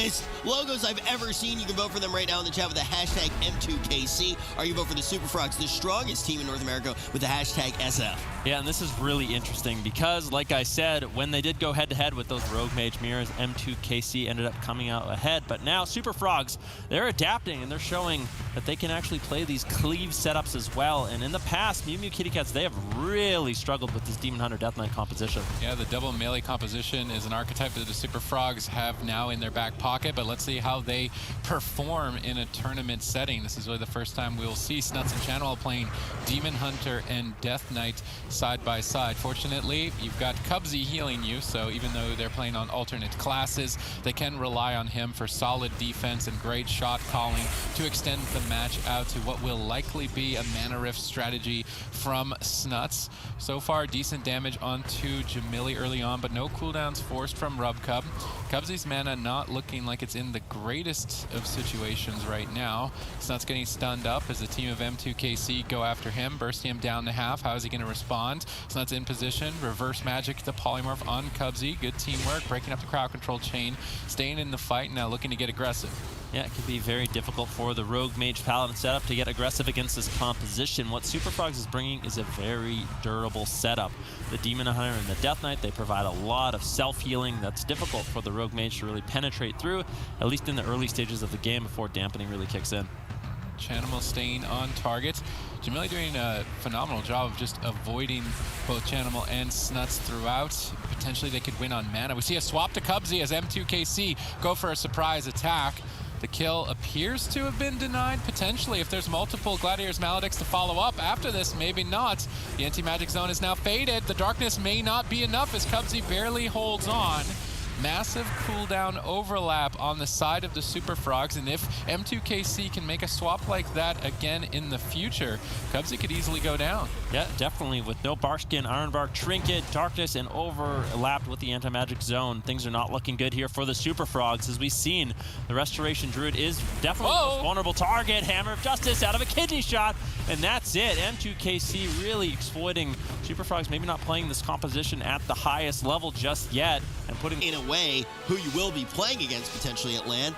coolest logos I've ever seen. You can vote for them right now in the chat with the hashtag M2KC, or you vote for the Super Frogs, the strongest team in North America, with the hashtag SF. Yeah, and this is really interesting because, like I said, when they did go head-to-head with those Rogue Mage mirrors, M2KC ended up coming out ahead. But now Super Frogs, they're adapting and they're showing that they can actually play these cleave setups as well. And in the past, Mew Mew Kitty Cats, they have really struggled with this Demon Hunter Death Knight composition. Yeah, the double melee composition is an archetype that the Super Frogs have now in their back pocket, but let's see how they perform in a tournament setting. This is really the first time we'll see Snuts and Channel playing Demon Hunter and Death Knight side by side. Fortunately, you've got Cubsy healing you, so even though they're playing on alternate classes, they can rely on him for solid defense and great shot calling to extend the match out to what will likely be a mana rift strategy from Snuts. So far, decent damage onto Jamili early on, but no cooldowns forced from Rubcub. Cubsy's mana not looking like it's in the greatest of situations right now. Snuts getting stunned up as the team of M2KC go after him, bursting him down to half. How is he going to respond? Snuts in position, reverse magic to polymorph on Cubsy. Good teamwork, breaking up the crowd control chain, staying in the fight, now looking to get aggressive. Yeah, it can be very difficult for the Rogue Mage Paladin setup to get aggressive against this composition. What Super Frogs is bringing is a very durable setup. The Demon Hunter and the Death Knight, they provide a lot of self-healing that's difficult for the Rogue Mage to really penetrate through, at least in the early stages of the game before Dampening really kicks in. Chanimal staying on target. Jamili doing a phenomenal job of just avoiding both Chanimal and Snuts throughout. Potentially they could win on mana. We see a swap to Cubsy as M2KC go for a surprise attack. The kill appears to have been denied, potentially. If there's multiple Gladiators Maledicts to follow up after this, maybe not. The anti-magic zone is now faded. The darkness may not be enough as Cubsy barely holds on. Massive cooldown overlap on the side of the Super Frogs, and if M2KC can make a swap like that again in the future, Cubsy could easily go down. Yeah, definitely. With no Barkskin, Ironbark, Trinket, Darkness, and overlapped with the anti-magic zone, things are not looking good here for the Super Frogs. As we've seen, the Restoration Druid is definitely the most vulnerable target. Hammer of Justice out of a kidney shot, and that's it. M2KC really exploiting Super Frogs, maybe not playing this composition at the highest level just yet, and putting in a way who you will be playing against potentially at LAN.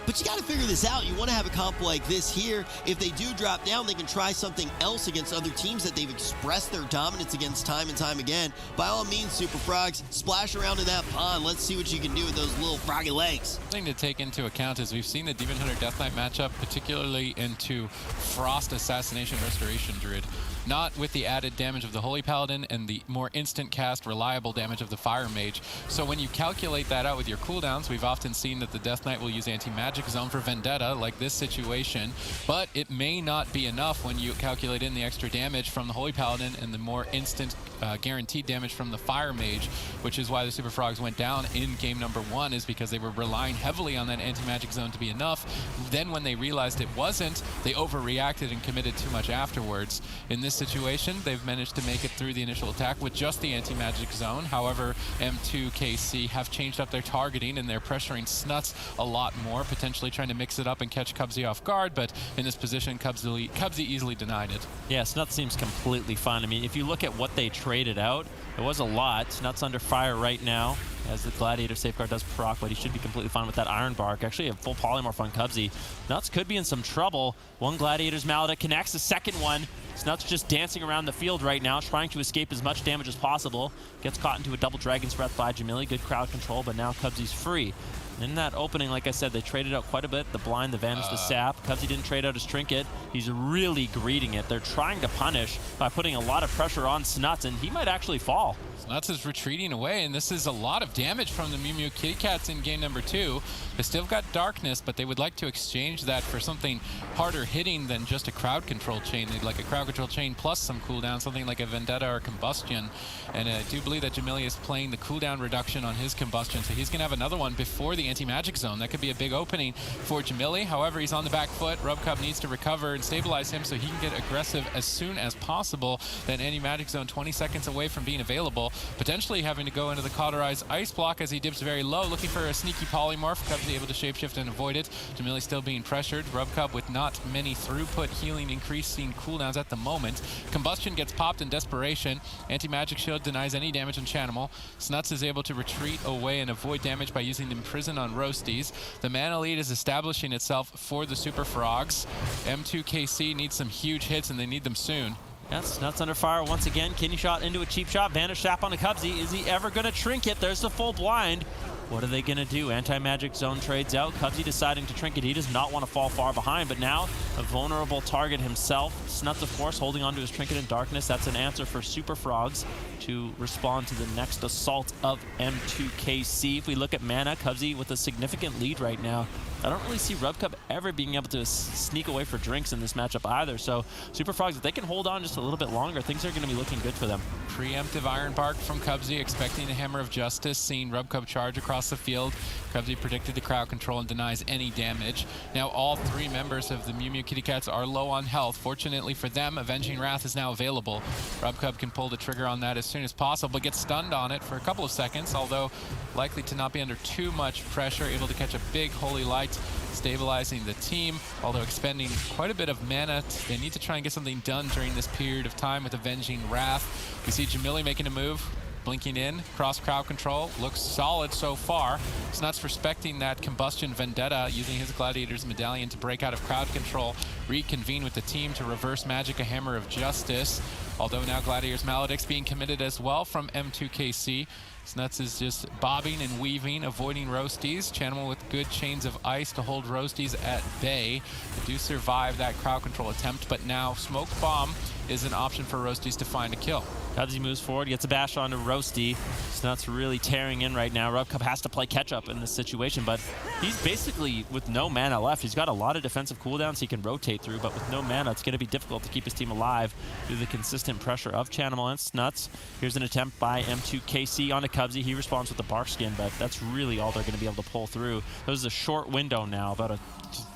But you got to figure this out. You want to have a comp like this here. If they do drop down, they can try something else against other teams that they've expressed their dominance against time and time again. By all means, Super Frogs, splash around in that pond. Let's see what you can do with those little froggy legs. Thing to take into account is we've seen the Demon Hunter Death Knight matchup, particularly into Frost Assassination Restoration Druid. Not with the added damage of the Holy Paladin and the more instant cast, reliable damage of the Fire Mage. So when you calculate that out with your cooldowns, we've often seen that the Death Knight will use anti-magic zone for Vendetta, like this situation, but it may not be enough when you calculate in the extra damage from the Holy Paladin and the more instant guaranteed damage from the Fire Mage, which is why the Super Frogs went down in game number 1, is because they were relying heavily on that anti-magic zone to be enough. Then when they realized it wasn't, they overreacted and committed too much afterwards. In this situation, they've managed to make it through the initial attack with just the anti-magic zone. However, M2KC have changed up their targeting and they're pressuring Snuts a lot more, potentially trying to mix it up and catch Cubsy off guard, but in this position, Cubsy easily denied it. Yeah, Snuts seems completely fine. I mean, if you look at what they traded out, it was a lot. Snuts under fire right now, as the Gladiator Safeguard does proc, but he should be completely fine with that Iron Bark. Actually, a full polymorph on Cubsy. Snuts could be in some trouble. One Gladiator's Maledict connects, the second one. Snuts just dancing around the field right now, trying to escape as much damage as possible. Gets caught into a double Dragon's Breath by Jamili. Good crowd control, but now Cubsy's free. In that opening, like I said, they traded out quite a bit. The Blind, the Vanish, the Sap. Cubsy didn't trade out his Trinket. He's really greeting it. They're trying to punish by putting a lot of pressure on Snuts, and he might actually fall. Snuts is retreating away, and this is a lot of damage from the Mew Mew Kitty Cats in game number 2. They still got Darkness, but they would like to exchange that for something harder hitting than just a crowd control chain. They'd like a crowd control chain plus some cooldown, something like a Vendetta or Combustion. And I do believe that Jamili is playing the cooldown reduction on his Combustion, so he's going to have another one before the anti-magic zone. That could be a big opening for Jamili. However, he's on the back foot. Rubcub needs to recover and stabilize him so he can get aggressive as soon as possible. Then anti-magic zone 20 seconds away from being available. Potentially having to go into the cauterized ice block as he dips very low, looking for a sneaky polymorph. Cubsy able to shapeshift and avoid it. Jamili still being pressured. Rubcub with not many throughput healing increasing cooldowns at the moment. Combustion gets popped in desperation. Anti-magic shield denies any damage on Chanimal. Snuts is able to retreat away and avoid damage by using the Imprison on Roasties. The mana lead is establishing itself for the Super Frogs. M2KC needs some huge hits, and they need them soon. Yes, Nuts under fire once again. Kidney shot into a cheap shot. Vanish Sap on the Cubsy. Is he ever going to trinket? There's the full blind. What are they going to do? Anti-Magic Zone trades out. Cubsy deciding to trinket. He does not want to fall far behind, but now a vulnerable target himself. Snuts, of course, holding onto his Trinket in Darkness. That's an answer for Super Frogs to respond to the next assault of M2KC. If we look at mana, Cubsy with a significant lead right now. I don't really see RubCub ever being able to sneak away for drinks in this matchup either. So Super Frogs, if they can hold on just a little bit longer, things are going to be looking good for them. Preemptive Iron Bark from Cubsy, expecting a Hammer of Justice, seeing RubCub charge across the field. Cubsy predicted the crowd control and denies any damage. Now all 3 members of the Mew Mew Kitty Cats are low on health. Fortunately for them, Avenging Wrath is now available. RubCub can pull the trigger on that as soon as possible, but gets stunned on it for a couple of seconds, although likely to not be under too much pressure, able to catch a big Holy Light, stabilizing the team, although expending quite a bit of mana. They need to try and get something done during this period of time with Avenging Wrath. We see Jamili making a move, blinking in, cross crowd control, looks solid so far. Snuts respecting that Combustion Vendetta, using his Gladiator's Medallion to break out of crowd control, reconvene with the team to reverse magic a Hammer of Justice. Although now Gladiator's Maledict's being committed as well from M2KC. Snuts is just bobbing and weaving, avoiding Roasties. Channel with good chains of ice to hold Roasties at bay. They do survive that crowd control attempt, but now Smoke Bomb is an option for Roasties to find a kill. Cubsy moves forward, gets a bash onto Roasty. Snuts really tearing in right now. RubCub has to play catch-up in this situation, but he's basically with no mana left. He's got a lot of defensive cooldowns he can rotate through, but with no mana, it's going to be difficult to keep his team alive through the consistent pressure of Chanimal and Snuts. Here's an attempt by M2KC onto Cubsy. He responds with the Bark Skin, but that's really all they're going to be able to pull through. There's a short window now, about a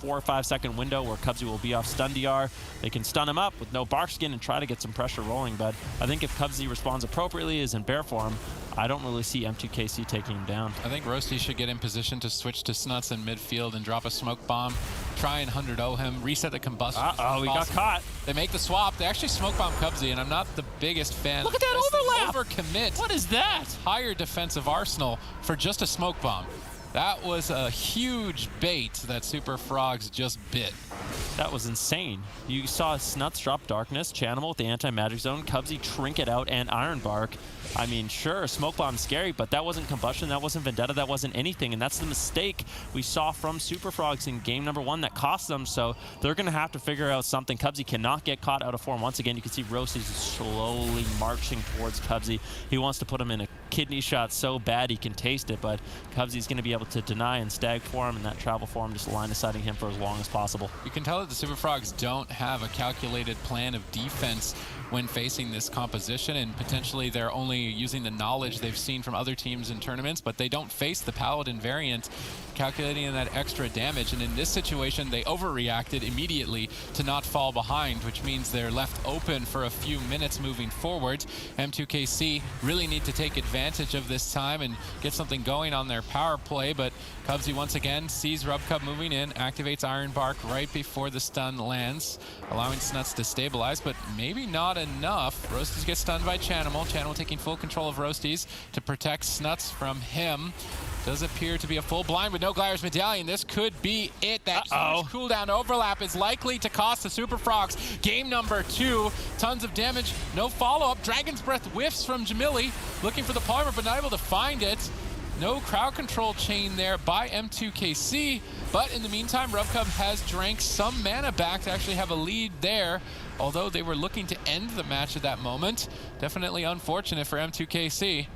4 or 5 second window where Cubsy will be off stun DR. They can stun him up with no Bark Skin and try to get some pressure rolling, but I think if Cubsy responds appropriately, is in bear form, I don't really see M2KC taking him down. I think Roasty should get in position to switch to Snuts in midfield and drop a Smoke Bomb, try and 100-0 him, reset the Combustion. Uh-oh, we got caught. They make the swap. They actually Smoke Bomb Cubsy, and I'm not the biggest fan. Look at that overlap! Overcommit. What is that? Higher defensive arsenal for just a Smoke Bomb. That was a huge bait that Super Frogs just bit. That was insane. You saw Snuts drop Darkness, Chanimal with the Anti-Magic Zone, Cubsy Trinket out, and Iron Bark. I mean, sure, Smoke Bomb's scary, but that wasn't Combustion, that wasn't Vendetta, that wasn't anything, and that's the mistake we saw from Super Frogs in game number 1 that cost them, so they're going to have to figure out something. Cubsy cannot get caught out of form. Once again, you can see Roasty slowly marching towards Cubsy. He wants to put him in a kidney shot so bad he can taste it, but Cubsy's going to be able to deny and stag for him, and that travel for him just line of sighting him for as long as possible. You can tell that the Super Frogs don't have a calculated plan of defense when facing this composition, and potentially they're only using the knowledge they've seen from other teams in tournaments, but they don't face the Paladin variant calculating that extra damage, and in this situation they overreacted immediately to not fall behind, which means they're left open for a few minutes moving forward. M2KC really need to take advantage of this time and get something going on their power play, but Cubsy once again sees RubCub moving in, activates Iron Bark right before the stun lands, allowing Snuts to stabilize, but maybe not enough. Roasties get stunned by Chanimal. Chanimal taking full control of Roasties to protect Snuts from him. Does appear to be a full blind with no Gladiator's Medallion. This could be it. That huge cooldown overlap is likely to cost the Super Frogs game number 2. Tons of damage, no follow-up. Dragon's Breath whiffs from Jamili, looking for the polymer but not able to find it. No crowd control chain there by M2KC, but in the meantime, RubCub has drank some mana back to actually have a lead there, although they were looking to end the match at that moment. Definitely unfortunate for M2KC.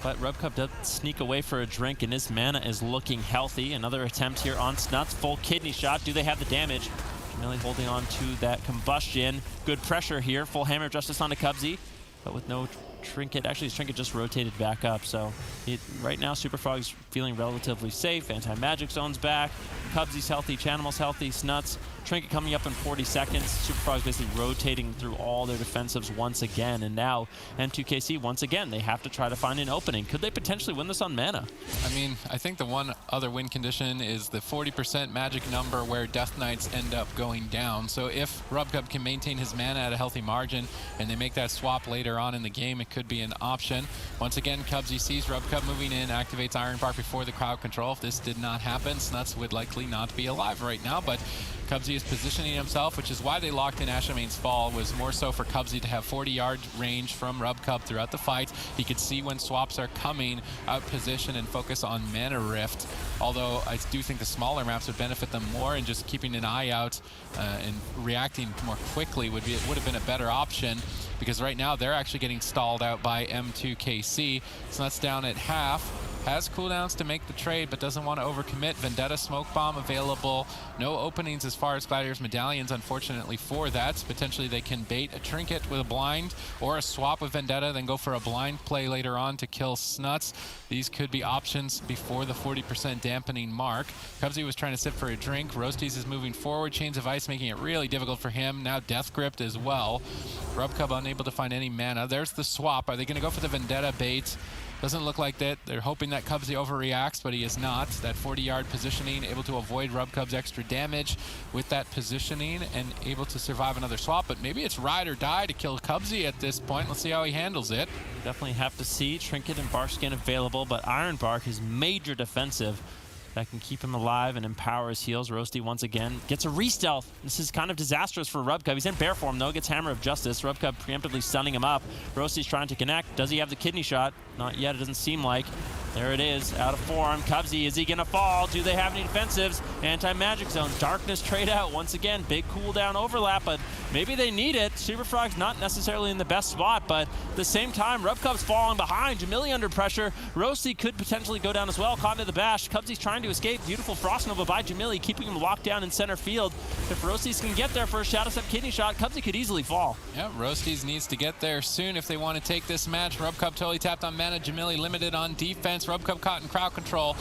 But RubCub does sneak away for a drink, and his mana is looking healthy. Another attempt here on Snuts, full kidney shot. Do they have the damage? Jamili holding on to that Combustion. Good pressure here, full Hammer of Justice on the Cubsy, but with no Trinket. Actually, his Trinket just rotated back up, so right now Super Frog's feeling relatively safe. Anti-Magic Zone's back, Cubsy's healthy, Chanimal's healthy, Snuts Trinket coming up in 40 seconds. Superfrog's basically rotating through all their defensives once again, and now M2KC, once again, they have to try to find an opening. Could they potentially win this on mana? I mean, I think the one other win condition is the 40% magic number where Death Knights end up going down. So if Rubcub can maintain his mana at a healthy margin and they make that swap later on in the game, it could be an option. Once again, Cubsy sees Rubcub moving in, activates Ironbark before the crowd control. If this did not happen, Snuts would likely not be alive right now, but Cubsy is positioning himself, which is why they locked in Ashamane's Fall, was more so for Cubsy to have 40-yard range from Rubcub throughout the fight. He could see when swaps are coming, out position, and focus on Mana Rift. Although I do think the smaller maps would benefit them more, and just keeping an eye out and reacting more quickly would have been a better option, because right now they're actually getting stalled out by M2KC. So that's down at half. Has cooldowns to make the trade, but doesn't want to overcommit. Vendetta Smoke Bomb available. No openings as far as Gladiator's Medallions, unfortunately, for that. Potentially they can bait a Trinket with a blind or a swap with Vendetta, then go for a blind play later on to kill Snuts. These could be options before the 40% dampening mark. Cubsy was trying to sit for a drink. Roasties is moving forward. Chains of Ice making it really difficult for him. Now Death Gripped as well. Rubcub unable to find any mana. There's the swap. Are they going to go for the Vendetta bait? Doesn't look like that. They're hoping that Cubsy overreacts, but he is not. That 40-yard positioning, able to avoid Rubcub's extra damage with that positioning and able to survive another swap. But maybe it's ride or die to kill Cubsy at this point. Let's see how he handles it. Definitely have to see. Trinket and Barkskin available, but Ironbark is major defensive. That can keep him alive and empower his heals. Roasty once again gets a re-stealth. This is kind of disastrous for Rubcub. He's in bear form though, gets Hammer of Justice. Rubcub preemptively stunning him up. Roasty's trying to connect. Does he have the kidney shot? Not yet, it doesn't seem like. There it is, out of form. Cubsy, is he gonna fall? Do they have any defensives? Anti-magic zone, darkness trade out. Once again, big cooldown overlap, but maybe they need it. Superfrog's not necessarily in the best spot, but at the same time, Rubcub's falling behind. Jamili under pressure. Roasty could potentially go down as well, caught into the bash. Cubsy's trying to escape. Beautiful Frost Nova by Jamili, keeping him locked down in center field. If Roasties can get there for a Shadow Step kidney shot, Cubsy could easily fall. Yeah, Roasties needs to get there soon if they want to take this match. Rubcub totally tapped on mana. Jamili limited on defense. Rubcub caught in crowd control.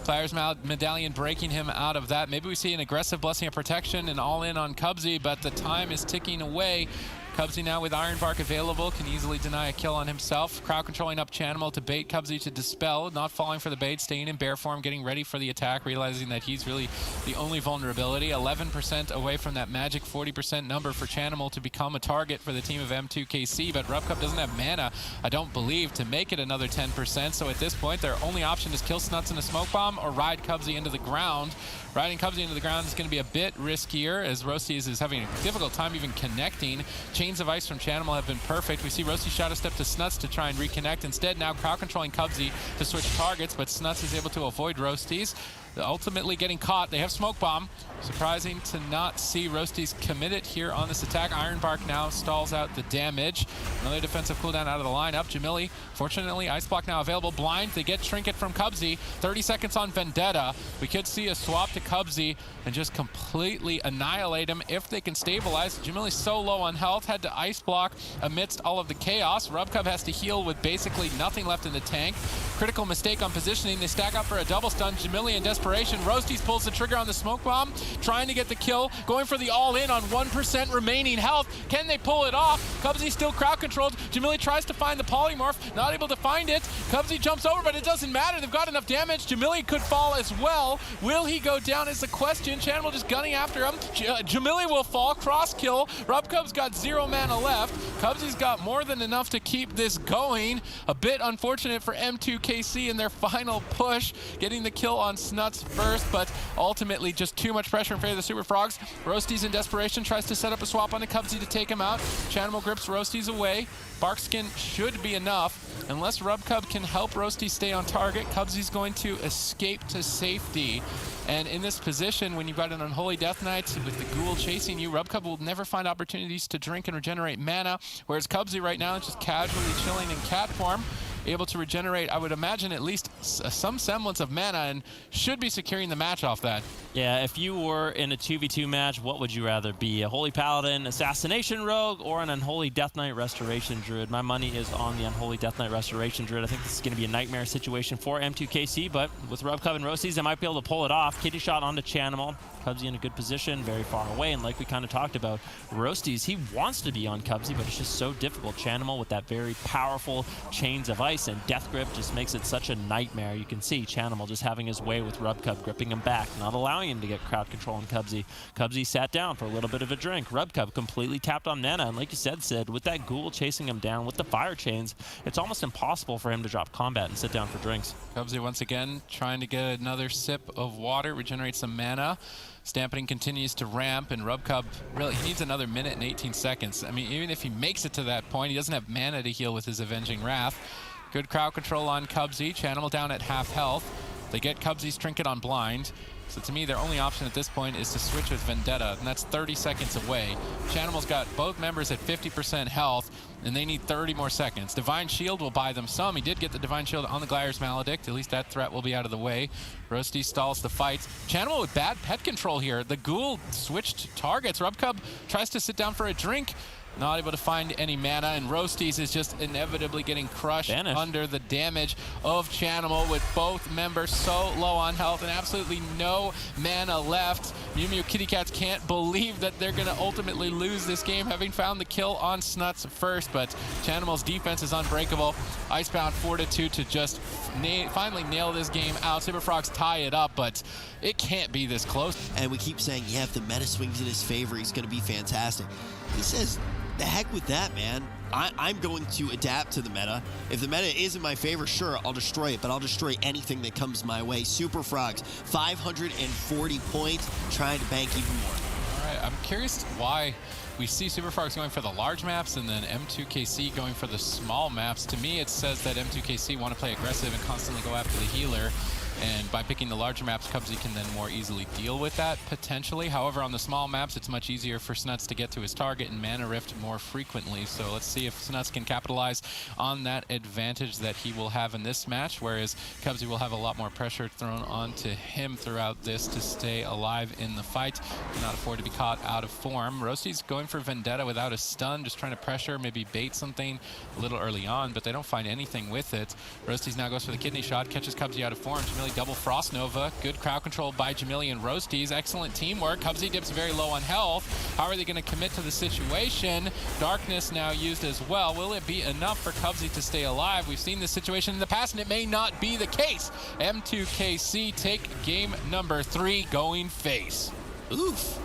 Gladiator's Medallion breaking him out of that. Maybe we see an aggressive Blessing of Protection and all in on Cubsy, but the time is ticking away. Cubsy now with Ironbark available can easily deny a kill on himself. Crowd controlling up Chanimal to bait Cubsy to dispel, not falling for the bait, staying in bear form, getting ready for the attack, realizing that he's really the only vulnerability. 11% away from that magic 40% number for Chanimal to become a target for the team of M2KC, but Rubcub doesn't have mana, I don't believe, to make it another 10%, so at this point their only option is kill Snuts in a smoke bomb or ride Cubsy into the ground. Riding Cubsy into the ground is going to be a bit riskier, as Roasties is having a difficult time even connecting. Chains of Ice from Chanimal have been perfect. We see Roasty Shadow Step to Snuts to try and reconnect. Instead, now crowd controlling Cubsy to switch targets, but Snuts is able to avoid Roasties. Ultimately getting caught. They have Smoke Bomb. Surprising to not see Roasties committed here on this attack. Ironbark now stalls out the damage. Another defensive cooldown out of the lineup. Jamili, fortunately, Ice Block now available. Blind, they get Trinket from Cubsy. 30 seconds on Vendetta. We could see a swap to Cubsy and just completely annihilate him if they can stabilize. Jamili's so low on health, had to Ice Block amidst all of the chaos. Rubcub has to heal with basically nothing left in the tank. Critical mistake on positioning. They stack up for a double stun. Jamili in desperation. Roasties pulls the trigger on the smoke bomb, trying to get the kill, going for the all-in on 1% remaining health. Can they pull it off? Cubsy still crowd controlled. Jamili tries to find the polymorph, not able to find it. Cubsy jumps over, but it doesn't matter. They've got enough damage. Jamili could fall as well. Will he go down is the question. Chanimal just gunning after him. Jamili will fall. Cross kill. Rubcub's got 0 mana left. Cubsy's got more than enough to keep this going. A bit unfortunate for M2KC in their final push, getting the kill on Snuts first, but ultimately just too much pressure in favor of the Super Frogs. Roasties in desperation tries to set up a swap on the Cubsy to take him out. Chanimal grips Roasties away. Barkskin should be enough. Unless Rubcub can help Roasty stay on target, Cubsy's going to escape to safety. And in this position, when you've got an Unholy Death Knight with the Ghoul chasing you, Rubcub will never find opportunities to drink and regenerate mana, whereas Cubsy right now is just casually chilling in cat form. able to regenerate, I would imagine, at least some semblance of mana, and should be securing the match off that. Yeah, if you were in a 2v2 match, what would you rather be? A Holy Paladin Assassination Rogue or an Unholy Death Knight Restoration Druid? My money is on the Unholy Death Knight Restoration Druid. I think this is going to be a nightmare situation for M2KC, but with RubCub and Roasties, they might be able to pull it off. Kitty shot onto Chanimal. Cubsy in a good position, very far away, and like we kind of talked about, Roasties, he wants to be on Cubsy, but it's just so difficult. Chanimal with that very powerful Chains of Ice and Death Grip just makes it such a nightmare. You can see Chanimal just having his way with RubCub, gripping him back, not allowing him to get crowd control on Cubsy. Cubsy sat down for a little bit of a drink. RubCub completely tapped on mana, and like you said, Sid, with that Ghoul chasing him down with the Fire Chains, it's almost impossible for him to drop combat and sit down for drinks. Cubsy once again trying to get another sip of water, regenerate some mana. Dampening continues to ramp, and RubCub really, he needs another minute and 18 seconds. I mean, even if he makes it to that point, he doesn't have mana to heal with his Avenging Wrath. Good crowd control on Cubsy. Chanimal down at half health. They get Cubsy's Trinket on blind. So to me, their only option at this point is to switch with Vendetta, and that's 30 seconds away. Chanimal's got both members at 50% health, and they need 30 more seconds. Divine Shield will buy them some. He did get the Divine Shield on the Glaire's Maledict. At least that threat will be out of the way. Roasty stalls the fight. Chanimal with bad pet control here. The Ghoul switched targets. RubCub tries to sit down for a drink. Not able to find any mana, and Roasties is just inevitably getting crushed under the damage of Chanimal, with both members so low on health and absolutely no mana left. Mew Mew Kitty Cats can't believe that they're going to ultimately lose this game, having found the kill on Snuts first, but Chanimal's defense is unbreakable. Icebound Fortitude to just finally nail this game out. Superfrogs tie it up, but it can't be this close. And we keep saying, yeah, if the meta swings in his favor, he's going to be fantastic. He says, the heck with that, man. I'm going to adapt to the meta. If the meta is in my favor, sure, I'll destroy it, but I'll destroy anything that comes my way. Super Frogs, 540 points, trying to bank even more. All right, I'm curious why we see Super Frogs going for the large maps and then M2KC going for the small maps. To me, it says that M2KC want to play aggressive and constantly go after the healer. And by picking the larger maps, Cubsy can then more easily deal with that, potentially. However, on the small maps, it's much easier for Snuts to get to his target and Mana Rift more frequently. So let's see if Snuts can capitalize on that advantage that he will have in this match, whereas Cubsy will have a lot more pressure thrown onto him throughout this to stay alive in the fight. Cannot afford to be caught out of form. Roasty's going for Vendetta without a stun, just trying to pressure, maybe bait something a little early on, but they don't find anything with it. Roasty's now goes for the kidney shot, catches Cubsy out of form. Double Frost Nova. Good crowd control by Jamili and Roasties. Excellent teamwork. Cubsy dips very low on health. How are they going to commit to the situation? Darkness now used as well. Will it be enough for Cubsy to stay alive? We've seen this situation in the past, and it may not be the case. M2KC take game number 3, going face. Oof.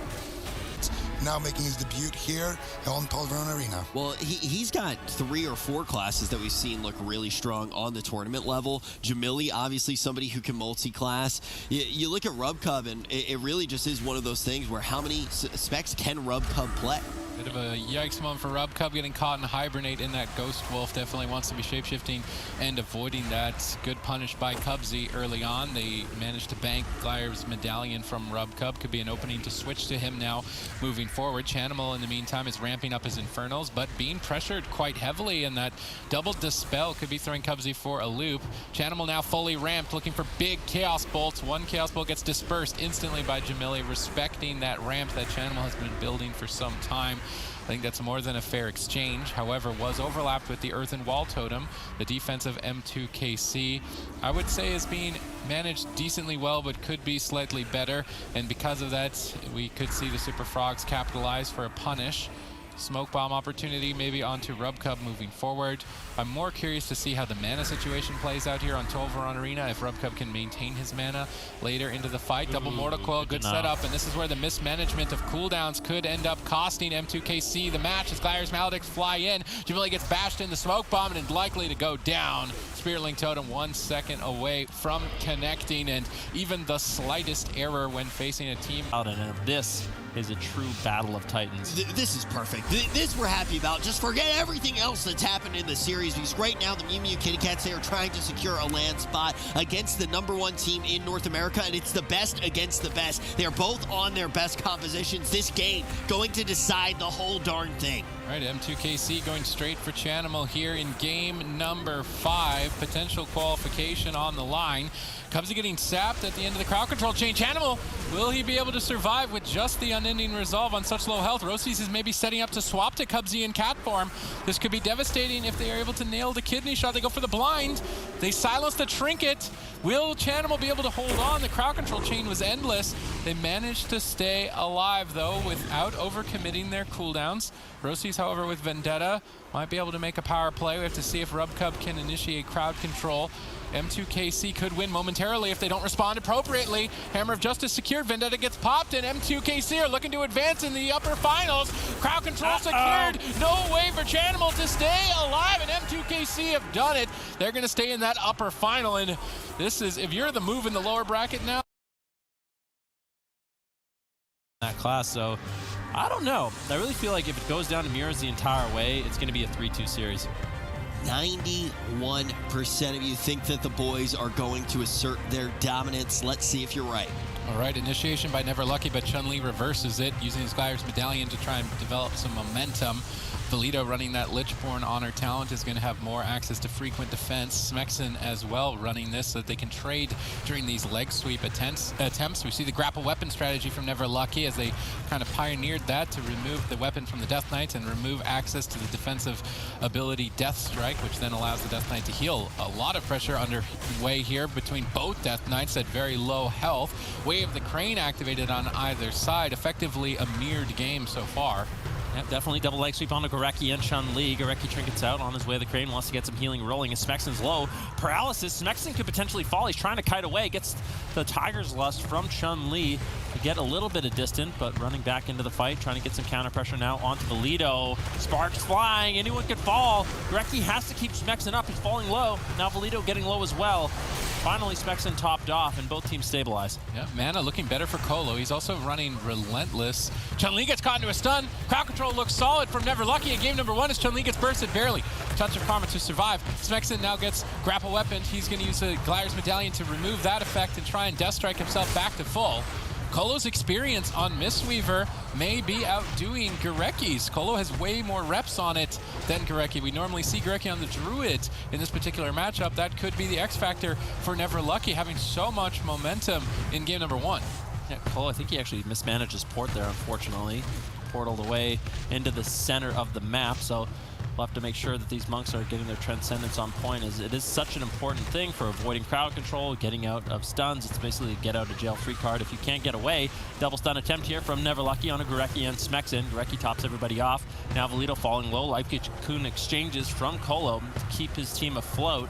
Now making his debut here on Palverone Arena. Well, he's got 3 or 4 classes that we've seen look really strong on the tournament level. Jamili, obviously somebody who can multi-class. You look at RubCub, and it really just is one of those things where how many specs can RubCub play? Bit of a yikes moment for RubCub, getting caught in Hibernate in that Ghost Wolf. Definitely wants to be shapeshifting and avoiding that. Good punish by Cubsy early on. They managed to bank Glaire's Medallion from RubCub. Could be an opening to switch to him now moving forward. Chanimal, in the meantime, is ramping up his Infernals, but being pressured quite heavily, and that double Dispel could be throwing Cubsy for a loop. Chanimal now fully ramped, looking for big Chaos Bolts. One Chaos Bolt gets dispersed instantly by Jamili, respecting that ramp that Chanimal has been building for some time. I think that's more than a fair exchange. However, was overlapped with the Earthen Wall Totem. The defense of M2KC, I would say, is being managed decently well, but could be slightly better. And because of that, we could see the Super Frogs capitalize for a punish. Smoke bomb opportunity maybe onto RubCub moving forward. I'm more curious to see how the mana situation plays out here on Tolvaron Arena, if RubCub can maintain his mana later into the fight. Double Mortal Coil, good setup, and this is where the mismanagement of cooldowns could end up costing M2KC the match as Glaire's Maledicts fly in. Jamili gets bashed in the smoke bomb and likely to go down. Spiritling Totem 1 second away from connecting, and even the slightest error when facing a team. And if this is a true battle of titans. This is perfect. This we're happy about. Just forget everything else that's happened in the series, because right now the Mew Mew Kitty Cats, they are trying to secure a land spot against the #1 team in North America, and it's the best against the best. They are both on their best compositions. This game going to decide the whole darn thing. Right, M2KC going straight for Chanimal here in game number 5. Potential qualification on the line. Cubsy getting sapped at the end of the crowd control chain. Chanimal, will he be able to survive with just the unending resolve on such low health? Rosie's is maybe setting up to swap to Cubsy in cat form. This could be devastating if they are able to nail the kidney shot. They go for the blind. They silence the trinket. Will Chanimal be able to hold on? The crowd control chain was endless. They managed to stay alive, though, without overcommitting their cooldowns. Rosie's, however, with Vendetta, might be able to make a power play. We have to see if RubCub can initiate crowd control. M2KC could win momentarily if they don't respond appropriately. Hammer of Justice secured. Vendetta gets popped, and M2KC are looking to advance in the upper finals. Crowd control secured. No way for Chanimal to stay alive, and M2KC have done it. They're going to stay in that upper final, and this is, if you're the move in the lower bracket now, that class, so I don't know. I really feel like if it goes down to mirrors the entire way, it's going to be a 3-2 series. 91% of you think that the boys are going to assert their dominance. Let's see if you're right. All right, initiation by Never Lucky, but Chun-Li reverses it, using his Gliders Medallion to try and develop some momentum. Valito running that Lichborn Honor talent is going to have more access to frequent defense. Smexen as well running this so that they can trade during these leg sweep attempts. We see the grapple weapon strategy from Never Lucky as they kind of pioneered that to remove the weapon from the Death Knights and remove access to the defensive ability Death Strike, which then allows the Death Knight to heal. A lot of pressure underway here between both Death Knights at very low health. Wave of the Crane activated on either side. Effectively a mirrored game so far. Yep, definitely double leg sweep onto Gorecki and Chun-Li. Gorecki trinkets out on his way to the crane, wants to get some healing rolling as Smexen's low. Paralysis, Smexen could potentially fall. He's trying to kite away, gets the Tiger's Lust from Chun-Li to get a little bit of distance, but running back into the fight, trying to get some counter pressure now onto Valito. Sparks flying, anyone could fall. Gorecki has to keep Smexen up, he's falling low. Now Valito getting low as well. Finally, Smexen topped off, and both teams stabilize. Yeah, Mana looking better for Colo. He's also running Relentless. Chun-Li gets caught into a stun. Crowd control looks solid from Never Lucky in game number 1 as Chun-Li gets bursted barely. Touch of Karma to survive. Smexen now gets grapple weapon. He's going to use the Gliders Medallion to remove that effect and try and Death Strike himself back to full. Colo's experience on Mistweaver may be outdoing Gorecki's. Colo has way more reps on it than Gorecki. We normally see Gorecki on the Druid in this particular matchup. That could be the X factor for Never Lucky, having so much momentum in game number 1. Yeah, Colo, I think he actually mismanaged his port there, unfortunately. Portaled away into the center of the map, so we'll have to make sure that these monks are getting their Transcendence on point, as it is such an important thing for avoiding crowd control, getting out of stuns. It's basically a get out of jail free card if you can't get away. Double stun attempt here from Never Lucky on a Gorecki and Smexen. Gorecki tops everybody off. Now Valito falling low. Life Cocoon exchanges from Colo to keep his team afloat.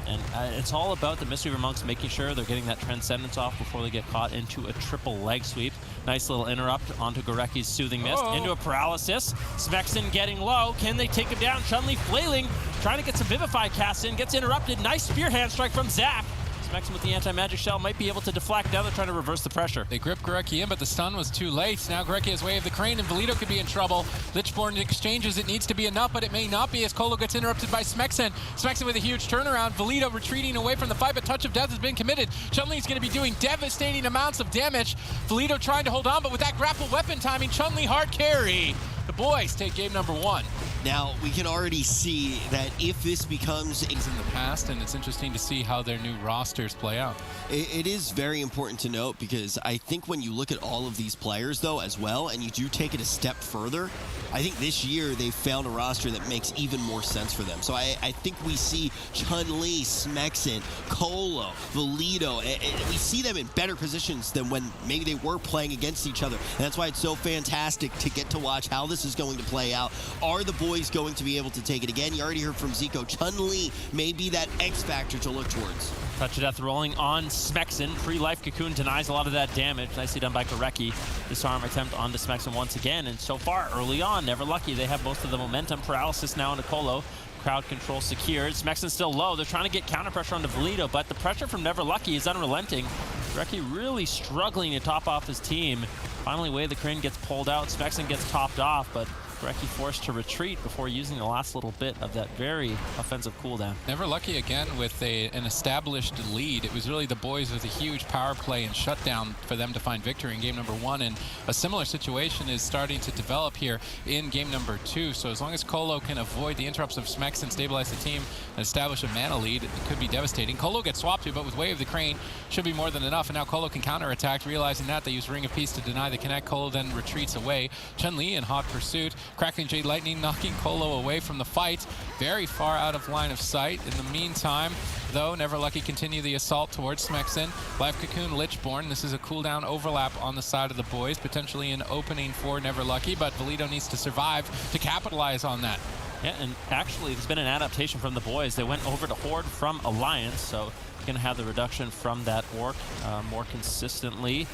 And it's all about the Mistweaver monks making sure they're getting that Transcendence off before they get caught into a triple leg sweep. Nice little interrupt onto Gorecki's Soothing Mist, into a Paralysis. Smexen getting low. Can they take him down? Chun-Li flailing, trying to get some Vivify cast in, gets interrupted. Nice spear hand strike from Zap. Smexen with the anti-magic shell might be able to deflect. Now they're trying to reverse the pressure. They grip Gorecki in, but the stun was too late. Now Gorecki has Way of the Crane, and Valito could be in trouble. Lichborn exchanges. It needs to be enough, but it may not be as Colo gets interrupted by Smexen. Smexen with a huge turnaround. Valito retreating away from the fight, but Touch of Death has been committed. Chun-Li's going to be doing devastating amounts of damage. Valito trying to hold on, but with that grapple weapon timing, Chun-Li hard carry. The boys take game number 1. Now, we can already see that if this becomes in the past, and it's interesting to see how their new rosters play out. It is very important to note, because I think when you look at all of these players, though, as well, and you do take it a step further, I think this year they've found a roster that makes even more sense for them. So I think we see Chun-Li, Smexen, Colo, Valito, and we see them in better positions than when maybe they were playing against each other. And that's why it's so fantastic to get to watch how this is going to play out. Are the boys going to be able to take it again? You already heard from Zico. Chun-Li may be that X factor to look towards. Touch of Death rolling on Smexen. Pre-Life Cocoon denies a lot of that damage. Nicely done by Gorecki. Disarm attempt onto Smexen once again. And so far, early on, Never Lucky. They have most of the momentum. Paralysis now into Colo. Crowd control secured. Smexen's still low. They're trying to get counter pressure onto Valito, but the pressure from Never Lucky is unrelenting. Gorecki really struggling to top off his team. Finally, Way of the Crane gets pulled out. Smexen gets topped off, but Gorecki forced to retreat before using the last little bit of that very offensive cooldown. Never Lucky again with an established lead. It was really the boys with a huge power play and shutdown for them to find victory in game number 1, and a similar situation is starting to develop here in game number 2. So as long as Colo can avoid the interrupts of Smex and stabilize the team and establish a mana lead, it could be devastating. Colo gets swapped to, but with Way of the Crane should be more than enough, and now Colo can counterattack. Realizing that, they use Ring of Peace to deny the connect. Colo then retreats away. Chun-Li in hot pursuit. Crackling Jade Lightning knocking Colo away from the fight. Very far out of line of sight. In the meantime, though, Never Lucky continue the assault towards Smexen. Life Cocoon, Lichborn. This is a cooldown overlap on the side of the boys, potentially an opening for Never Lucky, but Valido needs to survive to capitalize on that. Yeah, and actually, there's been an adaptation from the boys. They went over to Horde from Alliance, so going to have the reduction from that Orc more consistently.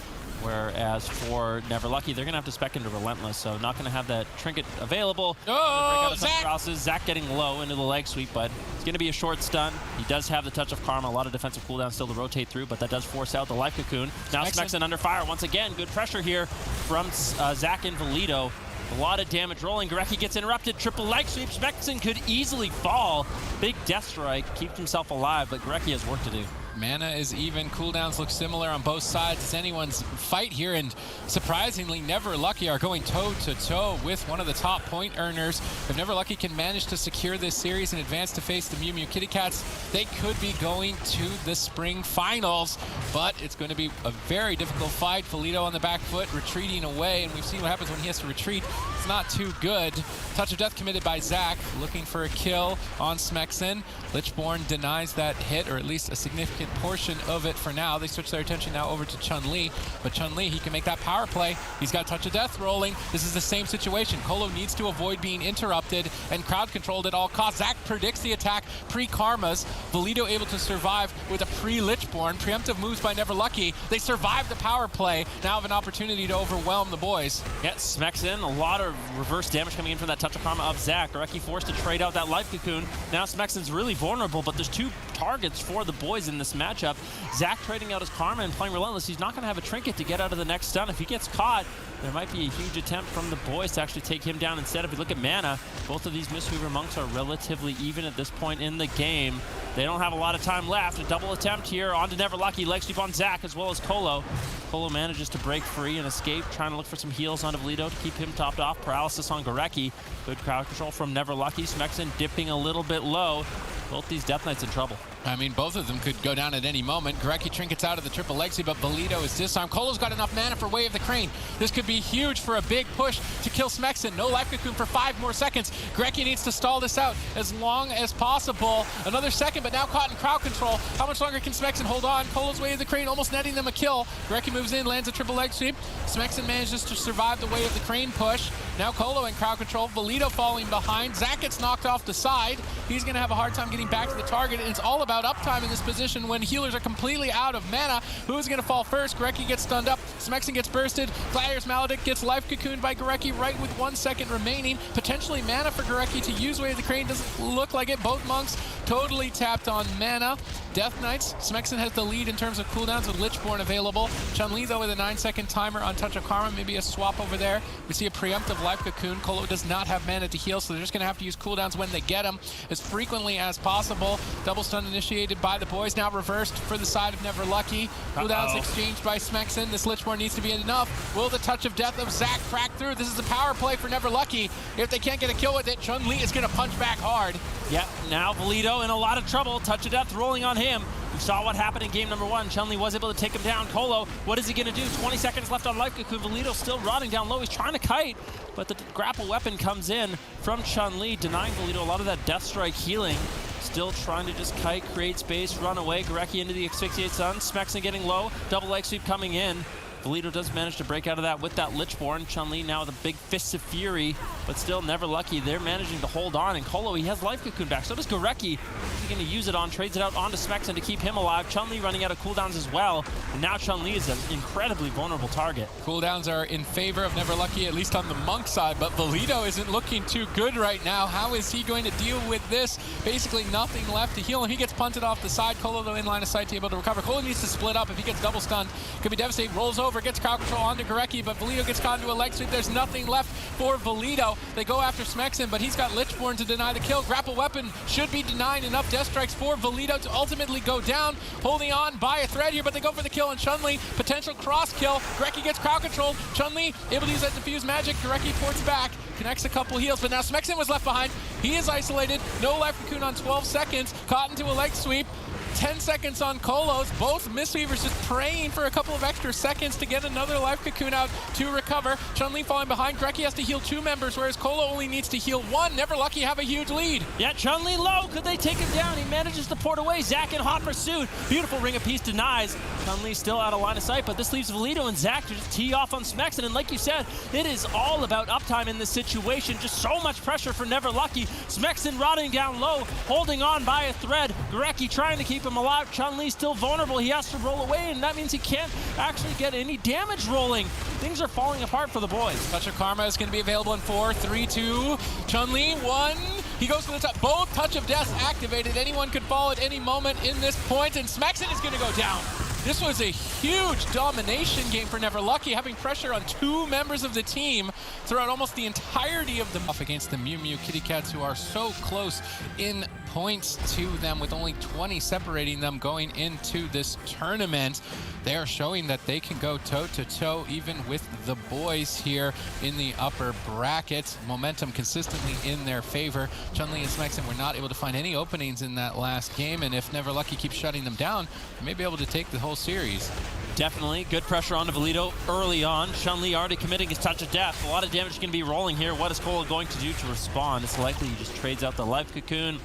Whereas for Never Lucky, they're going to have to spec into Relentless, so not going to have that trinket available. Oh, Zach! Crosses. Zach getting low into the leg sweep, but it's going to be a short stun. He does have the Touch of Karma, a lot of defensive cooldown still to rotate through, but that does force out the Life Cocoon. Now Smexen under fire once again. Good pressure here from Zach and Valido. A lot of damage rolling. Gorecki gets interrupted. Triple leg sweep. Smexen could easily fall. Big death strike. Keeps himself alive, but Gorecki has work to do. Mana is even. Cooldowns look similar on both sides. It's anyone's fight here, and surprisingly, Never Lucky are going toe-to-toe with one of the top point earners. If Never Lucky can manage to secure this series and advance to face the Mew Mew Kitty Cats, they could be going to the spring finals, but it's going to be a very difficult fight. Valido on the back foot, retreating away, and we've seen what happens when he has to retreat. It's not too good. Touch of Death committed by Zach, looking for a kill on Smexen. Lichborn denies that hit, or at least a significant portion of it for now. They switch their attention now over to Chun-Li, but Chun-Li, he can make that power play. He's got Touch of Death rolling. This is the same situation. Colo needs to avoid being interrupted and crowd controlled at all costs. Zach predicts the attack, pre-Karmas. Valido able to survive with a pre-Lichborn. Preemptive moves by Never Lucky. They survive the power play. Now have an opportunity to overwhelm the boys. Yeah, Smexen, a lot of reverse damage coming in from that Touch of Karma of Zach. Gorecki forced to trade out that Life Cocoon. Now Smexen's really vulnerable, but there's 2 targets for the boys in this matchup. Zach trading out his Karma and playing Relentless. He's not going to have a trinket to get out of the next stun. If he gets caught, there might be a huge attempt from the boys to actually take him down instead. If you look at mana, both of these Mistweaver Monks are relatively even at this point in the game. They don't have a lot of time left. A double attempt here onto Never Lucky. Leg sweep on Zach as well as Colo. Colo manages to break free and escape, trying to look for some heals onto Valido to keep him topped off. Paralysis on Gorecki. Good crowd control from Never Lucky. Smexen dipping a little bit low. Both these Death Knights in trouble. I mean, both of them could go down at any moment. Gorecki trinkets out of the triple leg sweep, but Valido is disarmed. Colo's got enough mana for Way of the Crane. This could be huge for a big push to kill Smexen. No Life Cocoon for 5 more seconds. Gorecki needs to stall this out as long as possible. Another second, but now caught in crowd control. How much longer can Smexen hold on? Colo's Way of the Crane almost netting them a kill. Gorecki moves in, lands a triple leg sweep. Smexen manages to survive the Way of the Crane push. Now Colo in crowd control. Valido falling behind. Zach gets knocked off the side. He's going to have a hard time getting back to the target, and it's all about uptime in this position when healers are completely out of mana. Who's going to fall first? Gorecki gets stunned up. Smexen gets bursted. Gladiator's Maledict gets Life Cocooned by Gorecki right with 1 second remaining. Potentially mana for Gorecki to use Way of the Crane. Doesn't look like it. Both monks totally tapped on mana. Death Knights, Smexen has the lead in terms of cooldowns with Lichborn available. Chun-Li, though, with a 9-second timer on Touch of Karma. Maybe a swap over there. We see a preemptive Life Cocoon. Colo does not have mana to heal, so they're just going to have to use cooldowns when they get them as frequently as possible. Double stun initiated by the boys, now reversed for the side of Never Lucky. Cooldowns exchanged by Smexen. This Lichborn needs to be enough. Will the Touch of Death of Zach crack through? This is a power play for Never Lucky. If they can't get a kill with it, Chun-Li is going to punch back hard. Yep, now Valido in a lot of trouble. Touch of Death rolling on him. We saw what happened in game number 1. Chun-Li was able to take him down. Colo, what is he going to do? 20 seconds left on Life Cocoon. Valido still rotting down low. He's trying to kite, but the grapple weapon comes in from Chun-Li, denying Valido a lot of that Death Strike healing. Still trying to just kite, create space, run away. Gorecki into the Asphyxiate Sun. Smexen getting low. Double leg sweep coming in. Valido does manage to break out of that with that Lichborn. Chun-Li now with a big Fists of Fury, but still Never Lucky. They're managing to hold on, and Colo, he has Life Cocoon back. So does Gorecki. He's going to use it on, trades it out onto Smexen to keep him alive. Chun-Li running out of cooldowns as well, and now Chun-Li is an incredibly vulnerable target. Cooldowns are in favor of Never Lucky, at least on the monk side, but Valido isn't looking too good right now. How is he going to deal with this? Basically nothing left to heal him. He gets punted off the side. Colo, though, in line of sight to be able to recover. Colo needs to split up. If he gets double stunned, could be devastating. Rolls over. over, gets crowd control onto Gorecki, but Valido gets caught into a leg sweep. There's nothing left for Valido. They go after Smexen, but he's got Lichborn to deny the kill. Grapple weapon should be denying enough death strikes for Valido to ultimately go down. Holding on by a thread here, but they go for the kill on Chun-Li. Potential cross kill. Gorecki gets crowd controlled. Chun-Li able to use that diffuse magic. Gorecki ports back, connects a couple heals, but now Smexen was left behind. He is isolated. No life cocoon on 12 seconds. Caught into a leg sweep. 10 seconds on Kolos. Both Mistweavers just praying for a couple of extra seconds to get another life cocoon out to recover. Chun-Li falling behind. Gorecki has to heal 2 members, whereas Kolo only needs to heal 1. Never Lucky have a huge lead. Yeah, Chun-Li low. Could they take him down? He manages to port away. Zac in hot pursuit. Beautiful Ring of Peace denies. Chun-Li still out of line of sight, but this leaves Valido and Zac to just tee off on Smexen. And like you said, it is all about uptime in this situation. Just so much pressure for Never Lucky. Smexen rotting down low, holding on by a thread. Gorecki trying to keep him alive. Chun-Li still vulnerable. He has to roll away, and that means he can't actually get any damage rolling. Things are falling apart for the boys. Touch of Karma is going to be available in 4, 3, 2. Chun-Li, 1. He goes for the top. Both Touch of Death activated. Anyone could fall at any moment in this point, and Smexen is going to go down. This was a huge domination game for Never Lucky, having pressure on 2 members of the team throughout almost the entirety of the off against the Mew Mew Kitty Cats, who are so close in points to them, with only 20 separating them going into this tournament. They are showing that they can go toe-to-toe even with the boys here in the upper bracket. Momentum consistently in their favor. Chun-Li and Smexen were not able to find any openings in that last game, and if Never Lucky keeps shutting them down, they may be able to take the whole series. Definitely good pressure on Valido early on. Chun-Li already committing his Touch of Death. A lot of damage going to be rolling here. What is Cole going to do to respond? It's likely he just trades out the life cocoon.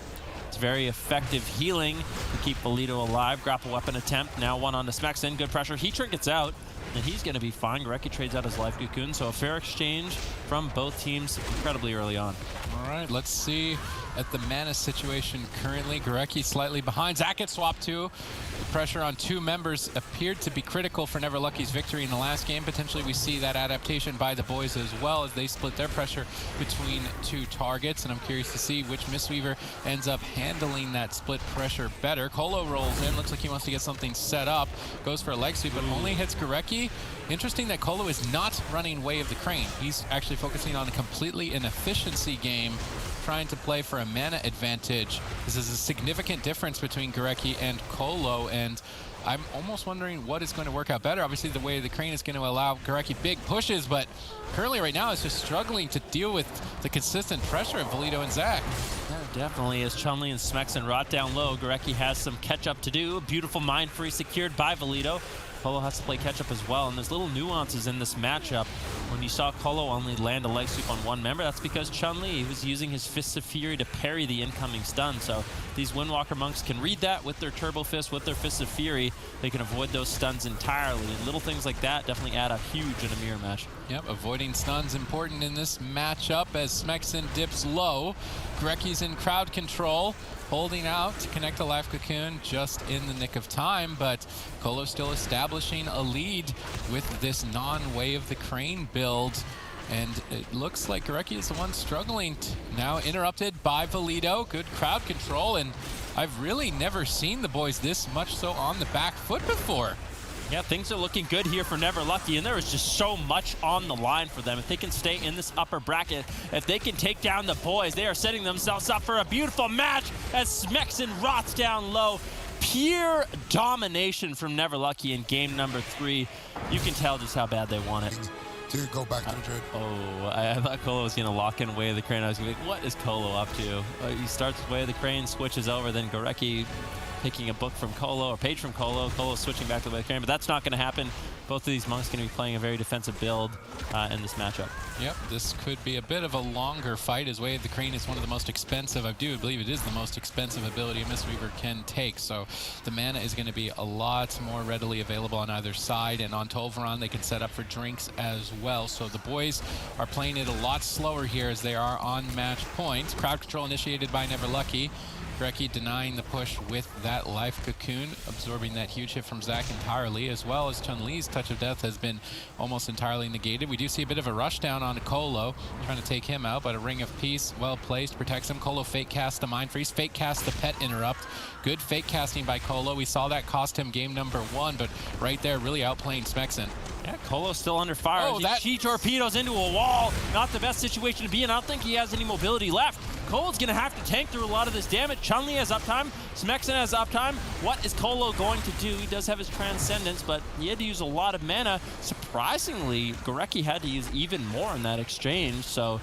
It's very effective healing to keep Valido alive. Grapple weapon attempt, now one on the Smexen. Good pressure. He trinkets out, and he's going to be fine. Gorecki trades out his life cocoon, so a fair exchange from both teams incredibly early on. All right, let's see at the mana situation currently. Gorecki slightly behind. Zac gets swapped too. The pressure on 2 members appeared to be critical for Never Lucky's victory in the last game. Potentially we see that adaptation by the boys as well, as they split their pressure between 2 targets, and I'm curious to see which Mistweaver ends up handling that split pressure better. Kolo rolls in, looks like he wants to get something set up, goes for a leg sweep, but only hits Gorecki. Interesting that Kolo is not running Way of the Crane. He's actually focusing on a completely an efficiency game, trying to play for a mana advantage. This is a significant difference between Gorecki and Kolo, and I'm almost wondering what is going to work out better. Obviously, the Way of the Crane is going to allow Gorecki big pushes, but currently right now it's just struggling to deal with the consistent pressure of Valido and Zac. Yeah, definitely, as Chun-Li and Smexen rot down low, Gorecki has some catch-up to do. Beautiful Mind Free secured by Valido. Kolo has to play catch-up as well, and there's little nuances in this matchup. When you saw Kolo only land a leg sweep on 1 member, that's because Chun-Li was using his Fists of Fury to parry the incoming stun. So these Windwalker monks can read that with their Turbo Fist, with their Fists of Fury. They can avoid those stuns entirely, and little things like that definitely add up huge in a mirror match. Yep, avoiding stuns important in this matchup as Smexen dips low. Gorecki's in crowd control, holding out to connect a life cocoon just in the nick of time, but Kolo still establishing a lead with this non-Way of the Crane build. And it looks like Gorecki is the one struggling. Now interrupted by Valido. Good crowd control, and I've really never seen the boys this much so on the back foot before. Yeah, things are looking good here for Never Lucky, and there is just so much on the line for them. If they can stay in this upper bracket, if they can take down the boys, they are setting themselves up for a beautiful match as Smexen rots down low. Pure domination from Never Lucky in game number 3. You can tell just how bad they want it. To go back to the Druid. Oh, I thought Kolo was going to lock in Way of the Crane. I was going to be like, what is Kolo up to? He starts with Way of the Crane, switches over, then Gorecki taking a book from Kolo, or page from Kolo. Kolo switching back to the Way of the Crane, but that's not going to happen. Both of these monks going to be playing a very defensive build in this matchup. Yep, this could be a bit of a longer fight, as Way of the Crane is one of the most expensive, I do believe it is the most expensive ability a Mistweaver can take, so the mana is going to be a lot more readily available on either side, and on Tolvaron they can set up for drinks as well, so the boys are playing it a lot slower here as they are on match point. Crowd control initiated by Never Lucky. Gorecki denying the push with that life cocoon, absorbing that huge hit from Zac entirely, as well as Chun-Li's Touch of Death has been almost entirely negated. We do see a bit of a rush down onto Colo, trying to take him out, but a Ring of Peace, well placed, protects him. Colo fake casts the Mind Freeze, fake casts the Pet Interrupt. Good fake casting by Colo. We saw that cost him game number 1, but right there really outplaying Smexen. Yeah, Colo's still under fire. Oh, He torpedoes into a wall. Not the best situation to be in. I don't think he has any mobility left. Cole's going to have to tank through a lot of this damage. Chun-Li has uptime. Smexen has uptime. What is Colo going to do? He does have his Transcendence, but he had to use a lot of mana. Surprisingly, Gorecki had to use even more in that exchange, so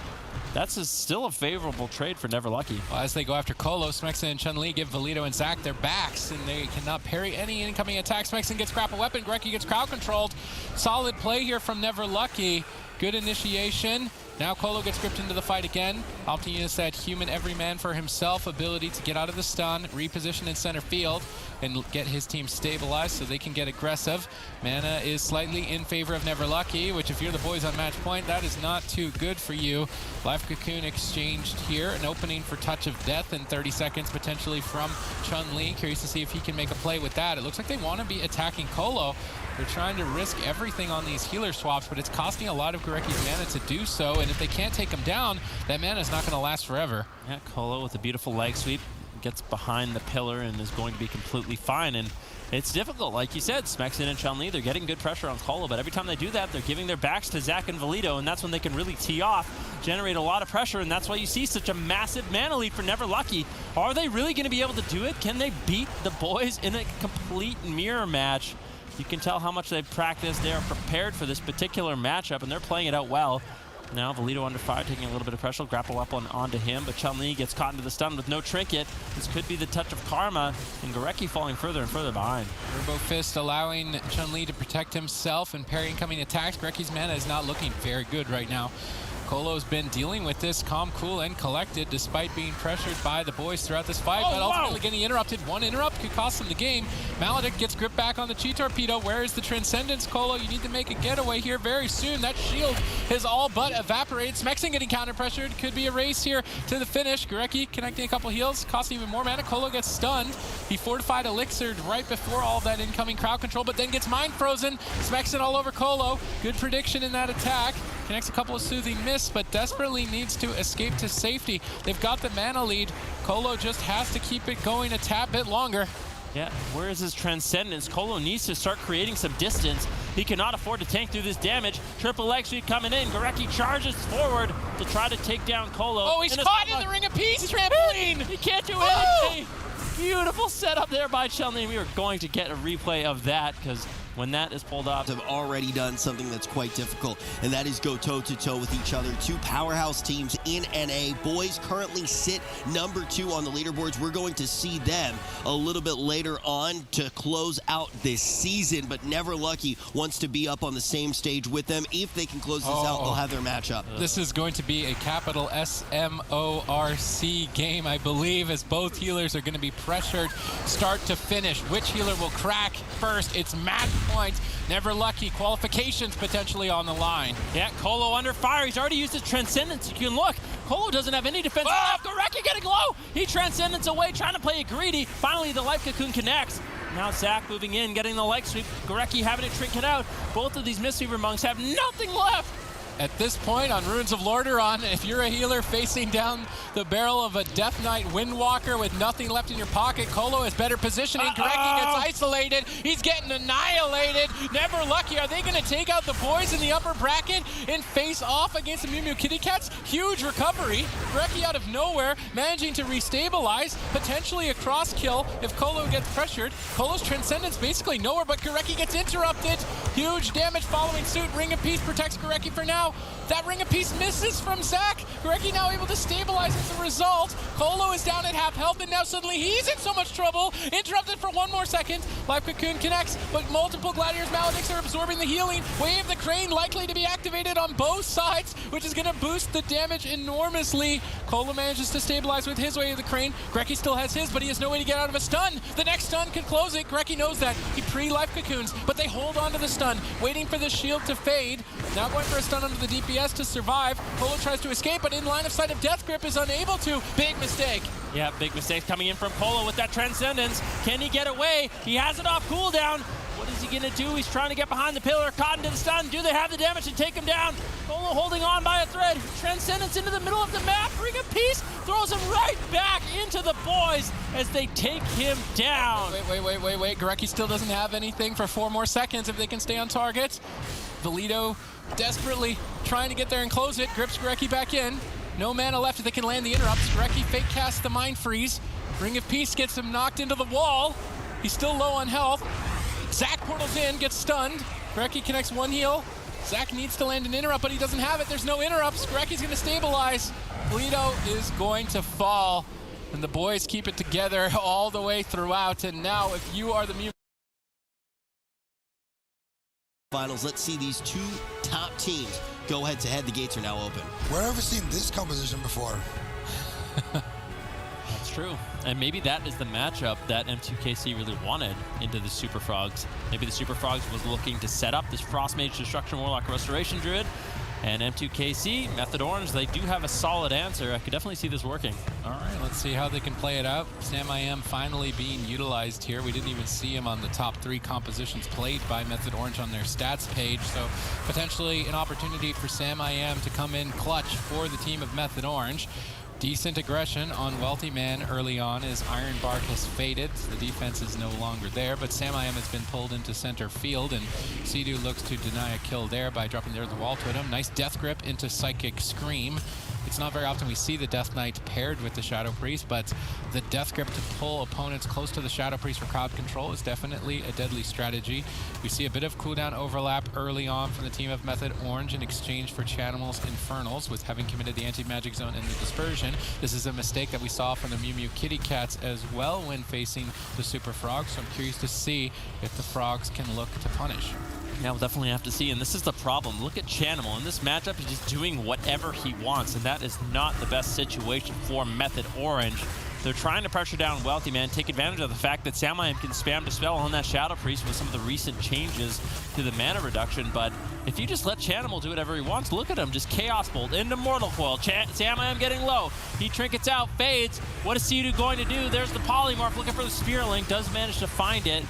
that's still a favorable trade for Never Lucky. Well, as they go after Colo, Smexen and Chun-Li give Valido and Zac their backs, and they cannot parry any incoming attacks. Smexen gets grapple weapon. Gorecki gets crowd controlled. Solid play here from Never Lucky. Good initiation. Now Colo gets gripped into the fight again, opting to use that human everyman for himself ability to get out of the stun, reposition in center field, and get his team stabilized so they can get aggressive. Mana is slightly in favor of Never Lucky, which if you're the boys on match point, that is not too good for you. Life Cocoon exchanged here, an opening for Touch of Death in 30 seconds potentially from Chun-Li. Curious to see if he can make a play with that. It looks like they want to be attacking Colo. They're trying to risk everything on these healer swaps, but it's costing a lot of Gorecki's mana to do so, and if they can't take him down, that mana is not going to last forever. Yeah, Colo with a beautiful leg sweep gets behind the pillar and is going to be completely fine. And it's difficult, like you said, Smexen and Chun-Li, they're getting good pressure on Colo, but every time they do that, they're giving their backs to Zac and Valido, and that's when they can really tee off, generate a lot of pressure, and that's why you see such a massive mana lead for Never Lucky. Are they really going to be able to do it? Can they beat the boys in a complete mirror match? You can tell how much they've practiced. They are prepared for this particular matchup, and they're playing it out well. Now Valido under fire, taking a little bit of pressure, grapple up onto him, but Chun-Li gets caught into the stun with no trinket. This could be the touch of karma, and Gorecki falling further and further behind. Turbo Fist allowing Chun-Li to protect himself and parry incoming attacks. Gorecki's mana is not looking very good right now. Colo's been dealing with this calm, cool, and collected despite being pressured by the boys throughout this fight, but ultimately getting interrupted. One interrupt could cost him the game. Maledict gets gripped back on the Chi Torpedo. Where is the Transcendence, Colo? You need to make a getaway here very soon. That shield has all but evaporated. Smexen getting counter-pressured. Could be a race here to the finish. Gorecki connecting a couple heals, costing even more mana. Colo gets stunned. He fortified Elixir right before all that incoming crowd control, but then gets mind frozen. Smexen all over Colo. Good prediction in that attack. Connects a couple of soothing miss, but desperately needs to escape to safety. They've got the mana lead. Colo just has to keep it going a tad bit longer. Yeah, where is his Transcendence? Colo needs to start creating some distance. He cannot afford to tank through this damage. Triple leg sweep coming in. Gorecki charges forward to try to take down Colo. Oh, he's caught in the Ring of Peace trampoline! He can't do anything! Beautiful setup there by Chun-Li. We are going to get a replay of that because when that is pulled off, have already done something that's quite difficult, and that is go toe-to-toe with each other. Two powerhouse teams in NA. Boys currently sit number 2 on the leaderboards. We're going to see them a little bit later on to close out this season, but Never Lucky wants to be up on the same stage with them. If they can close this out, they'll have their matchup. This is going to be a capital SMORC game, I believe, as both healers are going to be pressured start to finish. Which healer will crack first? It's match point. Never Lucky. Qualifications potentially on the line. Yeah, Colo under fire. He's already used his Transcendence. You can look. Colo doesn't have any defense left. Gorecki getting low. He Transcendence away, trying to play it greedy. Finally, the Life Cocoon connects. Now Zac moving in, getting the leg sweep. Gorecki having a trinket out. Both of these Mistweaver monks have nothing left. At this point on Runes of Lordaeron, if you're a healer facing down the barrel of a Death Knight Windwalker with nothing left in your pocket, Colo is better positioning. Gorecki gets isolated. He's getting annihilated. Never Lucky. Are they going to take out the boys in the upper bracket and face off against the Mew Mew Kitty Cats? Huge recovery. Gorecki out of nowhere, managing to restabilize. Potentially a cross kill if Colo gets pressured. Colo's Transcendence basically nowhere, but Gorecki gets interrupted. Huge damage following suit. Ring of Peace protects Gorecki for now. That Ring of Peace misses from Zac. Gorecki now able to stabilize as a result. Colo is down at half health, and now suddenly he's in so much trouble. Interrupted for 1 more second. Life Cocoon connects, but multiple Gladiators Maledicts are absorbing the healing. Wave the Crane likely to be activated on both sides, which is going to boost the damage enormously. Colo manages to stabilize with his Wave of the Crane. Gorecki still has his, but he has no way to get out of a stun. The next stun can close it. Gorecki knows that. He pre-Life Cocoons, but they hold on to the stun, waiting for the shield to fade. Now going for a stun under the DPS to survive. Colo tries to escape, but in line of sight of Death Grip is unable to. Big mistake. Yeah, big mistake coming in from Colo with that Transcendence. Can he get away? He has it off cooldown. What is he gonna do? He's trying to get behind the pillar, caught into the stun. Do they have the damage to take him down? Olo holding on by a thread. Transcendence into the middle of the map. Ring of Peace throws him right back into the boys as they take him down. Wait. Gorecki still doesn't have anything for 4 more seconds if they can stay on target. Valido desperately trying to get there and close it. Grips Gorecki back in. No mana left if they can land the interrupts. Gorecki fake casts the Mind Freeze. Ring of Peace gets him knocked into the wall. He's still low on health. Zac portals in, gets stunned. Gorecki connects 1 heal. Zac needs to land an interrupt, but he doesn't have it. There's no interrupts. Gorecki's going to stabilize. Valido is going to fall. And the boys keep it together all the way throughout. And now, if you are the Mew Finals, let's see these 2 top teams go head to head. The gates are now open. Where have we seen this composition before? That's true. And maybe that is the matchup that M2KC really wanted into the Super Frogs. Maybe the Super Frogs was looking to set up this Frost Mage, Destruction Warlock, Restoration Druid. And M2KC, Method Orange, they do have a solid answer. I could definitely see this working. All right, let's see how they can play it out. Sam I Am finally being utilized here. We didn't even see him on the top 3 compositions played by Method Orange on their stats page. So potentially an opportunity for Sam I Am to come in clutch for the team of Method Orange. Decent aggression on Wealthy Man early on as Iron Bark has faded. The defense is no longer there, but Sam I Am has been pulled into center field, and Sea-Doo looks to deny a kill there by dropping there the wall to him. Nice Death Grip into Psychic Scream. It's not very often we see the Death Knight paired with the Shadow Priest, but the Death Grip to pull opponents close to the Shadow Priest for crowd control is definitely a deadly strategy. We see a bit of cooldown overlap early on from the team of Method Orange in exchange for Channel's Infernals, with having committed the anti-magic zone and the dispersion. This is a mistake that we saw from the Mew Mew Kitty Cats as well when facing the Super Frogs, so I'm curious to see if the Frogs can look to punish. Yeah, we'll definitely have to see, and this is the problem. Look at Chanimal. In this matchup, he's just doing whatever he wants, and that is not the best situation for Method Orange. They're trying to pressure down Wealthy Man, take advantage of the fact that Sam I Am can spam Dispel on that Shadow Priest with some of the recent changes to the mana reduction, but if you just let Chanimal do whatever he wants, look at him, just Chaos Bolt into Mortal Coil. Sam I Am getting low. He trinkets out, fades. What is Sea-Doo going to do? There's the Polymorph looking for the Spirit Link, does manage to find it.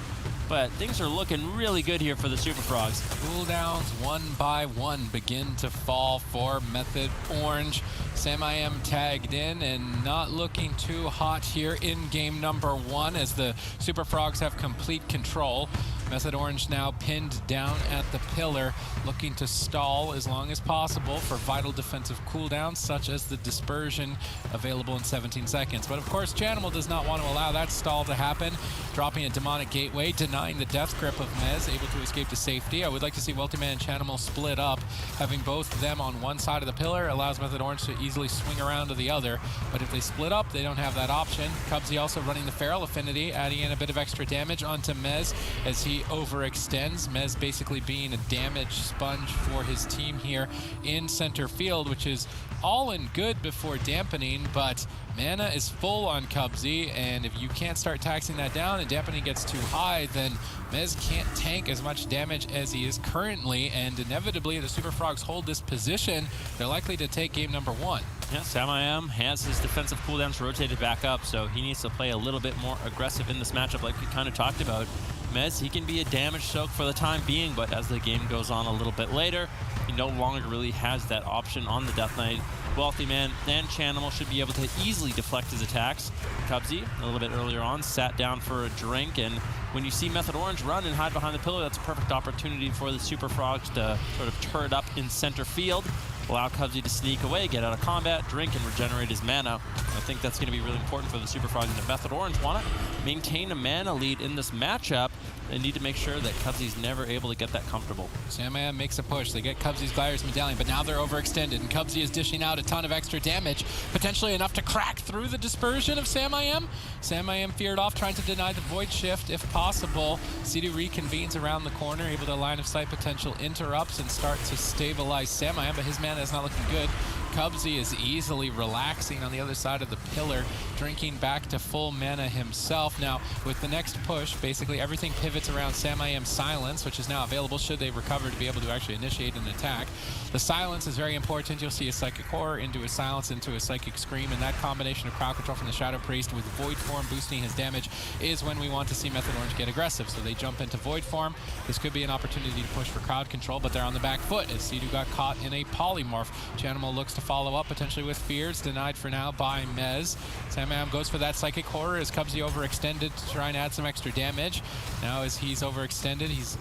But things are looking really good here for the Super Frogs. Cooldowns 1 by 1 begin to fall for Method Orange. Sam I Am tagged in and not looking too hot here in game number 1 as the Super Frogs have complete control. Method Orange now pinned down at the pillar, looking to stall as long as possible for vital defensive cooldowns, such as the dispersion available in 17 seconds. But of course, Chanimal does not want to allow that stall to happen, dropping a Demonic Gateway, denying the Death Grip of Mez, able to escape to safety. I would like to see Wealthy Man and Chanimal split up. Having both of them on one side of the pillar allows Method Orange to easily swing around to the other, but if they split up, they don't have that option. Cubsy also running the Feral Affinity, adding in a bit of extra damage onto Mez as he overextends. Mez basically being a damage sponge for his team here in center field, which is all in good before Dampening, but mana is full on Cubsy, and if you can't start taxing that down and Dampening gets too high, then Mez can't tank as much damage as he is currently, and inevitably the Super Frogs hold this position. They're likely to take game number 1. Yeah, Sam I Am has his defensive cooldowns rotated back up, so he needs to play a little bit more aggressive in this matchup like we kind of talked about. Mez, he can be a damage soak for the time being, but as the game goes on a little bit later, he no longer really has that option on the Death Knight. Wealthy Man and Chanimal should be able to easily deflect his attacks. Cubsy, a little bit earlier on, sat down for a drink, and when you see Method Orange run and hide behind the pillar, that's a perfect opportunity for the Super Frogs to sort of turret up in center field, allow Cubsy to sneak away, get out of combat, drink, and regenerate his mana. I think that's going to be really important for the Super Frogs. And if Method Orange want to maintain a mana lead in this matchup, they need to make sure that Cubsy's never able to get that comfortable. Sam I Am makes a push. They get Cubsy's Gliders Medallion, but now they're overextended, and Cubsy is dishing out a ton of extra damage, potentially enough to crack through the dispersion of Sam I Am. Sam I Am feared off, trying to deny the Void Shift if possible. Sea-Doo reconvenes around the corner, able to line of sight potential interrupts and start to stabilize Sam I Am, but his mana is not looking good. Cubsy is easily relaxing on the other side of the pillar, drinking back to full mana himself. Now, with the next push, basically everything pivots around Sam-I-Am's silence, which is now available should they recover to be able to actually initiate an attack. The silence is very important. You'll see a Psychic Horror into a silence, into a Psychic Scream, and that combination of crowd control from the Shadow Priest with Void Form boosting his damage is when we want to see Method Orange get aggressive. So they jump into Void Form. This could be an opportunity to push for crowd control, but they're on the back foot as Sidhu got caught in a polymorph. Chanimal looks to follow up, potentially with Fears, denied for now by Mez. Sam-I-Am goes for that Psychic Horror as Cubsy overextended to try and add some extra damage. Now as he's overextended, he's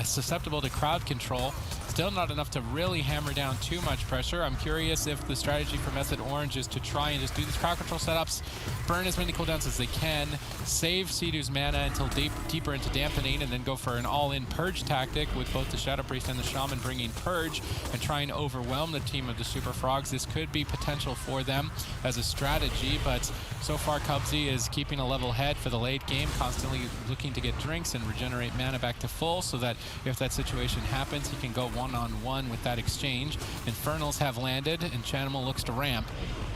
susceptible to crowd control. Still not enough to really hammer down too much pressure. I'm curious if the strategy for Method Orange is to try and just do these crowd control setups, burn as many cooldowns as they can, save Sidhu's mana until deeper into Dampening, and then go for an all-in Purge tactic with both the Shadow Priest and the Shaman bringing Purge and try and overwhelm the team of the Super Frogs. This could be potential for them as a strategy, but so far Cubsy is keeping a level head for the late game, constantly looking to get drinks and regenerate mana back to full so that if that situation happens, he can go one-on-one with that exchange. Infernals have landed, and Chanimal looks to ramp.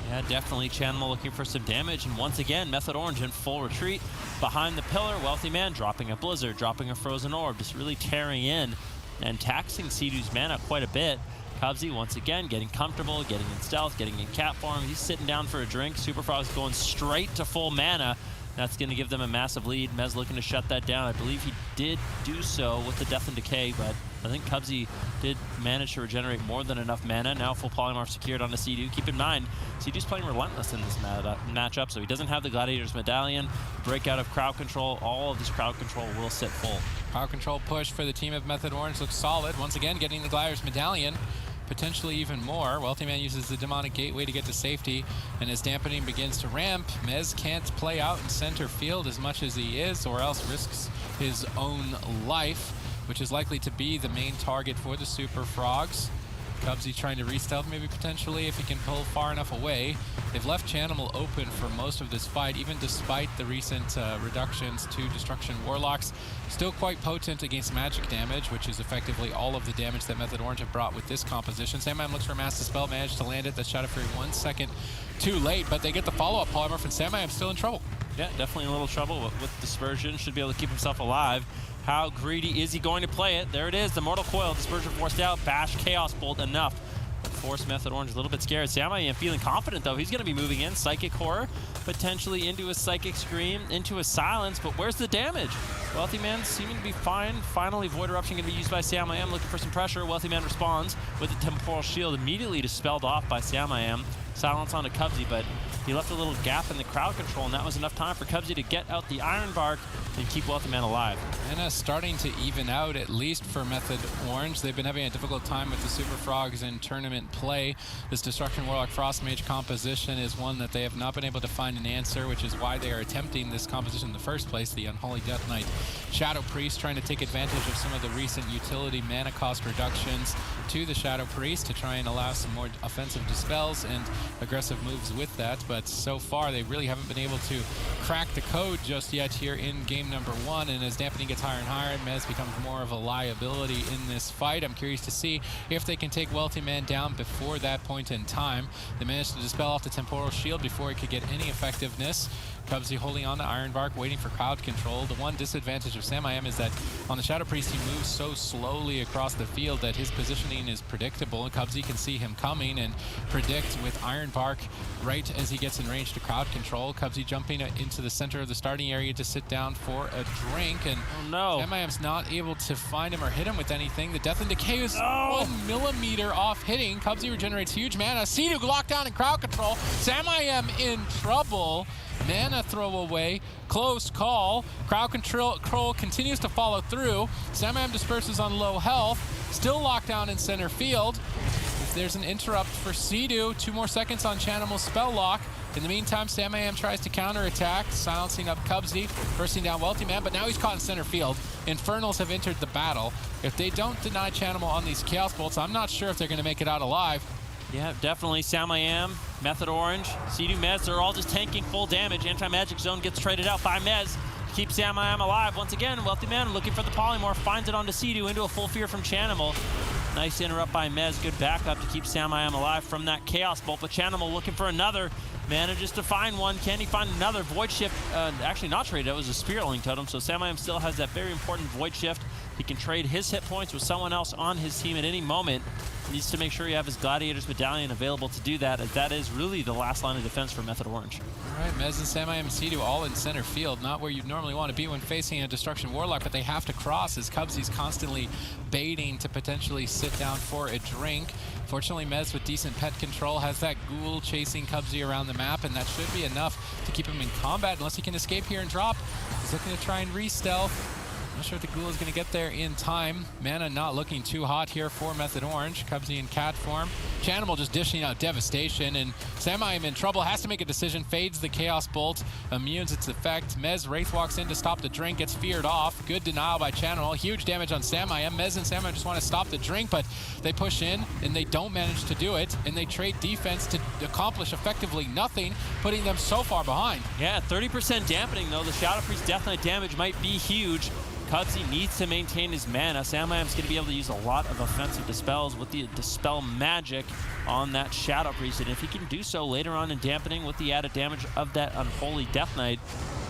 Yeah, definitely Chanimal looking for some damage, and once again, Method Orange in full retreat. Behind the pillar, Wealthy Man dropping a Blizzard, dropping a Frozen Orb, just really tearing in and taxing Sidhu's mana quite a bit. Cubsy, once again, getting comfortable, getting in stealth, getting in cat form. He's sitting down for a drink. Super Frog's going straight to full mana. That's going to give them a massive lead. Mez looking to shut that down. I believe he did do so with the Death and Decay, but I think Cubsy did manage to regenerate more than enough mana. Now full polymorph secured onto Sidhu. Keep in mind, Sidhu's playing Relentless in this matchup, so he doesn't have the Gladiator's Medallion. Breakout of crowd control. All of this crowd control will sit full. Crowd control push for the team of Method Orange looks solid. Once again, getting the Gladiator's Medallion. Potentially even more. Wealthy Man uses the Demonic Gateway to get to safety, and as Dampening begins to ramp, Mez can't play out in center field as much as he is, or else risks his own life, which is likely to be the main target for the Super Frogs. Cubsy trying to re-stealth maybe potentially if he can pull far enough away. They've left Chanimal open for most of this fight, even despite the recent reductions to Destruction Warlocks. Still quite potent against magic damage, which is effectively all of the damage that Method Orange have brought with this composition. Sam-I-Am looks for a Mass Dispel, managed to land it. The Shadow Fury 1 second too late, but they get the follow-up polymorph, and Sam-I-Am still in trouble. Yeah, definitely in a little trouble with Dispersion. Should be able to keep himself alive. How greedy is he going to play it? There it is, the Mortal Coil. Dispersion forced out. Bash, Chaos Bolt, enough. Force Method Orange a little bit scared. Sam-I-Am feeling confident, though. He's going to be moving in. Psychic Horror, potentially into a Psychic Scream, into a Silence, but where's the damage? Wealthy Man seeming to be fine. Finally, Void Eruption going to be used by Sam-I-Am, looking for some pressure. Wealthy Man responds with a Temporal Shield, immediately dispelled off by Sam-I-Am. Silence onto Cubsy, but he left a little gap in the crowd control, and that was enough time for Cubsy to get out the Iron Bark and keep Wealthy Man alive. Mana starting to even out, at least for Method Orange. They've been having a difficult time with the Super Frogs in tournament play. This Destruction Warlock Frost Mage composition is one that they have not been able to find an answer, which is why they are attempting this composition in the first place, the Unholy Death Knight Shadow Priest, trying to take advantage of some of the recent utility mana cost reductions to the Shadow Priest to try and allow some more offensive dispels and aggressive moves with that. But so far, they really haven't been able to crack the code just yet here in game number 1. And as Dampening gets higher and higher, Mez becomes more of a liability in this fight. I'm curious to see if they can take Wealthy Man down before that point in time. They managed to dispel off the Temporal Shield before it could get any effectiveness. Cubsy holding on to Iron Bark, waiting for crowd control. The one disadvantage of Sam-I-Am is that on the Shadow Priest, he moves so slowly across the field that his positioning is predictable. Cubsy can see him coming and predict with Iron Bark right as he gets in range to crowd control. Cubsy jumping into the center of the starting area to sit down for a drink, and oh, no. Sam-I-Am's not able to find him or hit him with anything. The Death and Decay is 1 millimeter off hitting. Cubsy regenerates huge mana. Sidhu locked down in crowd control. Sam-I-Am in trouble. Mana throwaway, close call. Crowd control continues to follow through. Sam-I-Am disperses on low health, still locked down in center field. If there's an interrupt for Sidhu, 2 more seconds on Chanimal's spell lock. In the meantime, Sam-I-Am tries to counterattack, silencing up Cubsy, bursting down Wealthy Man, but now he's caught in center field. Infernals have entered the battle. If they don't deny Chanimal on these Chaos Bolts, I'm not sure if they're going to make it out alive. Yeah, definitely Sam-I-Am, Method Orange, Sidhu, Mez, they're all just tanking full damage. Anti-Magic Zone gets traded out by Mez. Keeps Sam-I-Am alive. Once again, Wealthy Man looking for the polymorph, finds it onto Sidhu, into a full fear from Chanimal. Nice interrupt by Mez. Good backup to keep Samayam alive from that Chaos Bolt. But Chanimal looking for another. Manages to find one. Can he find another? Void Shift, actually not traded. That was a Spiraling Totem. So Samayam still has that very important Void Shift. He can trade his hit points with someone else on his team at any moment. He needs to make sure you have his Gladiator's Medallion available to do that, as that is really the last line of defense for Method Orange. All right, Mez and Samayam and Sidu all in center field. Not where you'd normally want to be when facing a Destruction Warlock, but they have to cross as Cubsy's constantly baiting to potentially sit down for a drink. Fortunately, Mez with decent pet control has that ghoul chasing Cubsy around the map, and that should be enough to keep him in combat unless he can escape here and drop. He's looking to try and re-stealth. Not sure if the ghoul is going to get there in time. Mana not looking too hot here for Method Orange. Cubsy in cat form. Chanimal just dishing out devastation, and Samayam in trouble, has to make a decision, fades the Chaos Bolt, immunes its effect. Mez Wraith walks in to stop the drink, gets feared off. Good denial by Chanimal. Huge damage on Samayam. Mez and Samayam just want to stop the drink, but they push in, and they don't manage to do it, and they trade defense to accomplish effectively nothing, putting them so far behind. Yeah, 30% dampening though. The Shadow Priest Death Knight damage might be huge. Cubsy needs to maintain his mana. Samayam's going to be able to use a lot of offensive dispels with the Dispel magic on that Shadow Priest. And if he can do so later on in dampening with the added damage of that Unholy Death Knight,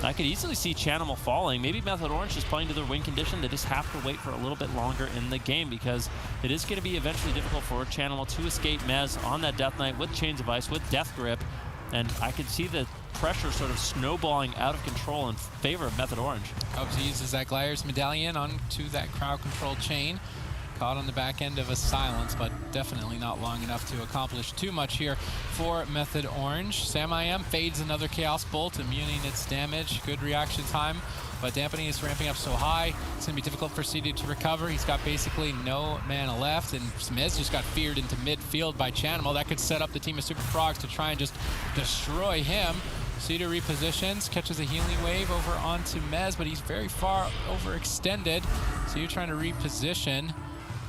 I could easily see Chanimal falling. Maybe Method Orange is playing to their win condition. They just have to wait for a little bit longer in the game, because it is going to be eventually difficult for Chanimal to escape Mez on that Death Knight with Chains of Ice, with Death Grip. And I could see the pressure sort of snowballing out of control in favor of Method Orange. Cubsy uses that Gladiator's Medallion onto that crowd control chain. Caught on the back end of a silence, but definitely not long enough to accomplish too much here for Method Orange. Samayam fades another Chaos Bolt, immuning its damage. Good reaction time, but Dampening is ramping up so high, it's going to be difficult for CD to recover. He's got basically no mana left, and Mez just got feared into midfield by Chanimal. That could set up the team of Super Frogs to try and just destroy him. Cedar repositions, catches a healing wave over onto Mez, but he's very far overextended. So you're trying to reposition.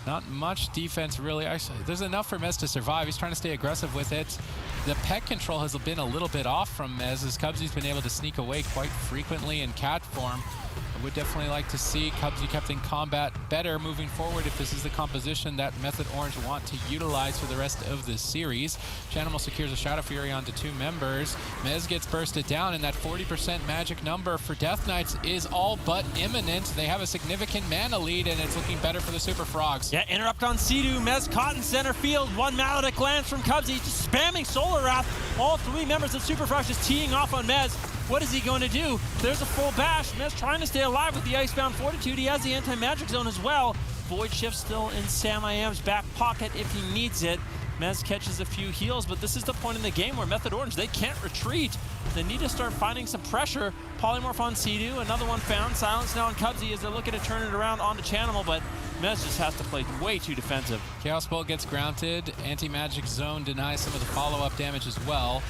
Not much defense, really. There's enough for Mez to survive. He's trying to stay aggressive with it. The pet control has been a little bit off from Mez, as Cubsy's been able to sneak away quite frequently in cat form. I would definitely like to see Cubsy kept in combat better moving forward if this is the composition that Method Orange want to utilize for the rest of the series. Chanimal secures a Shadow Fury onto 2 members. Mez gets bursted down, and that 40% magic number for Death Knights is all but imminent. They have a significant mana lead, and it's looking better for the Super Frogs. Yeah, interrupt on Sidu. Mez caught in center field. One Maledict lands from Cubsy, just spamming Solar Wrath. All 3 members of Super Frogs just teeing off on Mez. What is he going to do? There's a full bash. Mez trying to stay alive with the Icebound Fortitude. He has the anti-magic zone as well. Void Shift still in Samayam's back pocket if he needs it. Mez catches a few heals, but this is the point in the game where Method Orange, they can't retreat. They need to start finding some pressure. Polymorph on Sidu, another one found. Silence now on Cubsy as they're looking to turn it around onto Chanimal, but Mez just has to play way too defensive. Chaos Bolt gets grounded. Anti-magic zone denies some of the follow-up damage as well.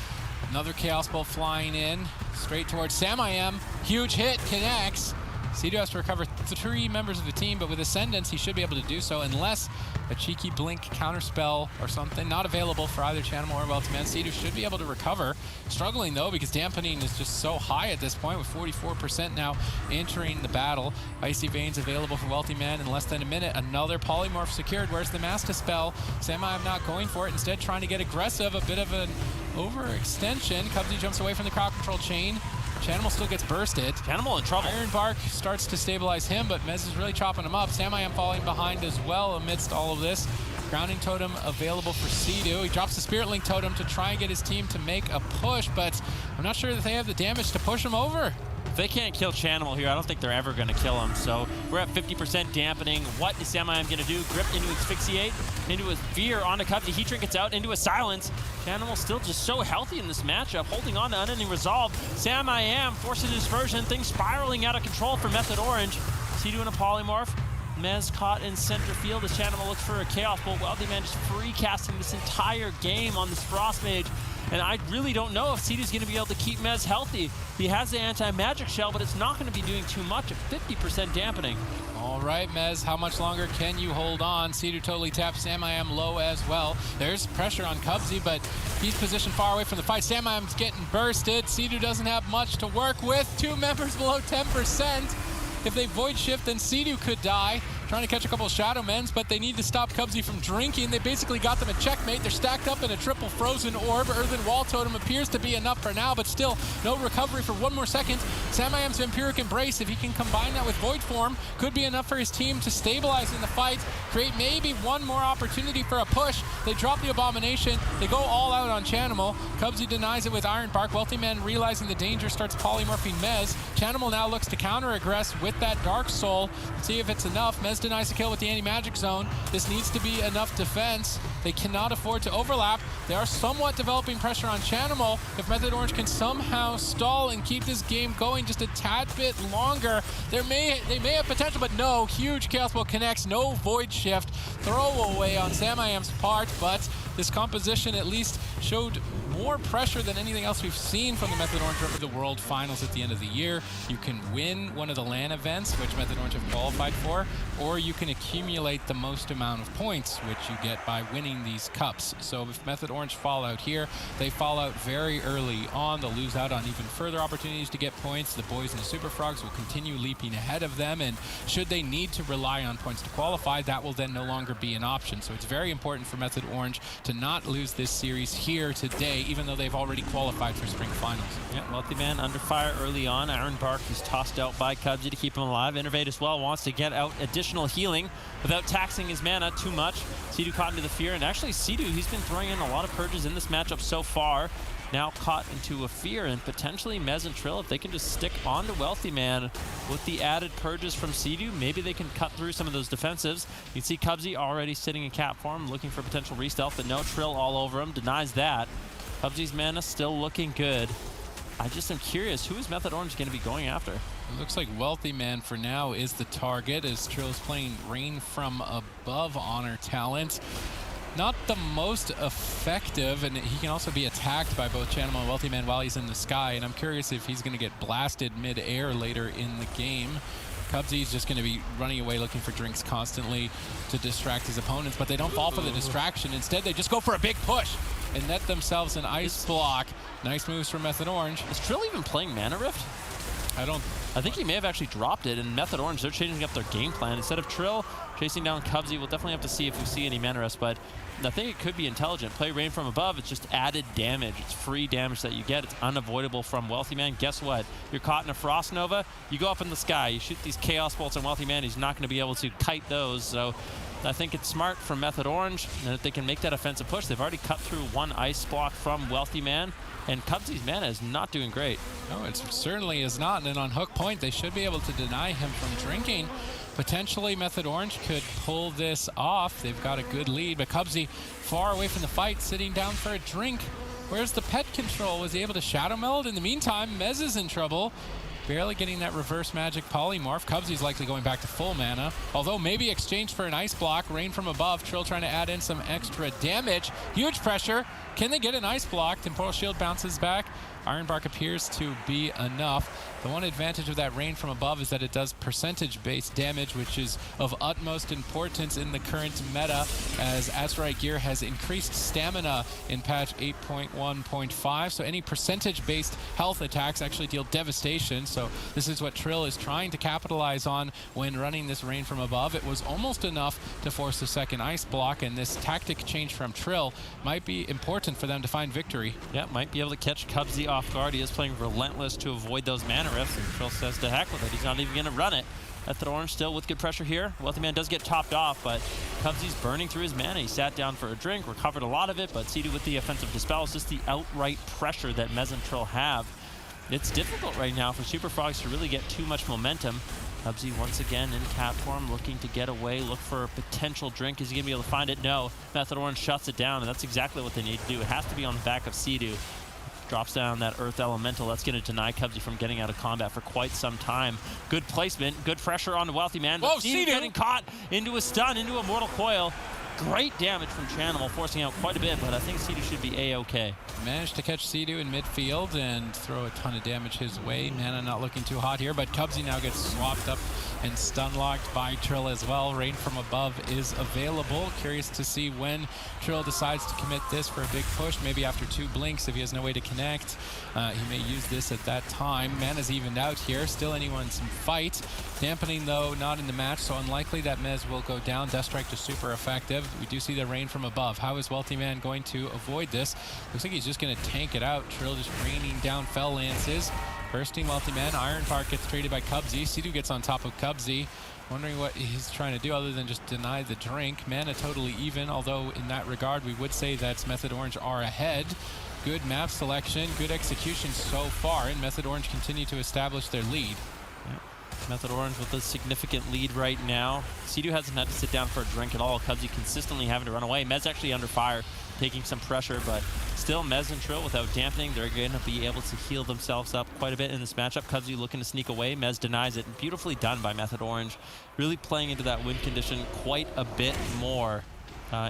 Another Chaos Bolt flying in, straight towards Samayam. Huge hit, connects. Sidu has to recover 3 members of the team, but with Ascendance, he should be able to do so, unless a cheeky blink counterspell or something, not available for either Chanimal or Wealthy Man. Sidu should be able to recover. Struggling, though, because Dampening is just so high at this point, with 44% now entering the battle. Icy Veins available for Wealthy Man in less than a minute. Another Polymorph secured. Where's the Master Spell? Samayam not going for it, instead trying to get aggressive. A bit of an overextension. Cubsy jumps away from the crowd control chain. Chanimal still gets bursted. Chanimal in trouble. Iron Bark starts to stabilize him, but Mez is really chopping him up. Samayam falling behind as well amidst all of this. Grounding Totem available for Sidu. He drops the Spirit Link Totem to try and get his team to make a push, but I'm not sure that they have the damage to push him over. If they can't kill Chanimal here, I don't think they're ever going to kill him. So we're at 50% dampening. What is Samayam going to do? Grip into Asphyxiate, into his Fear, onto Cubsy. Heat Trinkets out, into a Silence. Chanimal still just so healthy in this matchup, holding on to Unending Resolve. Samayam forces Dispersion, things spiraling out of control for Method Orange. Sidu in a Polymorph. Mez caught in center field as Chanimal looks for a Chaos Bolt. Wealthy Man just free casting this entire game on this Frost Mage. And I really don't know if Sidu's going to be able to keep Mez healthy. He has the anti-magic shell, but it's not going to be doing too much at 50% dampening. All right, Mez, how much longer can you hold on? Sidu totally taps Samayam low as well. There's pressure on Cubsy, but he's positioned far away from the fight. Samayam's getting bursted. Sidu doesn't have much to work with. 2 members below 10%. If they Void Shift, then Sidu could die. trying to catch a couple of Shadow Mens, but they need to stop Cubsy from drinking. They basically got them a checkmate. They're stacked up in a triple frozen orb. Earthen Wall Totem appears to be enough for now, but still no recovery for one more second. Samayam's Vampiric Embrace, if he can combine that with Void Form, could be enough for his team to stabilize in the fight, create maybe one more opportunity for a push. They drop the Abomination. They go all out on Chanimal. Cubsy denies it with Iron Bark. Wealthy Man, realizing the danger, starts polymorphing Mez. Chanimal now looks to counter-aggress with that Dark Soul. See if it's enough. Mez denies the kill with the anti-magic zone. This needs to be enough defense. They cannot afford to overlap. They are somewhat developing pressure on Chanimal. If Method Orange can somehow stall and keep this game going just a tad bit longer, they may have potential, but no. Huge Chaos Ball connects. No Void Shift. Throwaway on Samayam's part, but this composition at least showed more pressure than anything else we've seen from the Method Orange over the World Finals at the end of the year. You can win one of the LAN events, which Method Orange have qualified for, or you can accumulate the most amount of points, which you get by winning these cups. So if Method Orange fall out here, they fall out very early on. They'll lose out on even further opportunities to get points. The boys in the Super Frogs will continue leaping ahead of them, and should they need to rely on points to qualify, that will then no longer be an option. So it's very important for Method Orange to not lose this series here today, even though they've already qualified for Spring Finals. Yeah, Wealthy Man under fire early on. Iron Bark is tossed out by Cubsy to keep him alive. Innervate as well wants to get out additional healing without taxing his mana too much. Sidhu caught into the fear, and actually Sidhu, he's been throwing in a lot of purges in this matchup so far. Now caught into a fear, and potentially Mez and Trill, if they can just stick onto Wealthy Man with the added purges from Sidhu, maybe they can cut through some of those defensives. You can see Cubsy already sitting in cap form, looking for potential re-stealth, but no, Trill all over him, denies that. Cubsy's mana still looking good. I just am curious, who is Method Orange going to be going after? It looks like Wealthy Man for now is the target, as Trill's playing Rain from Above Honor talent. Not the most effective, and he can also be attacked by both Chanimal and Wealthy Man while he's in the sky, and I'm curious if he's going to get blasted mid-air later in the game. Cubsy's just going to be running away looking for drinks constantly to distract his opponents, but they don't fall for the distraction. Instead, they just go for a big push and net themselves an ice block. Nice moves from Method Orange. Is Trill even playing Mana Rift? I think he may have actually dropped it, and Method Orange, they're changing up their game plan. Instead of Trill chasing down Cubsy, we'll definitely have to see if we see any Mana Rifts, but I think it could be intelligent. Play Rain from Above, it's just added damage. It's free damage that you get. It's unavoidable from Wealthy Man. Guess what? You're caught in a Frost Nova, you go up in the sky, you shoot these Chaos Bolts on Wealthy Man, he's not going to be able to kite those, so I think it's smart from Method Orange, and if they can make that offensive push, they've already cut through one ice block from Wealthy Man, and Cubsy's mana is not doing great. No, it certainly is not, and on hook point, they should be able to deny him from drinking. Potentially, Method Orange could pull this off. They've got a good lead, but Cubsy far away from the fight, sitting down for a drink. Where's the pet control? Was he able to Shadow Meld? In the meantime, Mez is in trouble. Barely getting that reverse magic polymorph. Cubsy's likely going back to full mana, although maybe exchanged for an ice block. Rain from Above. Trill trying to add in some extra damage. Huge pressure. Can they get an ice block? Temporal Shield bounces back. Iron Bark appears to be enough. The one advantage of that Rain from Above is that it does percentage-based damage, which is of utmost importance in the current meta, as Azurite Gear has increased stamina in patch 8.1.5, so any percentage-based health attacks actually deal devastation, so this is what Trill is trying to capitalize on when running this Rain from Above. It was almost enough to force the second ice block, and this tactic change from Trill might be important for them to find victory. Yeah, might be able to catch Cubsy off guard. He is playing Relentless to avoid those mana rifts, and Trill says to heck with it. He's not even going to run it. Method Orange still with good pressure here. Wealthy Man does get topped off, but Cubsy's burning through his mana. He sat down for a drink, recovered a lot of it, but Sidhu with the offensive dispel is just the outright pressure that Mez and Trill have. It's difficult right now for Super Frogs to really get too much momentum. Cubsy once again in cat form, looking to get away, look for a potential drink. Is he going to be able to find it? No. Method Orange shuts it down, and that's exactly what they need to do. It has to be on the back of Sidhu. Drops down that Earth Elemental. That's going to deny Cubsy from getting out of combat for quite some time. Good placement, good pressure on the Wealthy Man. Whoa, Sidhu getting caught into a stun, into a Mortal Coil. Great damage from Chanimal, forcing out quite a bit, but I think Sea-Doo should be A-okay. Managed to catch Sea-Doo in midfield and throw a ton of damage his way. Mana not looking too hot here, but Cubsy now gets swapped up and stun-locked by Trill as well. Rain from above is available. Curious to see when Trill decides to commit this for a big push, maybe after 2 blinks if he has no way to connect. He may use this at that time. Mana's evened out here, still anyone some fight. Dampening though, not in the match, so unlikely that Mez will go down. Death Strike is super effective. We do see the rain from above. How is Wealthy Man going to avoid this? Looks like he's just going to tank it out. Trill just raining down Fell Lances. Bursting Wealthy Man. Iron Park gets traded by Cubsy. Sea-Doo gets on top of Cubsy. Wondering what he's trying to do other than just deny the drink. Mana totally even, although in that regard we would say that Method Orange are ahead. Good map selection, good execution so far, and Method Orange continue to establish their lead. Method Orange with a significant lead right now. Sea-Doo hasn't had to sit down for a drink at all. Cubsy consistently having to run away. Mez actually under fire, taking some pressure, but still Mez and Trill without dampening. They're going to be able to heal themselves up quite a bit in this matchup. Cubsy looking to sneak away. Mez denies it. Beautifully done by Method Orange. Really playing into that win condition quite a bit more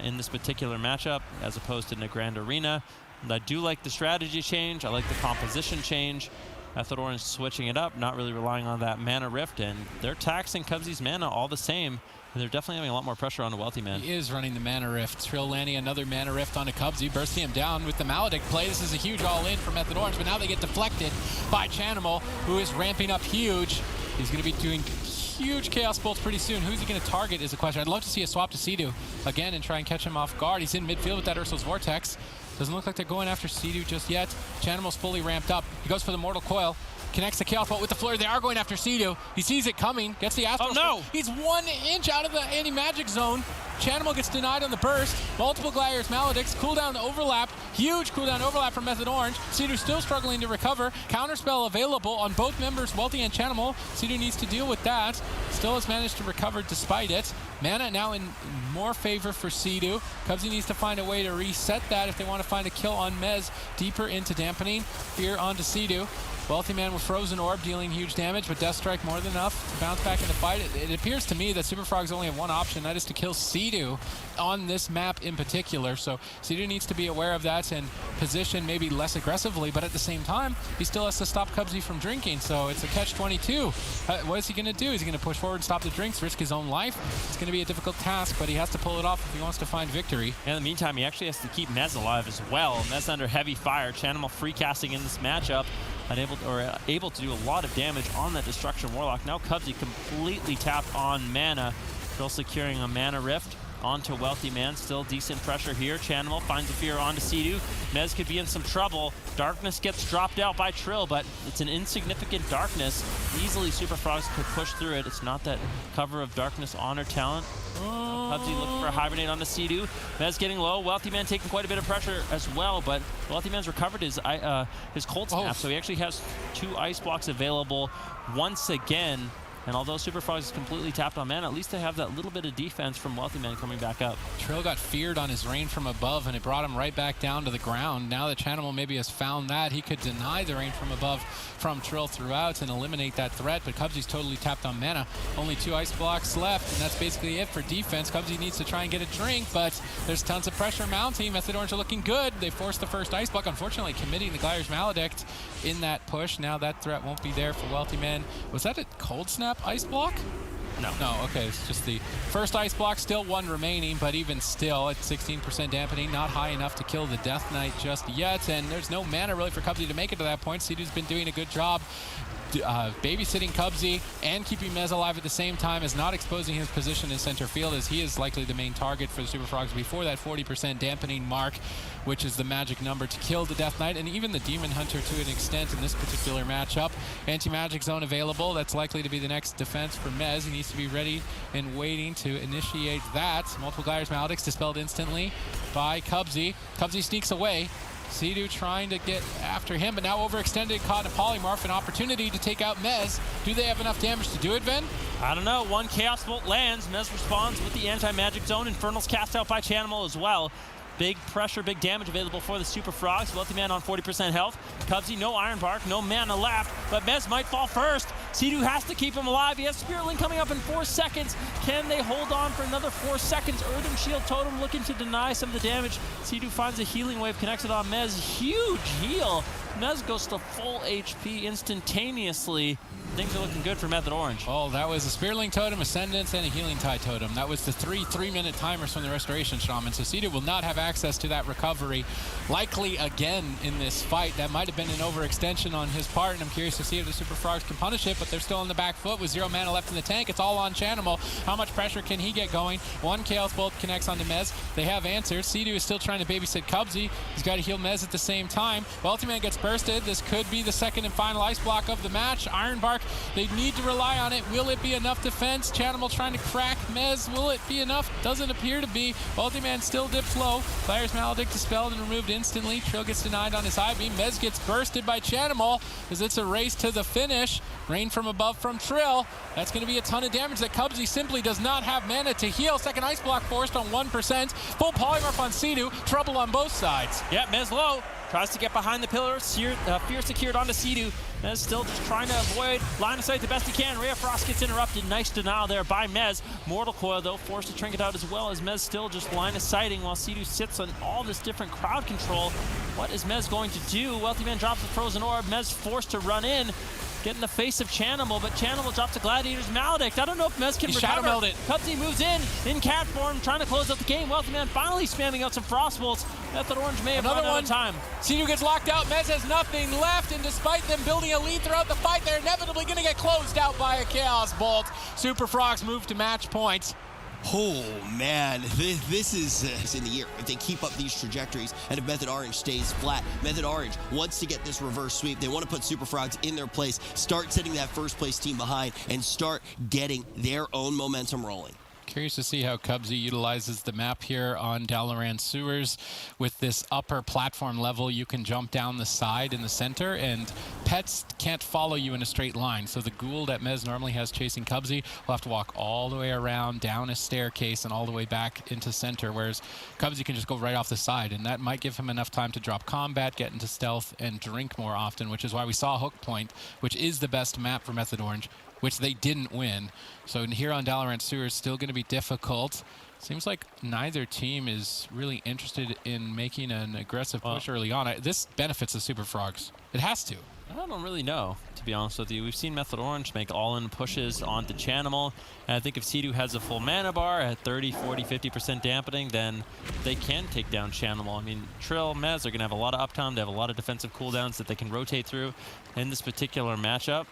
in this particular matchup as opposed to in the Grand Arena. And I do like the strategy change. I like the composition change. Method Orange switching it up, not really relying on that mana rift, and they're taxing Cubsy's mana all the same, and they're definitely having a lot more pressure on the Wealthy Man. He is running the mana rift. Trill landing another mana rift onto Cubsy, bursting him down with the Maledict play. This is a huge all-in for Method Orange, but now they get deflected by Chanimal, who is ramping up huge. He's going to be doing huge Chaos Bolts pretty soon. Who's he going to target is the question. I'd love to see a swap to Sea-Doo again and try and catch him off guard. He's in midfield with that Ursul's Vortex. Doesn't look like they're going after Sea-Doo just yet. Chanimal's fully ramped up. He goes for the Mortal Coil. Connects the Chaos Bolt with the flurry. They are going after Sea-Doo. He sees it coming. Gets the Astral. Oh no! He's 1 inch out of the anti-magic zone. Chanimal gets denied on the burst. Multiple Gliders, Maledicts, cooldown overlap. Huge cooldown overlap from Method Orange. Sea-Doo still struggling to recover. Counterspell available on both members, Wealthy and Chanimal. Sea-Doo needs to deal with that. Still has managed to recover despite it. Mana now in more favor for Sea-Doo. Cubsy needs to find a way to reset that if they want to find a kill on Mez. Deeper into Dampening. Fear onto Sea-Doo. Wealthy Man with Frozen Orb dealing huge damage, but Death Strike more than enough to bounce back in the fight. It appears to me that Super Frogs only have one option, that is to kill Sea-Doo on this map in particular. So Sea-Doo needs to be aware of that and position maybe less aggressively, but at the same time, he still has to stop Cubsy from drinking, so it's a catch-22. What is he going to do? Is he going to push forward and stop the drinks, risk his own life? It's going to be a difficult task, but he has to pull it off if he wants to find victory. And in the meantime, he actually has to keep Mez alive as well. Mez under heavy fire. Chanimal free casting in this matchup. Able to do a lot of damage on that Destruction Warlock. Now Cubsy completely tapped on mana. Still securing a mana rift onto Wealthy Man. Still decent pressure here. Chanimal finds the fear onto Sea-Doo. Mez could be in some trouble. Darkness gets dropped out by Trill, but it's an insignificant darkness. Easily Super Frogs could push through it. It's not that cover of darkness honor talent. Cubsy looking for a hibernate on the Sea-Doo. Mez getting low. Wealthy Man taking quite a bit of pressure as well, but Wealthy Man's recovered his cold snap, so he actually has 2 ice blocks available once again. And although Super Frogs is completely tapped on mana, at least they have that little bit of defense from Wealthy Man coming back up. Trill got feared on his rain from above, and it brought him right back down to the ground. Now that Chanimal maybe has found that, he could deny the rain from above from Trill throughout and eliminate that threat, but Cubsy's totally tapped on mana. Only 2 ice blocks left, and that's basically it for defense. Cubsy needs to try and get a drink, but there's tons of pressure mounting. Method Orange are looking good. They forced the first ice block, unfortunately committing the Gliders Maledict in that push. Now that threat won't be there for Wealthy Man. Was that a cold snap ice block? No, okay, it's just the first ice block, still 1 remaining, but even still at 16% dampening, not high enough to kill the Death Knight just yet, and there's no mana really for Cubsy to make it to that point. Sea-Doo's been doing a good job babysitting Cubsy and keeping Mez alive at the same time, as not exposing his position in center field, as he is likely the main target for the Super Frogs before that 40% dampening mark, which is the magic number to kill the Death Knight and even the Demon Hunter to an extent in this particular matchup. Anti-magic zone available. That's likely to be the next defense for Mez. He needs to be ready and waiting to initiate that. Multiple Gliders Maledicts dispelled instantly by Cubsy. Cubsy sneaks away. Sea-Doo trying to get after him, but now overextended, caught in a polymorph, an opportunity to take out Mez. Do they have enough damage to do it, Ben? I don't know. 1 Chaos Bolt lands. Mez responds with the anti-magic zone. Infernal's cast out by Chanimal as well. Big pressure, big damage available for the Super Frogs. Wealthy Man on 40% health. Cubsy, no Iron Bark, no mana left, but Mez might fall first. Sea-Doo has to keep him alive. He has Spirit Link coming up in 4 seconds. Can they hold on for another 4 seconds? Earthen Shield Totem looking to deny some of the damage. Sea-Doo finds a healing wave, connects it on Mez. Huge heal. Mez goes to full HP instantaneously. Things are looking good for Method Orange. Oh, that was a Spirit Link Totem, Ascendance, and a Healing Tide Totem. That was the 3-minute timers from the Restoration Shaman. So Sea-Doo will not have access to that recovery. Likely again in this fight. That might have been an overextension on his part, and I'm curious to see if the Super Frogs can punish it, but they're still on the back foot with 0 mana left in the tank. It's all on Chanimal. How much pressure can he get going? One Chaos Bolt connects onto Mez. They have answers. Sea-Doo is still trying to babysit Cubsy. He's got to heal Mez at the same time. Wealthy Man gets bursted. This could be the second and final ice block of the match. Iron Bark, they need to rely on it. Will it be enough defense? Chanimal trying to crack Mez. Will it be enough? Doesn't appear to be. Wealthy Man still dips low. Fire's Maledict dispelled and removed instantly. Trill gets denied on his high beam. Mez gets bursted by Chanimal as it's a race to the finish. Rain from above from Trill. That's going to be a ton of damage that Cubsy simply does not have mana to heal. Second ice block forced on 1%. Full polymorph on Sea-Doo. Trouble on both sides. Yeah, Mez low. Tries to get behind the pillar. Fear secured onto Sea-Doo. Mez still just trying to avoid line of sight the best he can. Ray of Frost gets interrupted. Nice denial there by Mez. Mortal Coil, though, forced to trinket out as well as Mez still just line of sighting while Sea-Doo sits on all this different crowd control. What is Mez going to do? Wealthy Man drops the Frozen Orb. Mez forced to run in. Get in the face of Chanimal, but Chanimal drops a Gladiator's Maledict. I don't know if Mez can recover. Shadow Meld it. Cubsy moves in cat form, trying to close out the game. Wealthy Man finally spamming out some Frost Bolts. Method Orange may have run out of time. Sea-Doo gets locked out. Mez has nothing left, and despite them building a lead throughout the fight, they're inevitably going to get closed out by a Chaos Bolt. Super Frogs move to match point. Oh man, this is in the year. If they keep up these trajectories and if Method Orange stays flat, Method Orange wants to get this reverse sweep. They want to put Super Frogs in their place, start setting that first place team behind, and start getting their own momentum rolling. Curious to see how Cubsy utilizes the map here on Dalaran Sewers. With this upper platform level, you can jump down the side in the center, and pets can't follow you in a straight line. So the ghoul that Mez normally has chasing Cubsy will have to walk all the way around, down a staircase, and all the way back into center, whereas Cubsy can just go right off the side, and that might give him enough time to drop combat, get into stealth, and drink more often, which is why we saw Hook Point, which is the best map for Method Orange, which they didn't win. So here on Dalaran Sewers, still going to be difficult. Seems like neither team is really interested in making an aggressive push early on. This benefits the Super Frogs. It has to. I don't really know, to be honest with you. We've seen Method Orange make all-in pushes onto Chanimal, and I think if Sea-Doo has a full mana bar at 30, 40, 50% dampening, then they can take down Chanimal. I mean, Trill, Mez are going to have a lot of uptime. They have a lot of defensive cooldowns that they can rotate through in this particular matchup.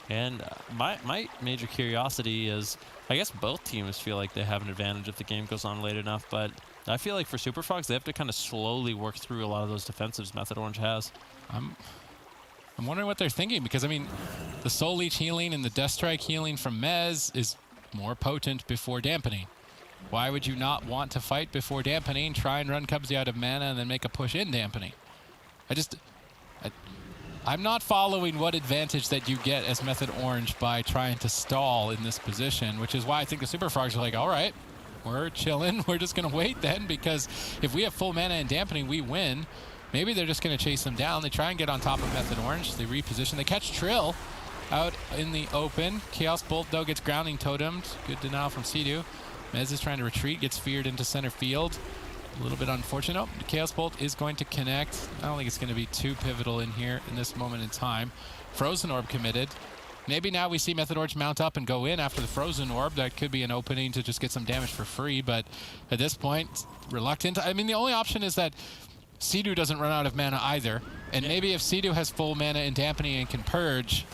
And my major curiosity is, I guess both teams feel like they have an advantage if the game goes on late enough, but I feel like for Super Frogs, they have to kind of slowly work through a lot of those defensives Method Orange has. I'm wondering what they're thinking, because, I mean, the Soul Leech healing and the Death Strike healing from Mez is more potent before Dampening. Why would you not want to fight before Dampening, try and run Cubsy out of mana, and then make a push in Dampening? I'm not following what advantage that you get as Method Orange by trying to stall in this position, which is why I think the Super Frogs are like, all right, we're chilling. We're just going to wait then, because if we have full mana and Dampening, we win. Maybe they're just going to chase them down. They try and get on top of Method Orange. They reposition. They catch Trill out in the open. Chaos Bolt, though, gets grounding totemed. Good denial from Sea-Doo. Mez is trying to retreat, gets feared into center field. A little bit unfortunate. Oh, the Chaos Bolt is going to connect. I don't think it's going to be too pivotal in here in this moment in time. Frozen Orb committed. Maybe now we see Method Orange mount up and go in after the Frozen Orb. That could be an opening to just get some damage for free, but at this point, reluctant. I mean, the only option is that Sea-Doo doesn't run out of mana either, and maybe if Sea-Doo has full mana and Dampening and can purge,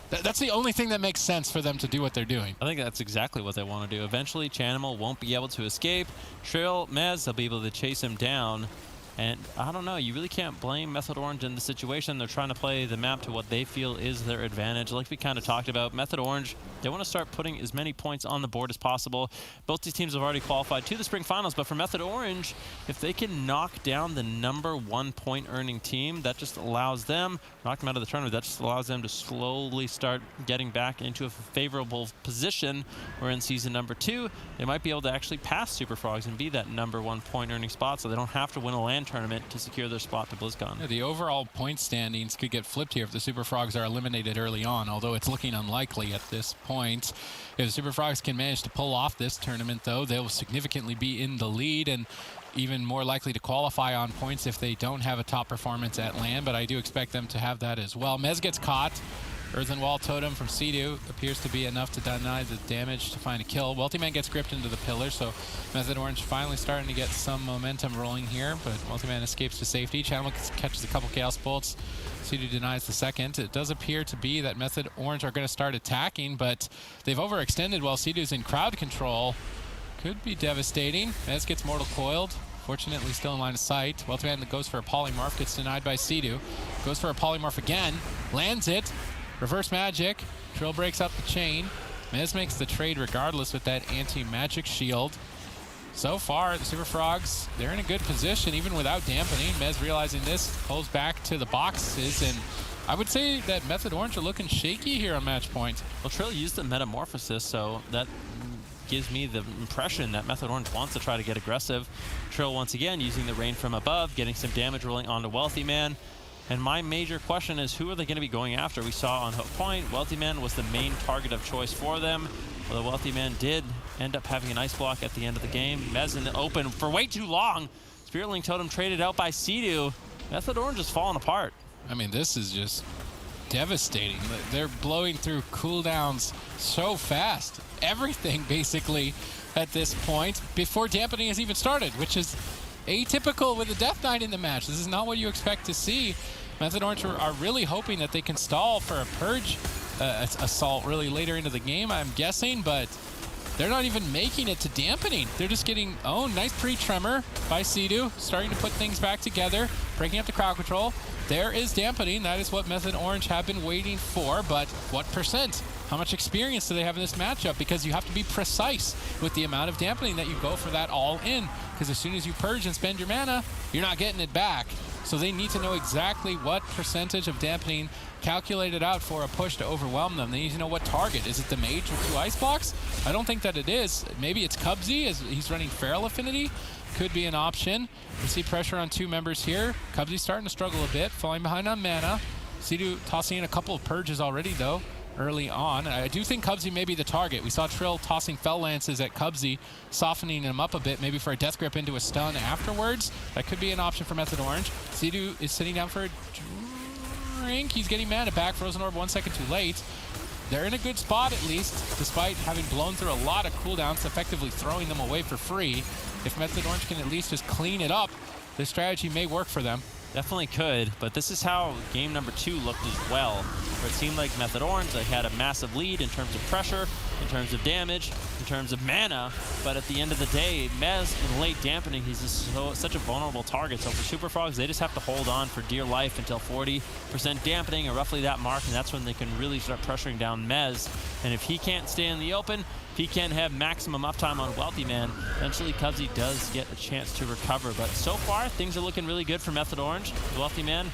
that's the only thing that makes sense for them to do what they're doing. I think that's exactly what they want to do. Eventually, Chanimal won't be able to escape. Trill, Mez, they'll be able to chase him down. And I don't know, you really can't blame Method Orange in the situation. They're trying to play the map to what they feel is their advantage. Like we kind of talked about, Method Orange, they want to start putting as many points on the board as possible. Both these teams have already qualified to the Spring Finals, but for Method Orange, if they can knock down the #1 point earning team, that just allows them, knock them out of the tournament, that just allows them to slowly start getting back into a favorable position where in season #2, they might be able to actually pass Super Frogs and be that #1 point earning spot, so they don't have to win a LAN tournament to secure their spot to BlizzCon. Yeah, the overall point standings could get flipped here if the Super Frogs are eliminated early on, although it's looking unlikely at this point. If the Super Frogs can manage to pull off this tournament, though, they'll significantly be in the lead and even more likely to qualify on points if they don't have a top performance at LAN, but I do expect them to have that as well. Mez gets caught. Earthen Wall Totem from Sea-Doo appears to be enough to deny the damage to find a kill. Wealthy Man gets gripped into the pillar, so Method Orange finally starting to get some momentum rolling here, but Wealthy Man escapes to safety. Channel catches a couple Chaos Bolts. Sea-Doo denies the second. It does appear to be that Method Orange are going to start attacking, but they've overextended while Sea-Doo's in crowd control. Could be devastating. Mez gets Mortal Coiled. Fortunately, still in line of sight. Wealthy Man goes for a Polymorph, gets denied by Sea-Doo. Goes for a Polymorph again, lands it. Reverse magic. Trill breaks up the chain. Mez makes the trade regardless with that anti-magic shield. So far, the Super Frogs, they're in a good position even without dampening. Mez realizing this, pulls back to the boxes, and I would say that Method Orange are looking shaky here on match point. Well, Trill used the Metamorphosis, so that gives me the impression that Method Orange wants to try to get aggressive. Trill once again using the rain from above, getting some damage rolling onto Wealthy Man. And my major question is, who are they going to be going after? We saw on Hook Point, Wealthy Man was the main target of choice for them. Well, the Wealthy Man did end up having an ice block at the end of the game. Mez in the open for way too long. Spiritling Totem traded out by Sea-Doo. Method Orange is falling apart. I mean, this is just devastating. They're blowing through cooldowns so fast. Everything, basically, at this point, before dampening has even started, which is atypical with a Death Knight in the match. This is not what you expect to see. Method Orange are really hoping that they can stall for a Purge assault really later into the game, I'm guessing, but they're not even making it to dampening. They're just getting, oh, nice pre-tremor by Sea-Doo, starting to put things back together, breaking up the crowd control. There is dampening. That is what Method Orange have been waiting for, but what percent? How much experience do they have in this matchup? Because you have to be precise with the amount of dampening that you go for that all in. Because as soon as you purge and spend your mana, you're not getting it back. So they need to know exactly what percentage of dampening calculated out for a push to overwhelm them. They need to know what target. Is it the Mage with 2 ice blocks? I don't think that it is. Maybe it's Cubsy, as he's running Feral Affinity. Could be an option. We see pressure on 2 members here. Cubsy's starting to struggle a bit, falling behind on mana. Sea-Doo tossing in a couple of purges already, though, early on. I do think Cubsy may be the target. We saw Trill tossing Fell Lances at Cubsy, softening him up a bit, maybe for a Death Grip into a stun afterwards. That could be an option for Method Orange. Sea-Doo is sitting down for a drink. He's getting mana back. Frozen Orb 1 second too late. They're in a good spot, at least, despite having blown through a lot of cooldowns, effectively throwing them away for free. If Method Orange can at least just clean it up, this strategy may work for them. Definitely could, but this is how game number 2 looked as well, where it seemed like Method Orange, they had a massive lead in terms of pressure, in terms of damage, in terms of mana, but at the end of the day, Mez in late dampening, he's just such a vulnerable target. So for Super Frogs, they just have to hold on for dear life until 40% dampening, or roughly that mark, and that's when they can really start pressuring down Mez. And if he can't stay in the open, if he can't have maximum uptime on Wealthy Man, eventually Cubsy does get a chance to recover. But so far, things are looking really good for Method Orange. Wealthy Man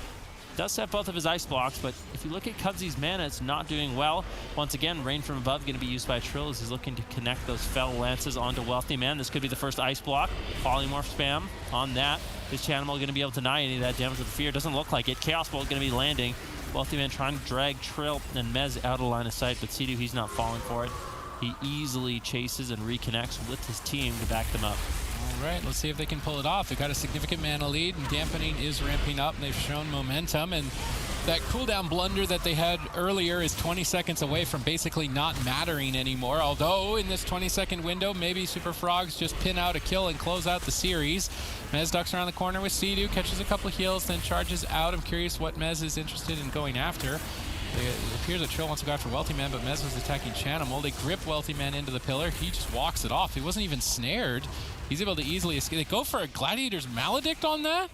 does have both of his ice blocks, but if you look at Cubsy's mana, it's not doing well. Once again, Rain from Above going to be used by Trill as he's looking to connect those Fell Lances onto Wealthy Man. This could be the first ice block. Polymorph spam on that. Is Channel going to be able to deny any of that damage with Fear? Doesn't look like it. Chaos Bolt going to be landing. Wealthy Man trying to drag Trill and Mez out of line of sight, but Sea-Doo, he's not falling for it. He easily chases and reconnects with his team to back them up. All right, let's see if they can pull it off. They've got a significant mana lead, and dampening is ramping up, and they've shown momentum. And that cooldown blunder that they had earlier is 20 seconds away from basically not mattering anymore. Although in this 20-second window, maybe Super Frogs just pin out a kill and close out the series. Mez ducks around the corner with Sea-Doo, catches a couple heals, then charges out. I'm curious what Mez is interested in going after. It appears that Trill wants to go after Wealthy Man, but Mez was attacking Chanimal. They grip Wealthy Man into the pillar. He just walks it off. He wasn't even snared. He's able to easily escape. They go for a Gladiator's Maledict on that?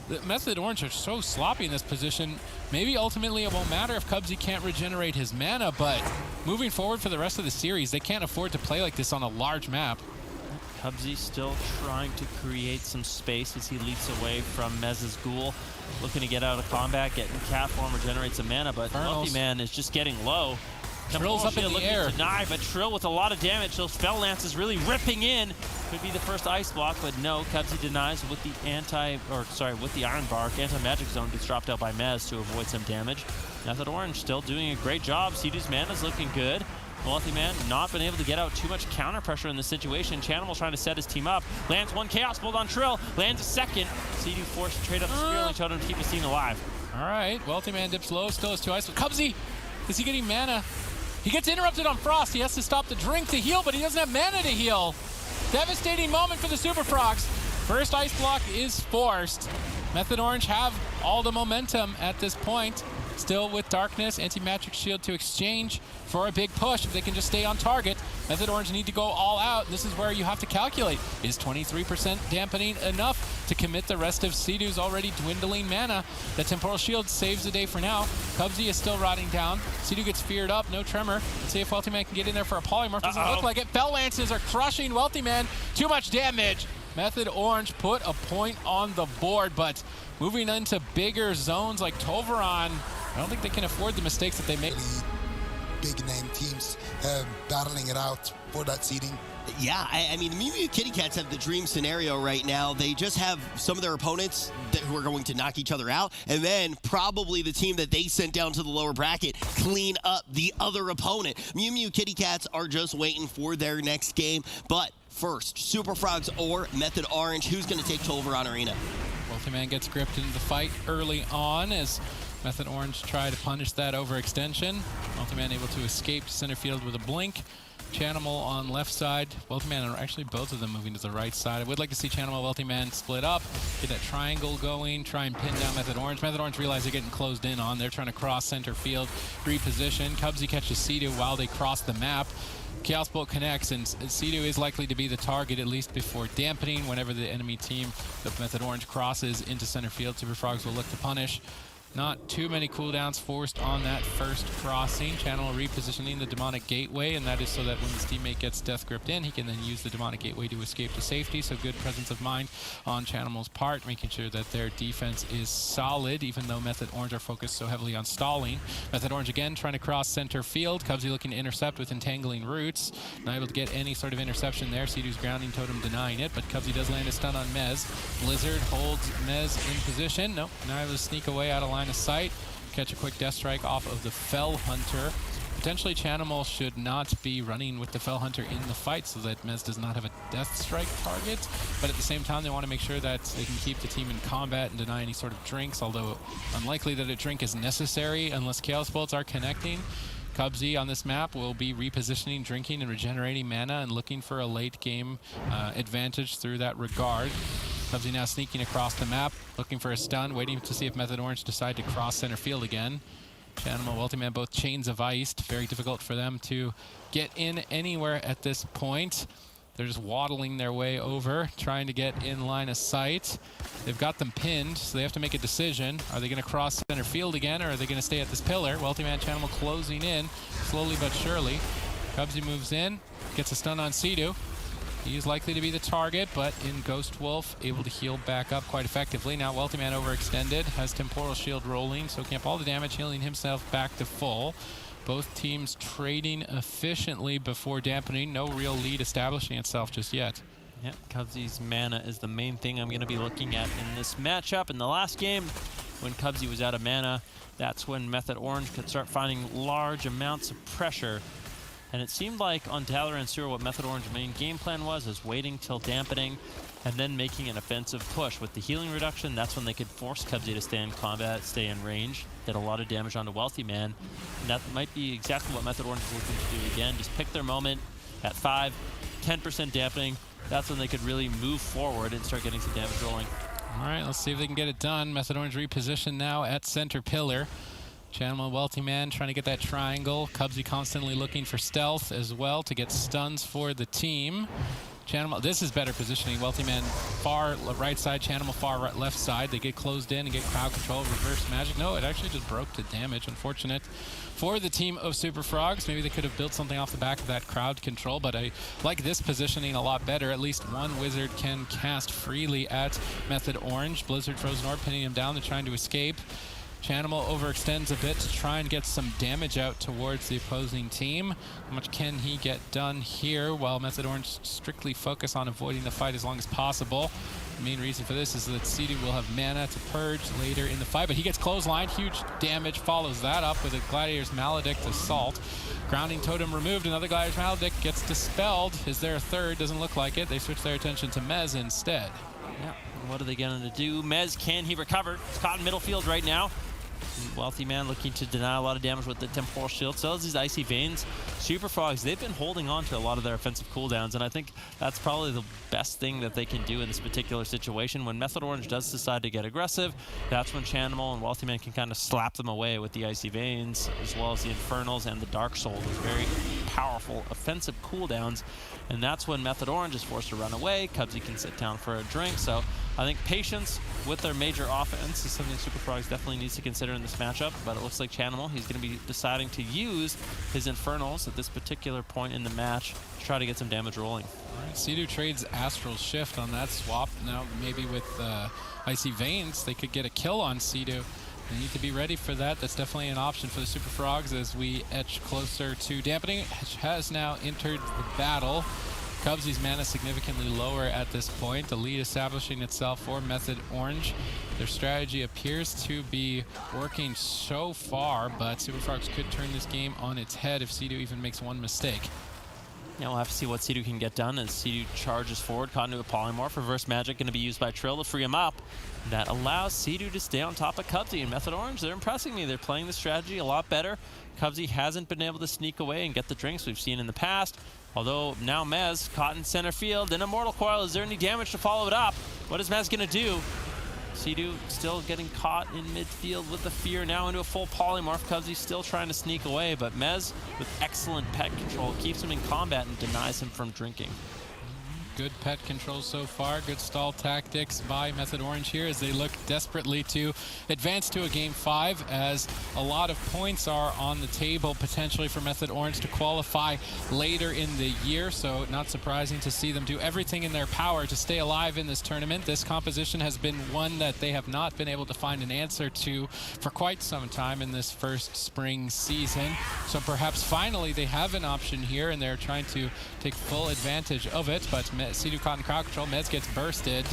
The Method Orange are so sloppy in this position. Maybe ultimately it won't matter if Cubsy can't regenerate his mana, but moving forward for the rest of the series, they can't afford to play like this on a large map. Cubsy still trying to create some space as he leaps away from Mez's Ghoul. Looking to get out of combat, getting cat form, regenerate some mana, but Wealthy Man is just getting low. Trill's up in the air. To deny, but Trill with a lot of damage. Those Fell Lance is really ripping in. Could be the first ice block, but no. Cubsy denies with the with the Iron Bark. Anti-Magic Zone gets dropped out by Mez to avoid some damage. Method Orange still doing a great job. Seedu's mana's looking good. Wealthy Man not been able to get out too much counter pressure in this situation. Chanimal's trying to set his team up. Lands one Chaos Bolt on Trill. Lands a second. Seedu forced to trade up the Spearling Totem to keep his team alive. All right, Wealthy Man dips low. Still has 2 ice. But Cubsy, is he getting mana? He gets interrupted on Frost. He has to stop the drink to heal, but he doesn't have mana to heal. Devastating moment for the Super Frogs. First ice block is forced. Method Orange have all the momentum at this point. Still with Darkness, Anti-Magic Shield to exchange for a big push if they can just stay on target. Method Orange need to go all out. This is where you have to calculate. Is 23% dampening enough to commit the rest of Seedu's already dwindling mana? The Temporal Shield saves the day for now. Cubsy is still rotting down. Seedu gets feared up, no tremor. Let's see if Wealthy Man can get in there for a polymorph. Doesn't look like it. Fell Lances are crushing Wealthy Man. Too much damage. Method Orange put a point on the board, but moving into bigger zones like Tovaron, I don't think they can afford the mistakes that they make. Big name teams battling it out for that seeding. Yeah, I mean, the Mew Mew Kitty Cats have the dream scenario right now. They just have some of their opponents who are going to knock each other out, and then probably the team that they sent down to the lower bracket clean up the other opponent. Mew Mew Kitty Cats are just waiting for their next game, but first, Super Frogs or Method Orange, who's going to take Tovaron Arena? Wealthy Man gets gripped into the fight early on as Method Orange try to punish that overextension. Wealthy Man able to escape to center field with a blink. Chanimal on left side. Wealthy Man are actually both of them moving to the right side. I would like to see Chanimal Wealthy Man split up, get that triangle going, try and pin down Method Orange. Method Orange realize they're getting closed in on. They're trying to cross center field, reposition. Cubsy catches Seedu while they cross the map. Chaos Bolt connects, and Seedu is likely to be the target, at least before Dampening. Whenever the enemy team of Method Orange crosses into center field, Super Frogs will look to punish. Not too many cooldowns forced on that first crossing. Channel repositioning the Demonic Gateway, and that is so that when his teammate gets death gripped in, he can then use the Demonic Gateway to escape to safety. So good presence of mind on Chanimal's part, making sure that their defense is solid, even though Method Orange are focused so heavily on stalling. Method Orange again trying to cross center field. Cubsy looking to intercept with Entangling Roots. Not able to get any sort of interception there. Seedu's Grounding Totem denying it, but Cubsy does land a stun on Mez. Blizzard holds Mez in position. Nope, not able to sneak away out of line of sight. Catch a quick Death Strike off of the Fell Hunter. Potentially Chanimal should not be running with the Fell Hunter in the fight so that Mez does not have a Death Strike target, but at the same time they want to make sure that they can keep the team in combat and deny any sort of drinks, although unlikely that a drink is necessary unless Chaos Bolts are connecting. Cubsy on this map will be repositioning, drinking, and regenerating mana and looking for a late game advantage through that regard. Cubsy now sneaking across the map, looking for a stun, waiting to see if Method Orange decide to cross center field again. Chanimal, Wealthy Man, both chains of iced. Very difficult for them to get in anywhere at this point. They're just waddling their way over, trying to get in line of sight. They've got them pinned, so they have to make a decision. Are they going to cross center field again, or are they going to stay at this pillar? Wealthy Man, Chanimal closing in, slowly but surely. Cubsy moves in, gets a stun on Seedu. He is likely to be the target, but in Ghost Wolf, able to heal back up quite effectively. Now Wealthy Man overextended, has Temporal Shield rolling, soaking up all the damage, healing himself back to full. Both teams trading efficiently before Dampening. No real lead establishing itself just yet. Yep, Cubsy's mana is the main thing I'm going to be looking at in this matchup. In the last game, when Cubsy was out of mana, that's when Method Orange could start finding large amounts of pressure. And it seemed like on Talor and Sewer, what Method Orange's main game plan was waiting till Dampening and then making an offensive push. With the healing reduction, that's when they could force Cubsy to stay in combat, stay in range, get a lot of damage onto Wealthy Man. And that might be exactly what Method Orange is looking to do again. Just pick their moment at 5, 10% Dampening. That's when they could really move forward and start getting some damage rolling. All right, let's see if they can get it done. Method Orange repositioned now at center pillar. Channel Wealthy Man trying to get that triangle. Cubsy constantly looking for stealth as well to get stuns for the team. Channel, this is better positioning. Wealthy Man far right side, Channel far right, left side. They get closed in and get crowd control, reverse magic. No, it actually just broke to damage. Unfortunate for the team of Super Frogs. Maybe they could have built something off the back of that crowd control, but I like this positioning a lot better. At least one wizard can cast freely at Method Orange. Blizzard Frozen Orb pinning him down. They're trying to escape. Chanimal overextends a bit to try and get some damage out towards the opposing team. How much can he get done here while Method Orange strictly focus on avoiding the fight as long as possible? The main reason for this is that Sidu will have mana to purge later in the fight, but he gets clotheslined. Huge damage follows that up with a Gladiator's Maledict Assault. Grounding Totem removed. Another Gladiator's Maledict gets dispelled. Is there a third? Doesn't look like it. They switch their attention to Mez instead. Yeah, what are they going to do? Mez, can he recover? He's caught in middle field right now. Wealthy Man looking to deny a lot of damage with the Temporal Shield. So as these Icy Veins, Super Frogs, they've been holding on to a lot of their offensive cooldowns, and I think that's probably the best thing that they can do in this particular situation. When Method Orange does decide to get aggressive, that's when Chanimal and Wealthy Man can kind of slap them away with the Icy Veins, as well as the Infernals and the Dark Soul, with very powerful offensive cooldowns. And that's when Method Orange is forced to run away. Cubsy can sit down for a drink. So I think patience with their major offense is something Super Frogs definitely needs to consider in this matchup. But it looks like Chanimal, he's going to be deciding to use his Infernals at this particular point in the match to try to get some damage rolling. All right, Sidu trades Astral Shift on that swap. Now maybe with Icy Veins, they could get a kill on Sidu. They need to be ready for that. That's definitely an option for the Super Frogs as we edge closer to Dampening, which has now entered the battle. Cubsy's mana significantly lower at this point. The lead establishing itself for Method Orange. Their strategy appears to be working so far, but Super Frogs could turn this game on its head if Sidu even makes one mistake. Yeah, we'll have to see what Sidu can get done as Sidu charges forward, caught into a polymorph. Reverse magic going to be used by Trill to free him up. That allows Sidu to stay on top of Cubsy. And Method Orange, they're impressing me. They're playing the strategy a lot better. Cubsy hasn't been able to sneak away and get the drinks we've seen in the past. Although now Mez caught in center field in Immortal Coil. Is there any damage to follow it up? What is Mez going to do? Sidu still getting caught in midfield with the fear, now into a full polymorph. Cubsy still trying to sneak away, but Mez with excellent pet control keeps him in combat and denies him from drinking. Good pet control so far. Good stall tactics by Method Orange here as they look desperately to advance to a Game 5, as a lot of points are on the table potentially for Method Orange to qualify later in the year. So not surprising to see them do everything in their power to stay alive in this tournament. This composition has been one that they have not been able to find an answer to for quite some time in this first spring season. So perhaps finally they have an option here and they're trying to take full advantage of it. But Sidu caught in crowd control. Mez gets bursted.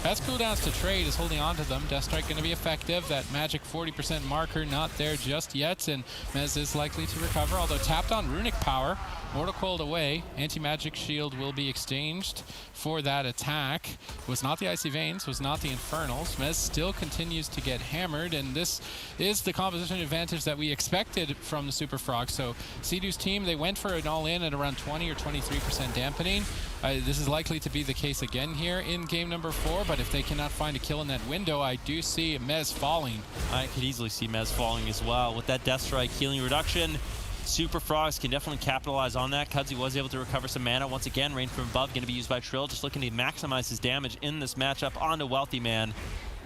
Has cooldowns to trade, is holding on to them. Death Strike going to be effective. That magic 40% marker not there just yet, and Mez is likely to recover, although tapped on Runic Power. Mortal Coiled away. Anti-Magic Shield will be exchanged for that attack. Was not the Icy Veins, was not the Infernals. Mez still continues to get hammered, and this is the composition advantage that we expected from the Super Frogs. So Sidu's team, they went for an all-in at around 20 or 23% dampening. This is likely to be the case again here in game number 4, but if they cannot find a kill in that window, I do see Mez falling. I could easily see Mez falling as well. With that Death Strike healing reduction, Super Frogs can definitely capitalize on that. Cubsy was able to recover some mana. Once again, Rain from Above going to be used by Trill, just looking to maximize his damage in this matchup onto Wealthy Man.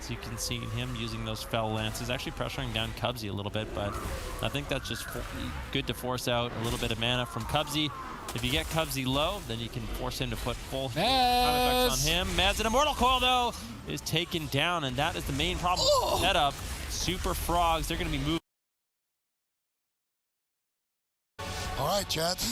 So you can see him using those Fell Lances, actually pressuring down Cubsy a little bit, but I think that's just good to force out a little bit of mana from Cubsy. If you get Cubsy low, then you can force him to put full effects on him. Mez, an Immortal Coil, though, is taken down, and that is the main problem with the setup. Super Frogs, they're going to be moving. All right, chat.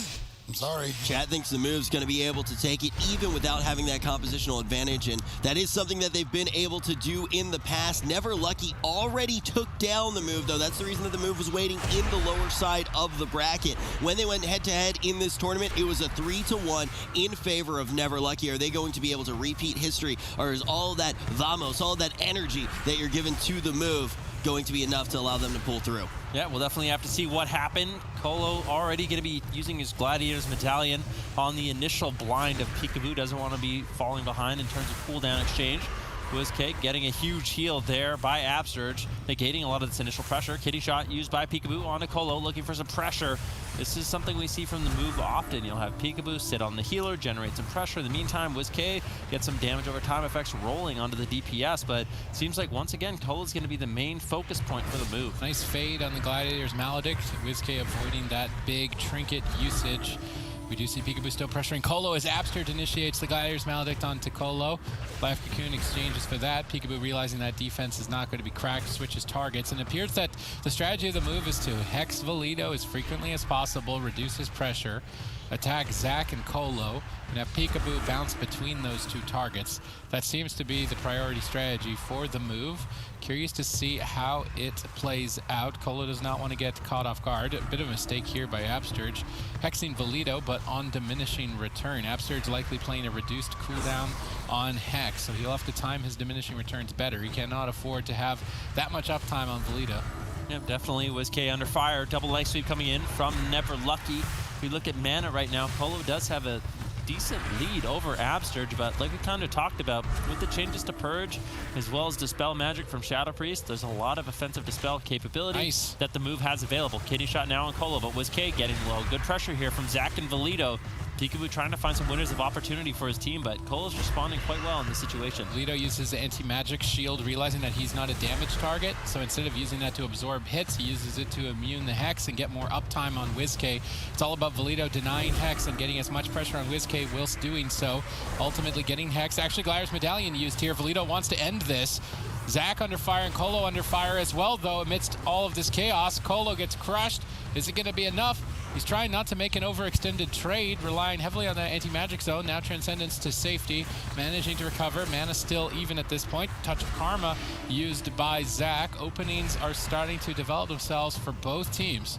I'm sorry. Chad thinks the move's going to be able to take it even without having that compositional advantage, and that is something that they've been able to do in the past. Never Lucky already took down the move, though. That's the reason that the move was waiting in the lower side of the bracket. When they went head-to-head in this tournament, it was a 3-1 in favor of Never Lucky. Are they going to be able to repeat history, or is all that vamos, all that energy that you're given to the move going to be enough to allow them to pull through? Yeah, we'll definitely have to see what happened. Colo already going to be using his Gladiator's Medallion on the initial blind of Peekaboo. Doesn't want to be falling behind in terms of cooldown exchange. WizKid getting a huge heal there by Upsurge, negating a lot of this initial pressure. Kitty shot used by Peekaboo onto Colo, looking for some pressure. This is something we see from the move often. You'll have Peekaboo sit on the healer, generate some pressure. In the meantime, WizKid gets some damage over time effects rolling onto the DPS, but it seems like once again, Colo's going to be the main focus point for the move. Nice fade on the Gladiator's Maledict. WizKid avoiding that big trinket usage. We do see Peekaboo still pressuring Colo as Upsurge initiates the Gladiator's Maledict onto Colo. Life Cocoon exchanges for that. Peekaboo realizing that defense is not going to be cracked, switches targets, and it appears that the strategy of the move is to hex Valido as frequently as possible, reduce his pressure, attack Zac and Colo, and have Peekaboo bounce between those two targets. That seems to be the priority strategy for the move. Curious to see how it plays out. Colo does not want to get caught off guard. A bit of a mistake here by Upsurge. Hexing Valido, but on diminishing return. Upsurge likely playing a reduced cooldown on Hex, so he'll have to time his diminishing returns better. He cannot afford to have that much uptime on Valido. Yep, definitely. WizKid under fire. Double leg sweep coming in from Never Lucky. If we look at mana right now, Colo does have a decent lead over Upsurge, but like we kind of talked about, with the changes to Purge, as well as Dispel Magic from Shadow Priest, there's a lot of offensive Dispel capability that the move has available. Kitty shot now on Colo, but WizKid getting low. Good pressure here from Zac and Valido. Peekaboo trying to find some winners of opportunity for his team, but Colo's responding quite well in this situation. Valido uses the anti-magic shield, realizing that he's not a damage target, so instead of using that to absorb hits, he uses it to immune the Hex and get more uptime on WizKid. It's all about Valido denying Hex and getting as much pressure on WizKid whilst doing so, ultimately getting Hex. Actually, Gladiator's Medallion used here. Valido wants to end this. Zac under fire and Colo under fire as well, though, amidst all of this chaos. Colo gets crushed. Is it going to be enough? He's trying not to make an overextended trade, relying heavily on that anti-magic zone. Now Transcendence to safety, managing to recover. Mana still even at this point. Touch of Karma used by Zac. Openings are starting to develop themselves for both teams.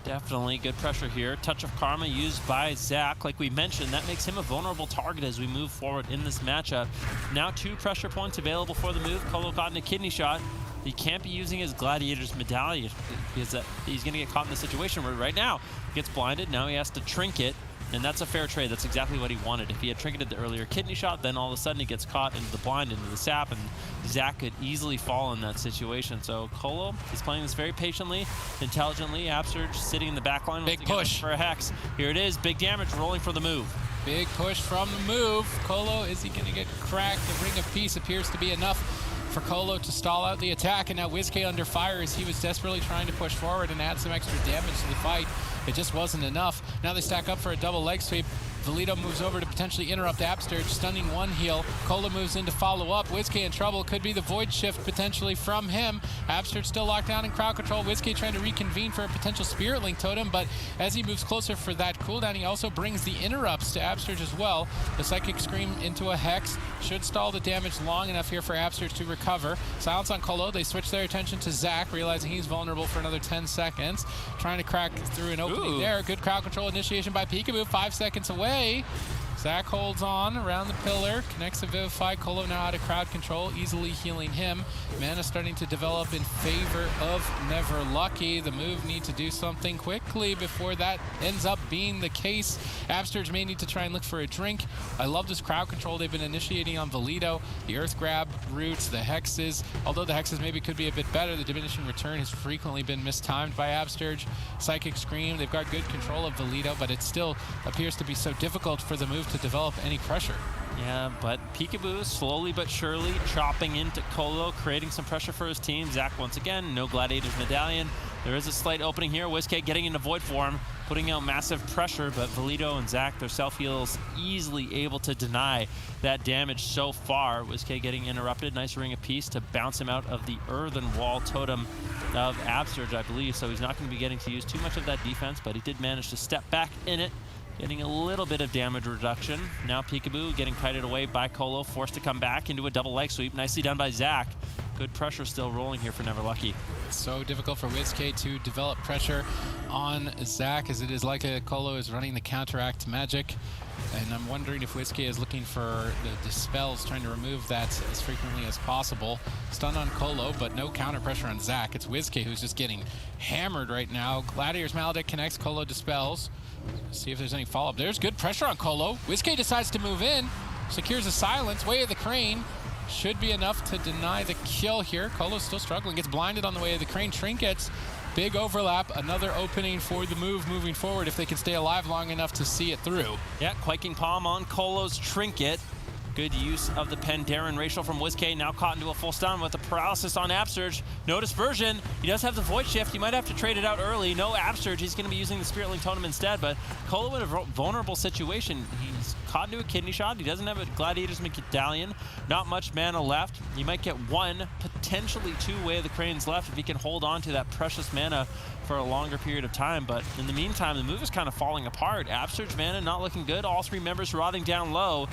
Definitely good pressure here. Touch of Karma used by Zac. Like we mentioned, that makes him a vulnerable target as we move forward in this matchup. Now 2 pressure points available for the move. Colo caught in a kidney shot. He can't be using his Gladiator's Medallion because he's going to get caught in the situation where right now he gets blinded. Now he has to trinket, and that's a fair trade. That's exactly what he wanted. If he had trinketed the earlier kidney shot, then all of a sudden he gets caught into the blind, into the sap, and Zac could easily fall in that situation. So Colo is playing this very patiently, intelligently. Upsurge sitting in the back line. Big push for a Hex. Here it is. Big damage rolling for the move. Big push from the move. Colo, is he going to get cracked? The Ring of Peace appears to be enough for Colo to stall out the attack, and now WizKid under fire as he was desperately trying to push forward and add some extra damage to the fight. It just wasn't enough. Now they stack up for a double leg sweep. Valido moves over to potentially interrupt Upsurge, stunning one heal. Colo moves in to follow up. WizKid in trouble. Could be the Void Shift potentially from him. Upsurge still locked down in crowd control. WizKid trying to reconvene for a potential Spirit Link Totem, but as he moves closer for that cooldown, he also brings the interrupts to Upsurge as well. The Psychic Scream into a Hex should stall the damage long enough here for Upsurge to recover. Silence on Colo. They switch their attention to Zac, realizing he's vulnerable for another 10 seconds. Trying to crack through an opening there. Good crowd control initiation by Peekaboo. 5 seconds away. Zac holds on around the pillar, connects a Vivify. Colo now out of crowd control, easily healing him. Mana starting to develop in favor of Never Lucky. The move needs to do something quickly before that ends up being the case. Upsurge may need to try and look for a drink. I love this crowd control they've been initiating on Valido. The Earth Grab roots, the Hexes. Although the Hexes maybe could be a bit better, the diminishing return has frequently been mistimed by Upsurge. Psychic Scream, they've got good control of Valido, but it still appears to be so difficult for the move to develop any pressure. Yeah, but Peekaboo slowly but surely chopping into Colo, creating some pressure for his team. Zac once again, no Gladiator's Medallion. There is a slight opening here. WizKid getting into Void form, putting out massive pressure, but Valido and Zac, their self-heals, easily able to deny that damage so far. WizKid getting interrupted. Nice Ring of Peace to bounce him out of the Earthen Wall Totem of Upsurge, I believe, so he's not going to be getting to use too much of that defense, but he did manage to step back in it, getting a little bit of damage reduction. Now Peekaboo getting kited away by Colo, forced to come back into a double leg sweep. Nicely done by Zac. Good pressure still rolling here for Never Lucky. It's so difficult for WizKid to develop pressure on Zac, as it is likely that Colo is running the counteract magic. And I'm wondering if WizKid is looking for the dispels, trying to remove that as frequently as possible. Stun on Colo, but no counter pressure on Zac. It's WizKid who's just getting hammered right now. Gladiator's Maledict connects, Colo dispels. See if there's any follow-up. There's good pressure on Colo. WizKid decides to move in, secures a silence, way of the crane. should be enough to deny the kill here. Colo's still struggling, gets blinded on the way of the crane trinkets. Big overlap, another opening for the move moving forward if they can stay alive long enough to see it through. Yeah, Quaking Palm on Colo's trinket. Good use of the Pandaren Racial from WizK, now caught into a full stun with the paralysis on Upsurge. No dispersion. He does have the Void Shift. He might have to trade it out early. No Upsurge. He's going to be using the Spirit Link Totem instead, but Colo in a vulnerable situation. He's caught into a kidney shot. He doesn't have a Gladiator's Medallion. Not much mana left. He might get one, potentially two Way of the Cranes left if he can hold on to that precious mana for a longer period of time. But in the meantime, the move is kind of falling apart. Upsurge mana not looking good. All three members rotting down low.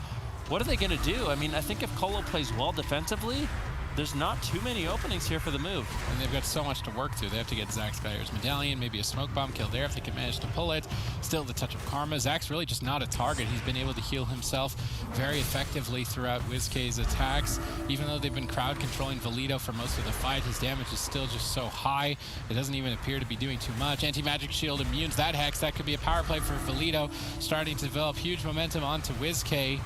What are they going to do? I mean, I think if Colo plays well defensively, there's not too many openings here for the move. And they've got so much to work through. They have to get Zach's Skyer's Medallion, maybe a Smoke Bomb kill there if they can manage to pull it. Still the touch of Karma. Zach's really just not a target. He's been able to heal himself very effectively throughout WizK's attacks. Even though they've been crowd controlling Valido for most of the fight, his damage is still just so high. It doesn't even appear to be doing too much. Anti-Magic Shield immunes that Hex. That could be a power play for Valido, starting to develop huge momentum onto WizK.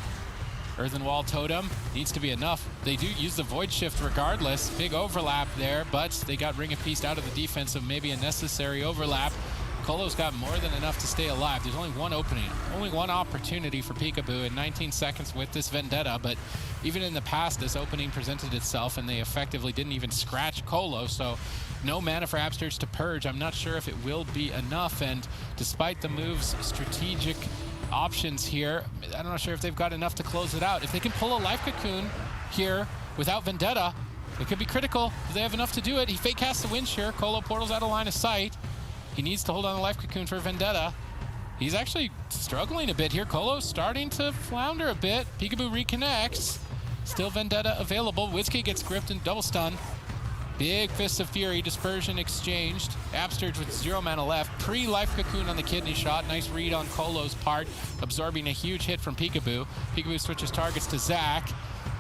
Earthen Wall Totem needs to be enough. They do use the Void Shift regardless. Big overlap there, but they got Ring of Peace out of the defense, so maybe a necessary overlap. Colo's got more than enough to stay alive. There's only one opening, only one opportunity for Peekaboo in 19 seconds with this Vendetta, but even in the past, this opening presented itself and they effectively didn't even scratch Colo, so no mana for Upsurge to purge. I'm not sure if it will be enough, and despite the move's strategic options here, I'm not sure if they've got enough to close it out. If they can pull a Life Cocoon here without Vendetta, it could be critical. If they have enough to do it, he fake casts the Winch here. Colo portals out of line of sight. He needs to hold on the Life Cocoon for Vendetta. He's actually struggling a bit here. Colo's starting to flounder a bit. Peekaboo reconnects. Still Vendetta available. WizK gets gripped and double stun. Big Fists of Fury, Dispersion exchanged. Upsurge with 0 mana left. Pre-Life Cocoon on the kidney shot. Nice read on Colo's part, absorbing a huge hit from Peekaboo. Peekaboo switches targets to Zach.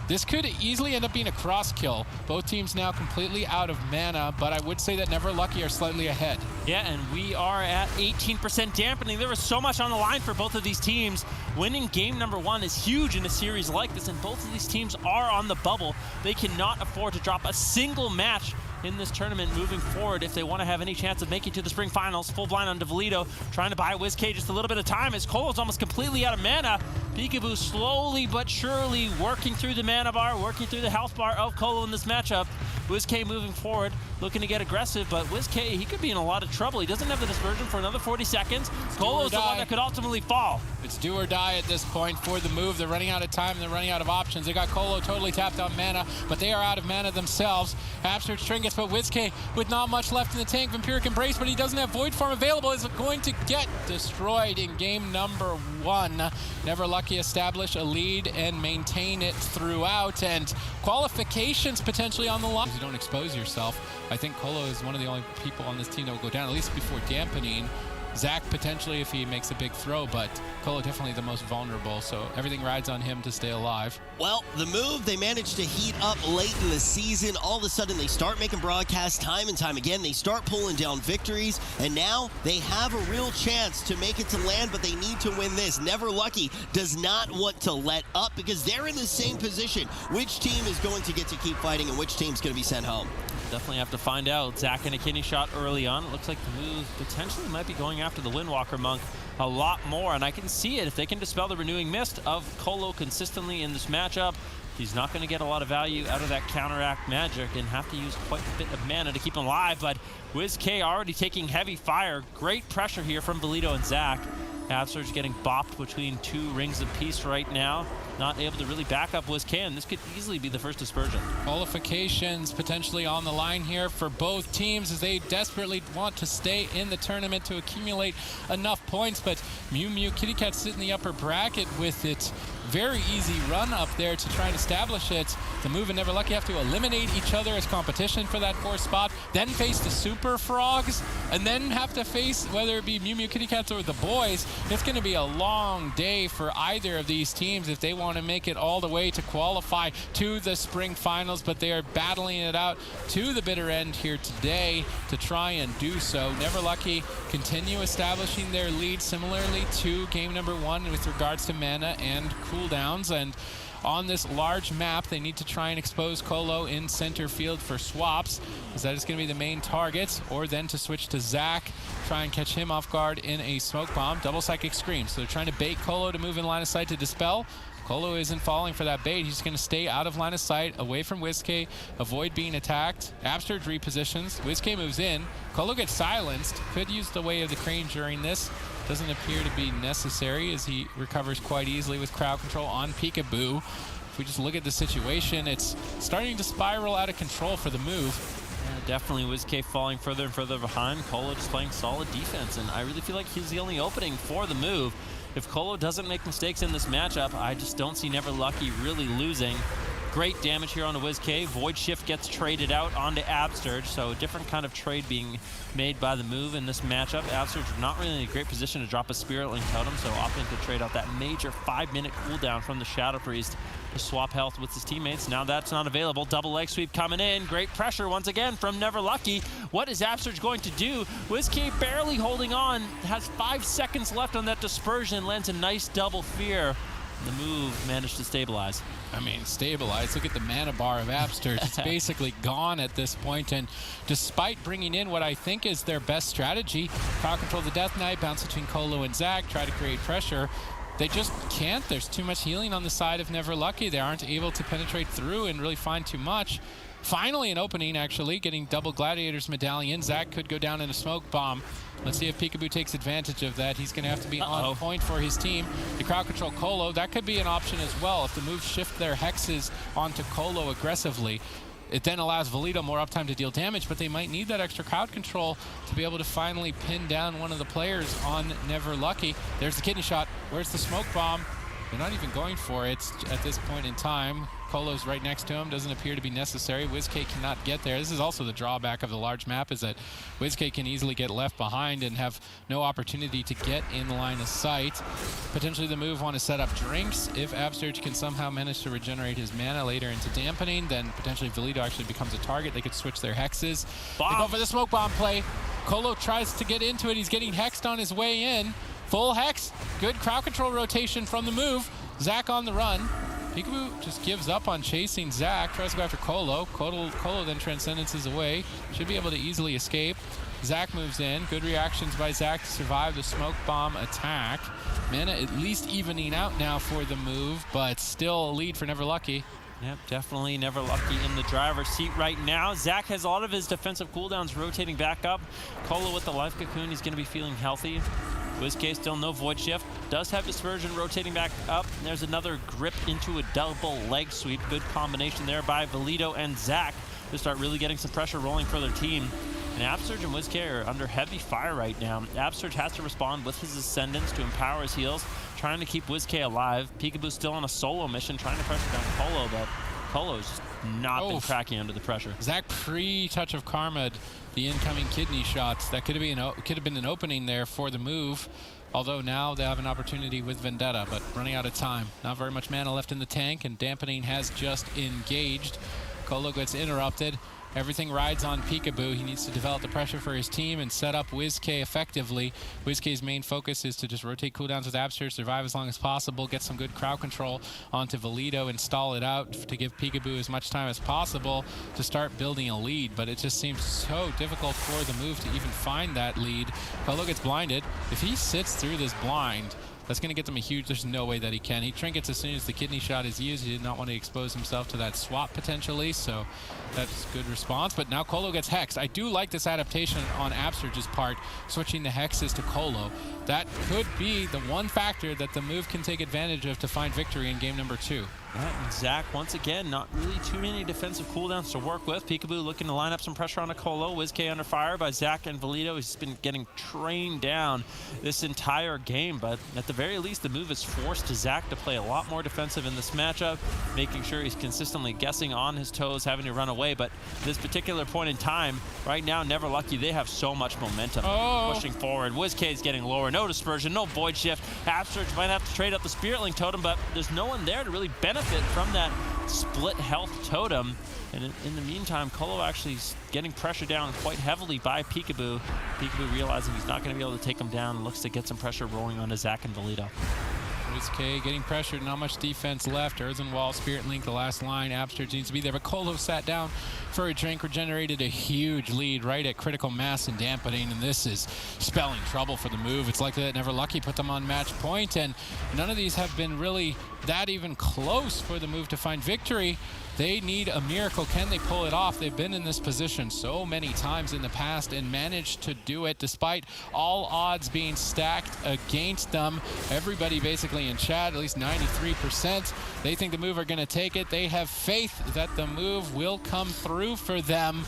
This could easily end up being a cross kill. Both teams now completely out of mana, but I would say that Never Lucky are slightly ahead. Yeah, and we are at 18% dampening. There was so much on the line for both of these teams. Winning game number one is huge in a series like this, and both of these teams are on the bubble. They cannot afford to drop a single match in this tournament moving forward if they want to have any chance of making it to the spring finals. Full blind on Valido, trying to buy WizK just a little bit of time as Colo's almost completely out of mana. Peekaboo slowly but surely working through the mana bar, working through the health bar of Colo in this matchup. WizK moving forward, looking to get aggressive, but WizK, he could be in a lot of trouble. He doesn't have the dispersion for another 40 seconds. Colo's the one that could ultimately fall. It's do or die at this point for the move. They're running out of time, they're running out of options. They got Colo totally tapped on mana, but they are out of mana themselves. Upsurge trinkets, but WizK with not much left in the tank. Vampiric Embrace, but he doesn't have Void Form available, is going to get destroyed in game number one. Never Lucky establish a lead and maintain it throughout, and qualifications potentially on the line. You don't expose yourself. I think Colo is one of the only people on this team that will go down, at least before Dampening. Zach potentially if he makes a big throw, but Colo definitely the most vulnerable, so everything rides on him to stay alive. Well, the move, they managed to heat up late in the season. All of a sudden, they start making broadcasts time and time again. They start pulling down victories, and now they have a real chance to make it to land, but they need to win this. Never Lucky does not want to let up because they're in the same position. Which team is going to get to keep fighting and which team's going to be sent home? Definitely have to find out. Zach in a kidney shot early on. It looks like the move potentially might be going after the Windwalker Monk a lot more, and I can see it. If they can dispel the Renewing Mist of Colo consistently in this matchup, he's not going to get a lot of value out of that counteract magic and have to use quite a bit of mana to keep him alive, but WizK already taking heavy fire. Great pressure here from Valido and Zach. Upsurge getting bopped between two Rings of Peace right now. Not able to really back up WizK, and this could easily be the first dispersion. Qualifications potentially on the line here for both teams as they desperately want to stay in the tournament to accumulate enough points, but Mew Mew Kitty Cat sit in the upper bracket with it. Very easy run up there to try and establish it. The move and Never Lucky have to eliminate each other as competition for that 4th spot, then face the Super Frogs, and then have to face whether it be Mew Mew Kitty Cats or the boys. It's going to be a long day for either of these teams if they want to make it all the way to qualify to the spring finals, but they are battling it out to the bitter end here today to try and do so. Never Lucky continue establishing their lead similarly to game number one with regards to mana and cooldowns, and on this large map. They need to try and expose Colo in center field for swaps, as that is going to be the main target, or then to switch to Zach, try and catch him off guard in a smoke bomb. Double Psychic Scream. So they're trying to bait Colo to move in line of sight to dispel. Colo isn't falling for that bait. He's going to stay out of line of sight, away from WizK, avoid being attacked. Absurge repositions. WizK moves in. Colo gets silenced. Could use the Way of the Crane during this. Doesn't appear to be necessary, as he recovers quite easily with crowd control on Peekaboo. If we just look at the situation, it's starting to spiral out of control for the move. Yeah, definitely WizK falling further and further behind. Colo just playing solid defense, and I really feel like he's the only opening for the move. If Colo doesn't make mistakes in this matchup, I just don't see Never Lucky really losing. Great damage here on the WizK. Void Shift gets traded out onto Absurge, so a different kind of trade being made by the move in this matchup. Absurge not really in a great position to drop a Spirit Link Totem, so opting to trade out that major 5-minute cooldown from the Shadow Priest to swap health with his teammates. Now that's not available. Double leg sweep coming in. Great pressure once again from Never Lucky. What is Absurge going to do? WizK barely holding on, has 5 seconds left on that dispersion, lands a nice double fear. The move managed to stabilize. I mean, stabilize. Look at the mana bar of Absurge. It's basically gone at this point, and despite bringing in what I think is their best strategy, crowd control the Death Knight, bounce between Colo and Zach, try to create pressure, they just can't. There's too much healing on the side of Never Lucky. They aren't able to penetrate through and really find too much. Finally an opening, actually, getting double Gladiator's Medallion. Zach could go down in a smoke bomb. Let's see if Peekaboo takes advantage of that. He's going to have to be on point for his team. The crowd control Colo, that could be an option as well. If the moves shift their hexes onto Colo aggressively, it then allows Valido more uptime to deal damage, but they might need that extra crowd control to be able to finally pin down one of the players on Never Lucky. There's the kidney shot. Where's the smoke bomb? They're not even going for it at this point in time. Colo's right next to him. Doesn't appear to be necessary. WizK cannot get there. This is also the drawback of the large map, is that WizK can easily get left behind and have no opportunity to get in line of sight. Potentially the move want to set up drinks. If Absurge can somehow manage to regenerate his mana later into Dampening, then potentially Valido actually becomes a target. They could switch their hexes. They go for the smoke bomb play. Colo tries to get into it. He's getting hexed on his way in. Full hex. Good crowd control rotation from the move. Zach on the run. Peekaboo just gives up on chasing Zach, tries to go after Colo. Colo then transcendences away. Should be able to easily escape. Zach moves in. Good reactions by Zach to survive the smoke bomb attack. Mana at least evening out now for the move, but still a lead for Never Lucky. Yep, definitely Never Lucky in the driver's seat right now. Zach has a lot of his defensive cooldowns rotating back up. Colo with the Life Cocoon, he's going to be feeling healthy. WizK still no Void Shift. Does have Dispersion rotating back up. There's another grip into a double leg sweep. Good combination there by Valido and Zach to start really getting some pressure rolling for their team. And Absurge and WizK are under heavy fire right now. Absurge has to respond with his Ascendants to empower his heals, trying to keep WizK alive. Peekaboo's still on a solo mission, trying to pressure down Colo, but Colo's just not been cracking under the pressure. Zach pre-touch of Karma, the incoming kidney shots. That could have been an opening there for the move. Although now they have an opportunity with Vendetta, but running out of time. Not very much mana left in the tank, and Dampening has just engaged. Colo gets interrupted. Everything rides on Peekaboo. He needs to develop the pressure for his team and set up WizK effectively. WizK's main focus is to just rotate cooldowns with Absurge, survive as long as possible, get some good crowd control onto Valido, and stall it out to give Peekaboo as much time as possible to start building a lead. But it just seems so difficult for the move to even find that lead. Colo gets blinded. If he sits through this blind, that's going to get them a huge, there's no way that he can. He trinkets as soon as the kidney shot is used. He did not want to expose himself to that swap potentially, so that's a good response. But now Colo gets hexed. I do like this adaptation on Absurge's part, switching the hexes to Colo. That could be the one factor that the move can take advantage of to find victory in game number 2. Yeah, and Zach, once again, not really too many defensive cooldowns to work with. Peekaboo looking to line up some pressure on a Colo. WizK under fire by Zach and Valido. He's been getting trained down this entire game, but at the very least, the move is forced Zach to play a lot more defensive in this matchup, making sure he's consistently guessing on his toes, having to run away. But this particular point in time, right now, Never Lucky, they have so much momentum pushing forward. WizK is getting lower. No Dispersion, no Void Shift. Absurge might have to trade up the Spirit Link Totem, but there's no one there to really benefit from that split health totem. And in the meantime, Colo actually is getting pressure down quite heavily by Peekaboo. Peekaboo realizing he's not going to be able to take him down and looks to get some pressure rolling onto Zach and Valido. WizK getting pressured, not much defense left. Earthen Wall, Spirit Link, the last line. Absterge needs to be there, but Colo sat down for a drink, regenerated a huge lead right at critical mass and dampening, and this is spelling trouble for the move. It's likely that Never Lucky put them on match point, and none of these have been really that even close for the move to find victory. They need a miracle. Can they pull it off? They've been in this position so many times in the past and managed to do it despite all odds being stacked against them. Everybody basically in chat, at least 93%, they think the move are going to take it. They have faith that the move will come through for them.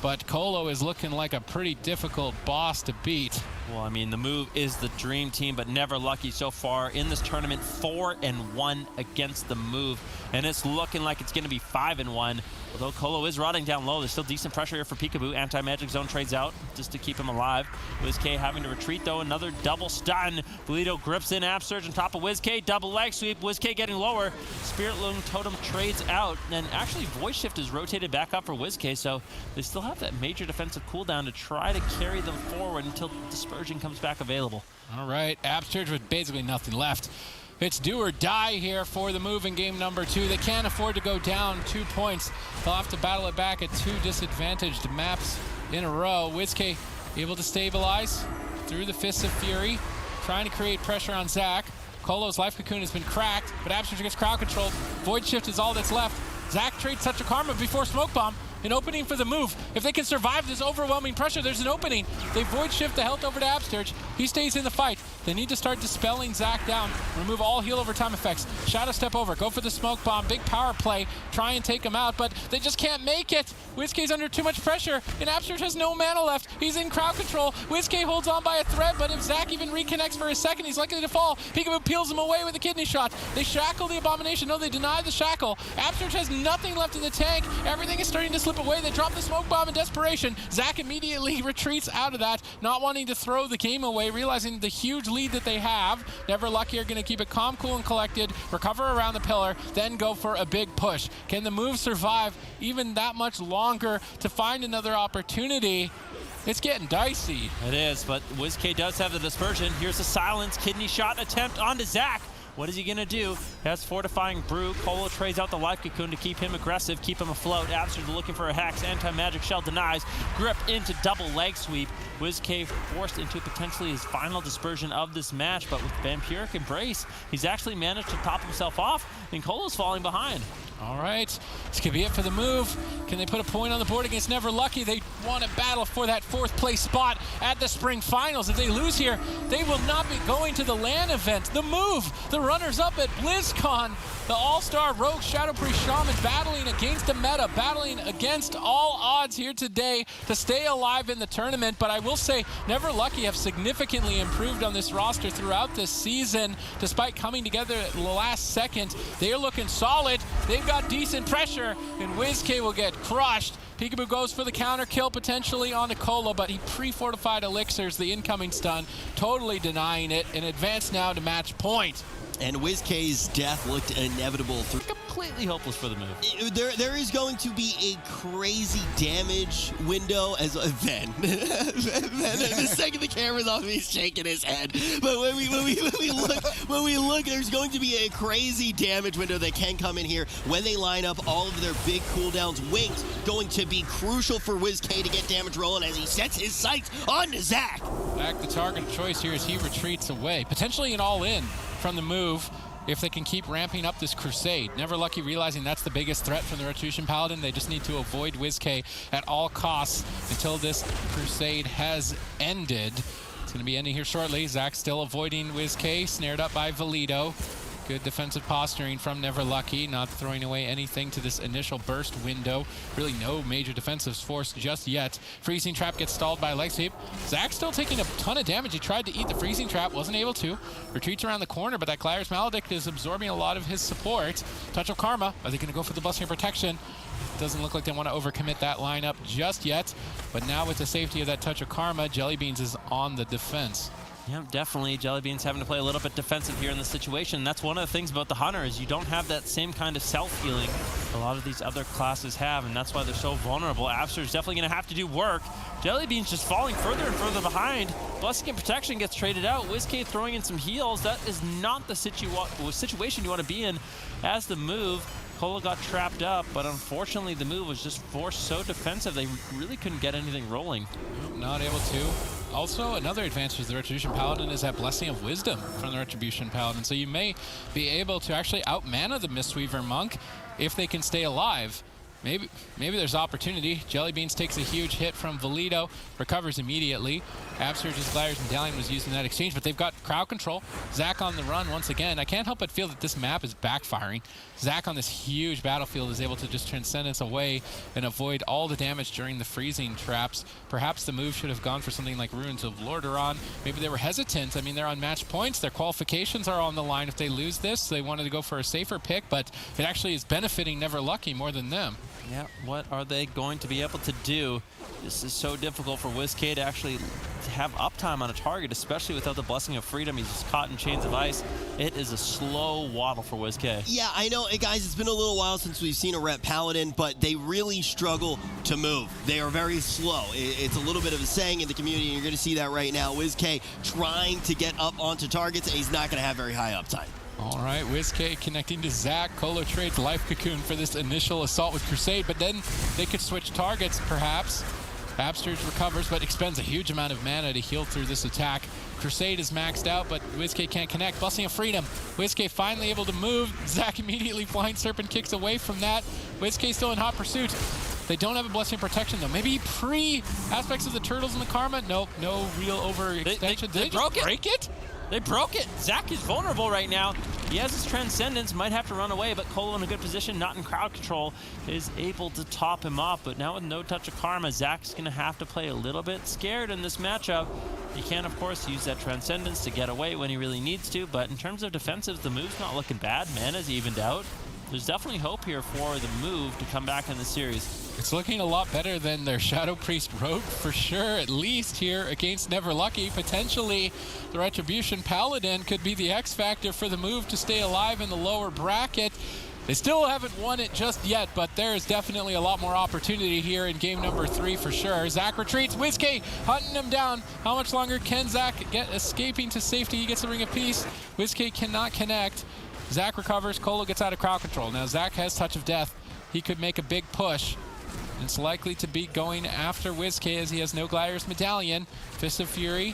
But Colo is looking like a pretty difficult boss to beat. Well, I mean, the move is the dream team, but Never Lucky so far in this tournament, 4-1 against the move. And it's looking like it's going to be 5-1. Although Colo is rotting down low, there's still decent pressure here for Peekaboo. Anti-Magic Zone trades out just to keep him alive. WizK having to retreat, though. Another double stun. Valido grips in Absterge on top of WizK. Double leg sweep. WizK getting lower. Spirit Lung Totem trades out. And actually, Voice Shift is rotated back up for WizK, so they still have that major defensive cooldown to try to carry them forward until Dispersion comes back available. All right, Absterge with basically nothing left. It's do or die here for the move in game number 2. They can't afford to go down 2 points. They'll have to battle it back at 2 disadvantaged maps in a row. WizK able to stabilize through the Fists of Fury, trying to create pressure on Zach. Colo's Life Cocoon has been cracked, but Absterge gets crowd control. Void Shift is all that's left. Zach trades Touch of Karma before Smoke Bomb. An opening for the move. If they can survive this overwhelming pressure, there's an opening. They Void Shift the health over to Absterge. He stays in the fight. They need to start dispelling Zach down. Remove all heal over time effects. Shadow step over. Go for the smoke bomb. Big power play. Try and take him out, but they just can't make it. WizK's under too much pressure, and Absterge has no mana left. He's in crowd control. WizK holds on by a thread, but if Zach even reconnects for a second, he's likely to fall. Peekaboo peels him away with a kidney shot. They shackle the Abomination. No, they deny the shackle. Absterge has nothing left in the tank. Everything is starting to slip away. They drop the smoke bomb in desperation. Zach immediately retreats out of that, not wanting to throw the game away, realizing the huge lead that they have. Never Lucky are going to keep it calm, cool, and collected, recover around the pillar, then go for a big push. Can the move survive even that much longer to find another opportunity? It's getting dicey. It is, but WizK does have the dispersion. Here's a silence kidney shot attempt onto Zach. What is he going to do? Has Fortifying Brew. Colo trades out the Life Cocoon to keep him aggressive, keep him afloat. Absterge looking for a Hex. Anti-Magic Shell denies. Grip into double leg sweep. WizK forced into potentially his final dispersion of this match, but with Vampiric Embrace, he's actually managed to top himself off, and Colo's falling behind. All right, this could be it for the move. Can they put a point on the board against Never Lucky? They want to battle for that 4th place spot at the Spring Finals. If they lose here, they will not be going to the LAN event. The move, the runners-up at BlizzCon, the all-star Rogue Shadow Priest Shaman battling against the meta, battling against all odds here today to stay alive in the tournament. But I will say, Never Lucky have significantly improved on this roster throughout this season. Despite coming together at the last second, they're looking solid. They've got decent pressure, and WizK will get crushed. Peekaboo goes for the counter kill potentially onto Colo, but he pre-fortified elixirs, the incoming stun, totally denying it, and advanced now to match point. And WizK's death looked inevitable. Completely hopeless for the move. There is going to be a crazy damage window as Ven. The second the camera's off, he's shaking his head. But when we look, there's going to be a crazy damage window that can come in here when they line up all of their big cooldowns. Wings going to be crucial for WizK to get damage rolling as he sets his sights on Zach. Zach, the target of choice here as he retreats away, potentially an all-in from the move if they can keep ramping up this crusade. Never Lucky realizing that's the biggest threat from the Retribution Paladin. They just need to avoid WizK at all costs until this crusade has ended. It's going to be ending here shortly. Zach still avoiding WizK, snared up by Valido. Good defensive posturing from Never Lucky, not throwing away anything to this initial burst window. Really no major defensive force just yet. Freezing Trap gets stalled by leg sweep. Zach still taking a ton of damage. He tried to eat the Freezing Trap, wasn't able to. Retreats around the corner, but that Claire's Maledict is absorbing a lot of his support. Touch of Karma. Are they going to go for the Blessing of Protection? Doesn't look like they want to overcommit that lineup just yet. But now with the safety of that Touch of Karma, Jellybeans is on the defense. Yeah, definitely. Jellybean's having to play a little bit defensive here in this situation. That's one of the things about the Hunter is you don't have that same kind of self-healing a lot of these other classes have, and that's why they're so vulnerable. Abster's definitely going to have to do work. Jellybean's just falling further and further behind. Blessing and Protection gets traded out. WizK throwing in some heals. That is not the situation you want to be in as the move. Colo got trapped up, but unfortunately the move was just forced so defensive they really couldn't get anything rolling. Not able to. Also, another advantage of the Retribution Paladin is that Blessing of Wisdom from the Retribution Paladin. So you may be able to actually out-mana the Mistweaver Monk if they can stay alive. Maybe there's opportunity. Jellybeans takes a huge hit from Valido, recovers immediately. Abster's Gliders and Dalian was using that exchange, but they've got crowd control. Zach on the run once again. I can't help but feel that this map is backfiring. Zach on this huge battlefield is able to just Transcendence away and avoid all the damage during the freezing traps. Perhaps the move should have gone for something like Ruins of Lordaeron. Maybe they were hesitant. I mean, they're on match points. Their qualifications are on the line if they lose this. So they wanted to go for a safer pick, but it actually is benefiting Never Lucky more than them. Yeah, what are they going to be able to do? This is so difficult for WizK to actually have uptime on a target, especially without the Blessing of Freedom. He's just caught in chains of ice. It is a slow waddle for WizK. Yeah, I know. Hey, guys, it's been a little while since we've seen a Rep Paladin, but they really struggle to move. They are very slow. It's a little bit of a saying in the community, and you're going to see that right now. WizK trying to get up onto targets, and he's not going to have very high uptime. All right, WizK connecting to Zach. Colo trades Life Cocoon for this initial assault with Crusade, but then they could switch targets, perhaps. Abster's recovers, but expends a huge amount of mana to heal through this attack. Crusade is maxed out, but WizK can't connect. Blessing of Freedom. WizK finally able to move. Zach immediately Flying Serpent kicks away from that. WizK still in hot pursuit. They don't have a Blessing of Protection, though. Maybe pre-aspects of the Turtles and the Karma? Nope, no real overextension. They broke it? Break it? They broke it. Zach is vulnerable right now. He has his Transcendence, might have to run away, but Colo in a good position, not in crowd control, is able to top him off. But now with no touch of Karma, Zach's going to have to play a little bit scared in this matchup. He can, of course, use that Transcendence to get away when he really needs to, but in terms of defensive, the move's not looking bad. Mana's evened out. There's definitely hope here for the move to come back in the series. It's looking a lot better than their Shadow Priest Rogue, for sure, at least here against Never Lucky. Potentially, the Retribution Paladin could be the X factor for the move to stay alive in the lower bracket. They still haven't won it just yet, but there is definitely a lot more opportunity here in game number 3 for sure. Zach retreats, WizK hunting him down. How much longer can Zach get escaping to safety? He gets the Ring of Peace. WizK cannot connect. Zach recovers, Colo gets out of crowd control. Now Zach has Touch of Death. He could make a big push. It's likely to be going after WizK as he has no Gliders Medallion. Fist of Fury.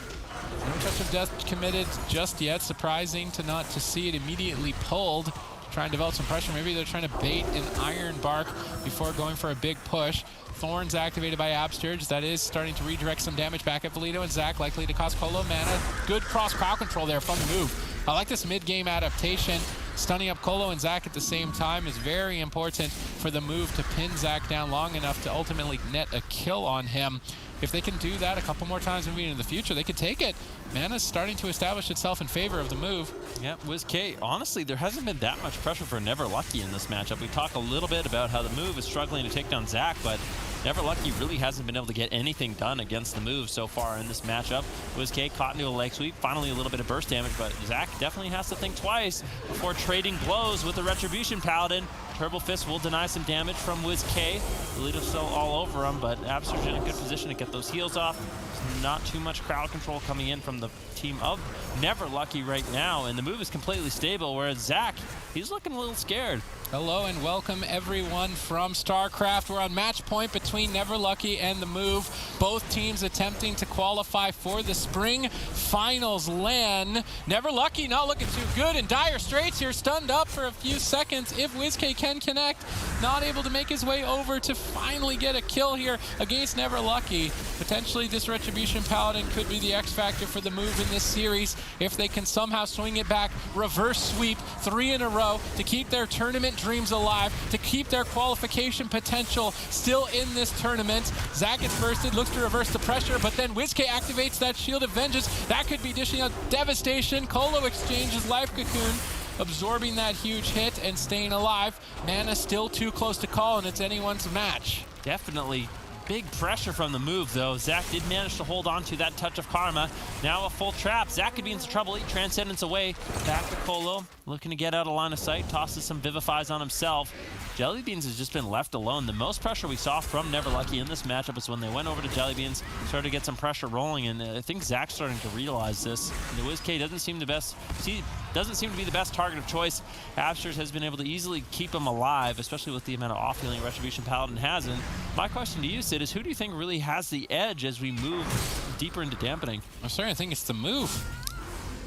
No Touch of Death committed just yet. Surprising to see it immediately pulled. Try and develop some pressure. Maybe they're trying to bait an Iron Bark before going for a big push. Thorns activated by Absterge. That is starting to redirect some damage back at Valido and Zach, likely to cost Colo mana. Good cross crowd control there from the move. I like this mid-game adaptation. Stunning up Colo and Zach at the same time is very important for the move to pin Zach down long enough to ultimately net a kill on him. If they can do that a couple more times moving in the future, they could take it. Mana's starting to establish itself in favor of the move. Yeah, WizK, honestly, there hasn't been that much pressure for Never Lucky in this matchup. We talked a little bit about how the move is struggling to take down Zach, but Never Lucky really hasn't been able to get anything done against the move so far in this matchup. WizK caught into a leg sweep, finally a little bit of burst damage, but Zach definitely has to think twice before trading blows with the Retribution Paladin. Turbo Fist will deny some damage from WizK. Valido's still all over him, but Abster's in a good position to get those heals off. There's not too much crowd control coming in from the team of Never Lucky right now, and the move is completely stable, whereas Zach, he's looking a little scared. Hello and welcome everyone from StarCraft. We're on match point between Never Lucky and the move. Both teams attempting to qualify for the spring finals LAN. Never Lucky not looking too good in dire straits here, stunned up for a few seconds. If WizK can connect, not able to make his way over to finally get a kill here against Never Lucky. Potentially this Retribution Paladin could be the X factor for the move in this series if they can somehow swing it back, reverse sweep 3 in a row to keep their tournament dreams alive, to keep their qualification potential still in this tournament. Zach gets bursted, looks to reverse the pressure, but then WizK activates that Shield of Vengeance. That could be dishing out devastation. Colo exchanges Life Cocoon, absorbing that huge hit and staying alive. Mana still too close to call, and it's anyone's match. Definitely big pressure from the move, though. Zach did manage to hold on to that touch of karma. Now a full trap. Zach could be in some trouble. He transcendence away. Back to Colo, looking to get out of line of sight. Tosses some Vivifies on himself. Jellybeans has just been left alone. The most pressure we saw from Neverlucky in this matchup is when they went over to Jellybeans, started to get some pressure rolling, and I think Zach's starting to realize this. And the WizK doesn't seem to be the best target of choice. Absters has been able to easily keep him alive, especially with the amount of off-healing Retribution Paladin has. And my question to you, Sid, is who do you think really has the edge as we move deeper into Dampening? I'm starting to think it's the move.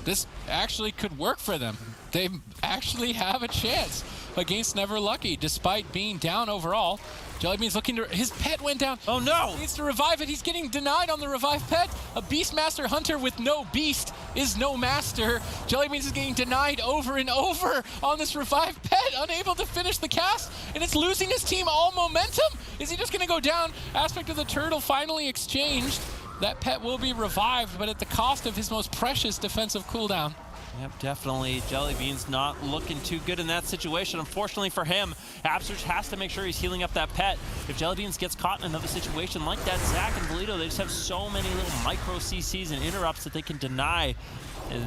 This actually could work for them. They actually have a chance against Neverlucky, despite being down overall. Jellybean's looking to... His pet went down. Oh no! He needs to revive it. He's getting denied on the revive pet. A Beastmaster Hunter with no beast is no master. Jellybeans is getting denied over and over on this revive pet, unable to finish the cast, and it's losing his team all momentum. Is he just going to go down? Aspect of the Turtle finally exchanged. That pet will be revived, but at the cost of his most precious defensive cooldown. Yep, definitely. Jellybean's not looking too good in that situation. Unfortunately for him, Absurge has to make sure he's healing up that pet. If Jellybeans gets caught in another situation like that, Zach and Bolito, they just have so many little micro CCs and interrupts that they can deny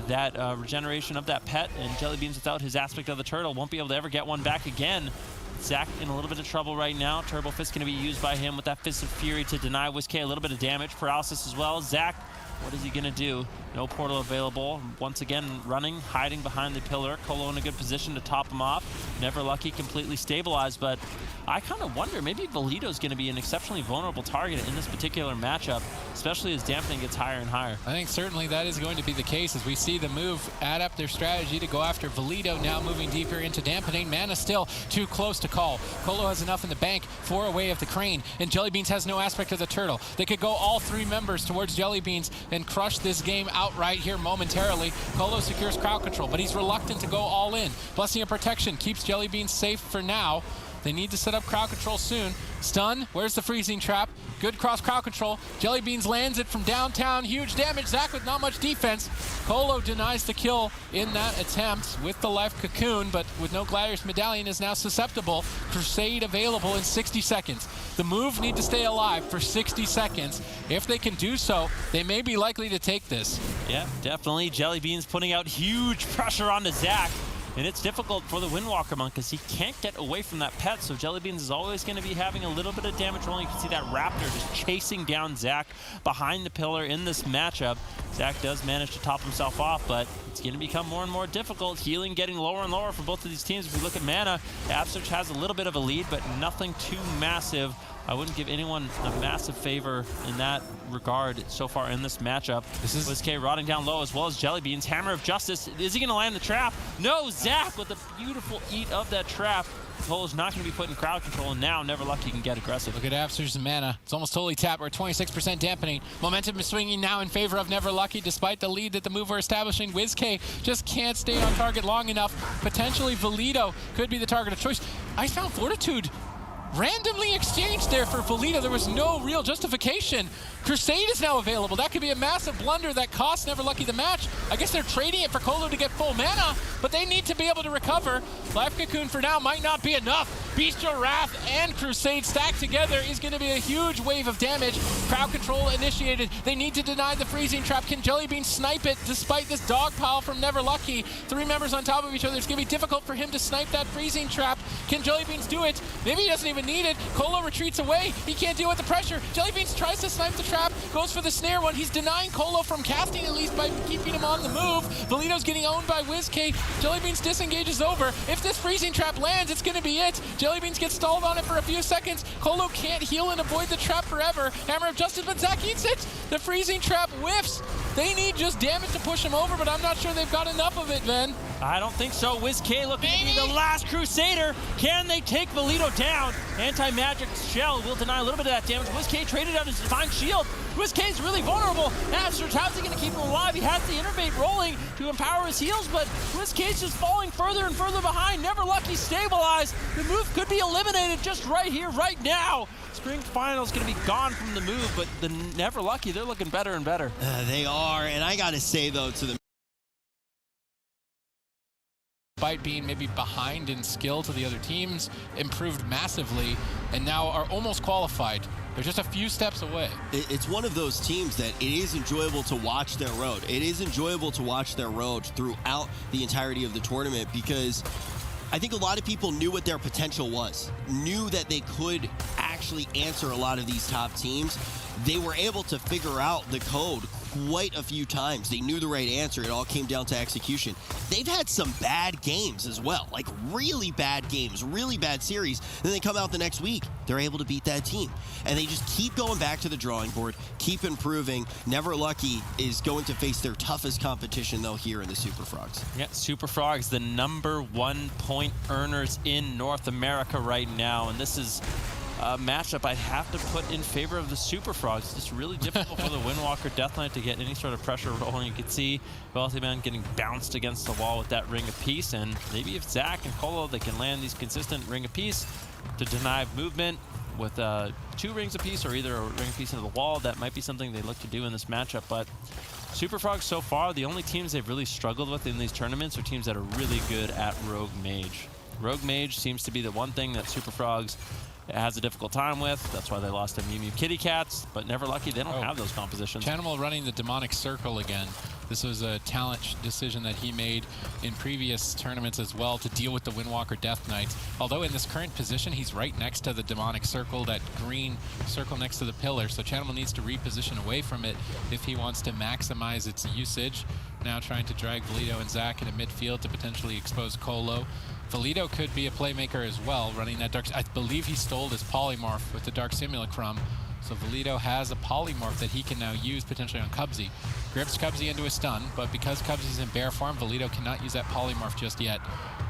that regeneration of that pet, and Jellybeans, without his aspect of the turtle, won't be able to ever get one back again. Zach in a little bit of trouble right now. Turbo Fist going to be used by him with that Fist of Fury to deny WizK a little bit of damage. Paralysis as well. Zach, what is he going to do? No portal available. Once again, running, hiding behind the pillar. Colo in a good position to top him off. Neverlucky completely stabilized, but I kind of wonder, maybe Bolito's going to be an exceptionally vulnerable target in this particular matchup, especially as Dampening gets higher and higher. I think certainly that is going to be the case as we see the move add up their strategy to go after Bolito, now moving deeper into Dampening. Mana still too close to call. Colo has enough in the bank for a way of the Crane, and Jellybeans has no aspect of the Turtle. They could go all three members towards Jellybeans and crush this game outright here momentarily. Colo secures crowd control, but he's reluctant to go all in. Blessing of Protection keeps Jellybeans safe for now. They need to set up crowd control soon. Stun, where's the freezing trap? Good cross crowd control. Jellybeans lands it from downtown. Huge damage. Zach with not much defense. Colo denies the kill in that attempt with the life cocoon, but with no Gladiator's Medallion is now susceptible. Crusade available in 60 seconds. The move need to stay alive for 60 seconds. If they can do so, they may be likely to take this. Yeah, definitely. Jellybeans putting out huge pressure onto Zach. And it's difficult for the Windwalker Monk because he can't get away from that pet, so Jellybeans is always going to be having a little bit of damage rolling. You can see that Raptor just chasing down Zach behind the pillar in this matchup. Zach does manage to top himself off, but it's going to become more and more difficult. Healing getting lower and lower for both of these teams. If we look at mana, Absurge has a little bit of a lead, but nothing too massive. I wouldn't give anyone a massive favor in that regard so far in this matchup. This is WizK rotting down low as well as Jellybeans. Hammer of Justice. Is he going to land the trap? No, Zach with a beautiful eat of that trap. Colo's not going to be put in crowd control, and now Neverlucky can get aggressive. Look at Absurge's mana. It's almost totally tapped. We're 26% dampening. Momentum is swinging now in favor of Neverlucky, despite the lead that the move are establishing. WizK just can't stay on target long enough. Potentially Bolito could be the target of choice. Icebound Fortitude randomly exchanged there for Bolito. There was no real justification. Crusade is now available. That could be a massive blunder that costs Neverlucky the match. I guess they're trading it for Colo to get full mana, but they need to be able to recover. Life Cocoon for now might not be enough. Bestial Wrath and Crusade stacked together is going to be a huge wave of damage. Crowd control initiated. They need to deny the freezing trap. Can Jellybean snipe it despite this dog pile from Neverlucky? Three members on top of each other. It's going to be difficult for him to snipe that freezing trap. Can Jellybeans do it? Maybe he doesn't even need it. Colo retreats away. He can't deal with the pressure. Jellybeans tries to snipe the trap, goes for the snare one. He's denying Colo from casting, at least by keeping him on the move. Bolito's getting owned by WizK. Jellybeans disengages over. If this freezing trap lands, it's going to be it. Jellybeans gets stalled on it for a few seconds. Colo can't heal and avoid the trap forever. Hammer of Justice, but Zach eats it. The freezing trap whiffs. They need just damage to push him over, but I'm not sure they've got enough of it, Ben. I don't think so. WizK looking to be the last Crusader. Can they take Bolito down? Anti-Magic Shell will deny a little bit of that damage. WizK traded out his Divine Shield. WizK is really vulnerable. Absurge, how's he going to keep him alive? He has the Innervate rolling to empower his heals, but WizK is just falling further and further behind. Neverlucky stabilized. The move could be eliminated just right here, right now. Spring Final is going to be gone from the move, but the Neverlucky, they're looking better and better. They are, and I got to say, though, to the despite being maybe behind in skill to the other teams, improved massively, and now are almost qualified They're just a few steps away. It's one of those teams that it is enjoyable to watch their road. It is enjoyable to watch their road throughout the entirety of the tournament, because I think a lot of people knew what their potential was, knew that they could actually answer a lot of these top teams. They were able to figure out the code quite a few times. They knew the right answer. It all came down to execution. They've had some bad games as well, like really bad games, really bad series. Then they come out the next week. They're able to beat that team. And they just keep going back to the drawing board, keep improving. Never Lucky is going to face their toughest competition, though, here in the Super Frogs. Yeah, Super Frogs, the #1 point earners in North America right now. And this is a matchup I'd have to put in favor of the Super Frogs. It's really difficult for the Windwalker Death Knight to get any sort of pressure rolling. You can see Wealthy Man getting bounced against the wall with that Ring of Peace, and maybe if Zach and Colo, they can land these consistent Ring of Peace to deny movement with 2 Rings of Peace, or either a Ring of Peace into the wall, that might be something they look to do in this matchup. But Super Frogs so far, the only teams they've really struggled with in these tournaments are teams that are really good at Rogue Mage. Rogue Mage seems to be the one thing that Super Frogs has a difficult time with. That's why they lost to Mew Mew Kitty Cats, but Never Lucky, they don't have those compositions. Chanimal running the Demonic Circle again. This was a talent decision that he made in previous tournaments as well to deal with the Windwalker Death Knights. Although in this current position, he's right next to the Demonic Circle, that green circle next to the pillar. So Chanimal needs to reposition away from it if he wants to maximize its usage. Now trying to drag Valido and Zach into midfield to potentially expose Colo. Valido could be a playmaker as well, running that Dark... I believe he stole his Polymorph with the Dark Simulacrum. So Valido has a Polymorph that he can now use potentially on Cubsy. Grips Cubsy into a stun, but because Cubsy's in bear form, Valido cannot use that Polymorph just yet.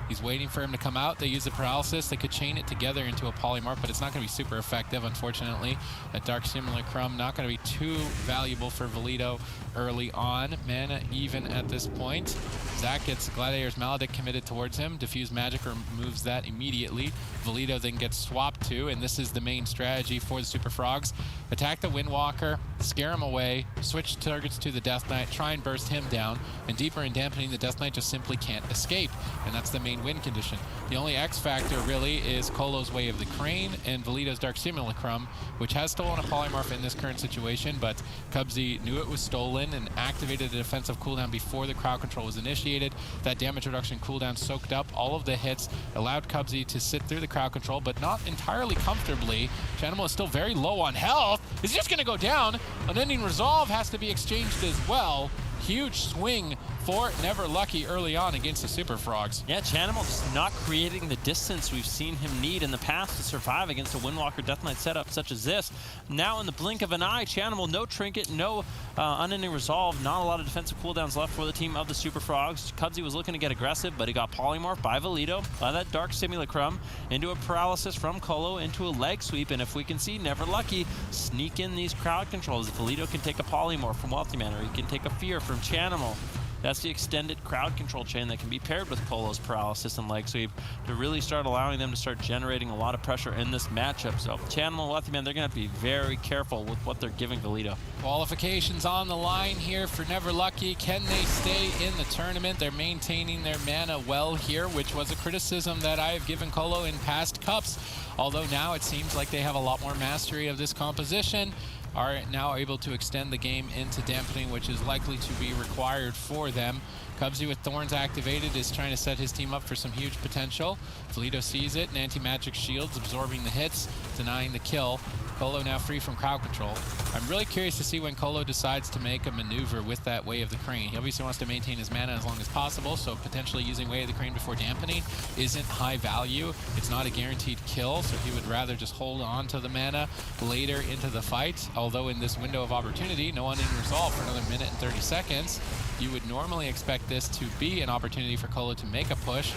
He's waiting for him to come out. They use the Paralysis. They could chain it together into a Polymorph, but it's not going to be super effective, unfortunately. That Dark Simulacrum not going to be too valuable for Valido early on. Mana even at this point. Zach gets Gladiator's Maledict committed towards him. Diffuse Magic removes that immediately. Valido then gets swapped to, and this is the main strategy for the Super Frogs. Attack the Windwalker, scare him away, switch targets to the Death Knight, try and burst him down, and deeper in Dampening, the Death Knight just simply can't escape, and that's the main win condition. The only X factor really is Colo's Way of the Crane and Valido's Dark Simulacrum, which has stolen a Polymorph in this current situation, but Cubsy knew it was stolen and activated a defensive cooldown before the crowd control was initiated. That damage reduction cooldown soaked up all of the hits, allowed Cubsy to sit through the crowd control, but not entirely comfortably. Chanimal is still very low on health. Is just going to go down. Unending Resolve has to be exchanged as well. Huge swing for Never Lucky early on against the Super Frogs. Yeah, Chanimal just not creating the distance we've seen him need in the past to survive against a Windwalker Death Knight setup such as this. Now in the blink of an eye, Chanimal, no Trinket, no Unending Resolve, not a lot of defensive cooldowns left for the team of the Super Frogs. Cubsy was looking to get aggressive, but he got Polymorphed by Valido, by that Dark Simulacrum, into a Paralysis from Colo, into a leg sweep, and if we can see Never Lucky sneak in these crowd controls, if Valido can take a Polymorph from Wealthy Man, or he can take a Fear from Chanimal, that's the extended crowd control chain that can be paired with Colo's Paralysis and Leg Sweep to really start allowing them to start generating a lot of pressure in this matchup. So Chanimal and Wealthy Man, they're going to have to be very careful with what they're giving Valido. Qualifications on the line here for Never Lucky. Can they stay in the tournament? They're maintaining their mana well here, which was a criticism that I have given Colo in past cups. Although now it seems like they have a lot more mastery of this composition, are now able to extend the game into Dampening, which is likely to be required for them. Cubsy with Thorns activated is trying to set his team up for some huge potential. Valido sees it, and anti-magic shields absorbing the hits, denying the kill. Colo now free from crowd control. I'm really curious to see when Colo decides to make a maneuver with that Way of the Crane. He obviously wants to maintain his mana as long as possible, so potentially using Way of the Crane before Dampening isn't high value. It's not a guaranteed kill, so he would rather just hold on to the mana later into the fight. Although in this window of opportunity, no one in resolve for another minute and 30 seconds. You would normally expect this to be an opportunity for Colo to make a push.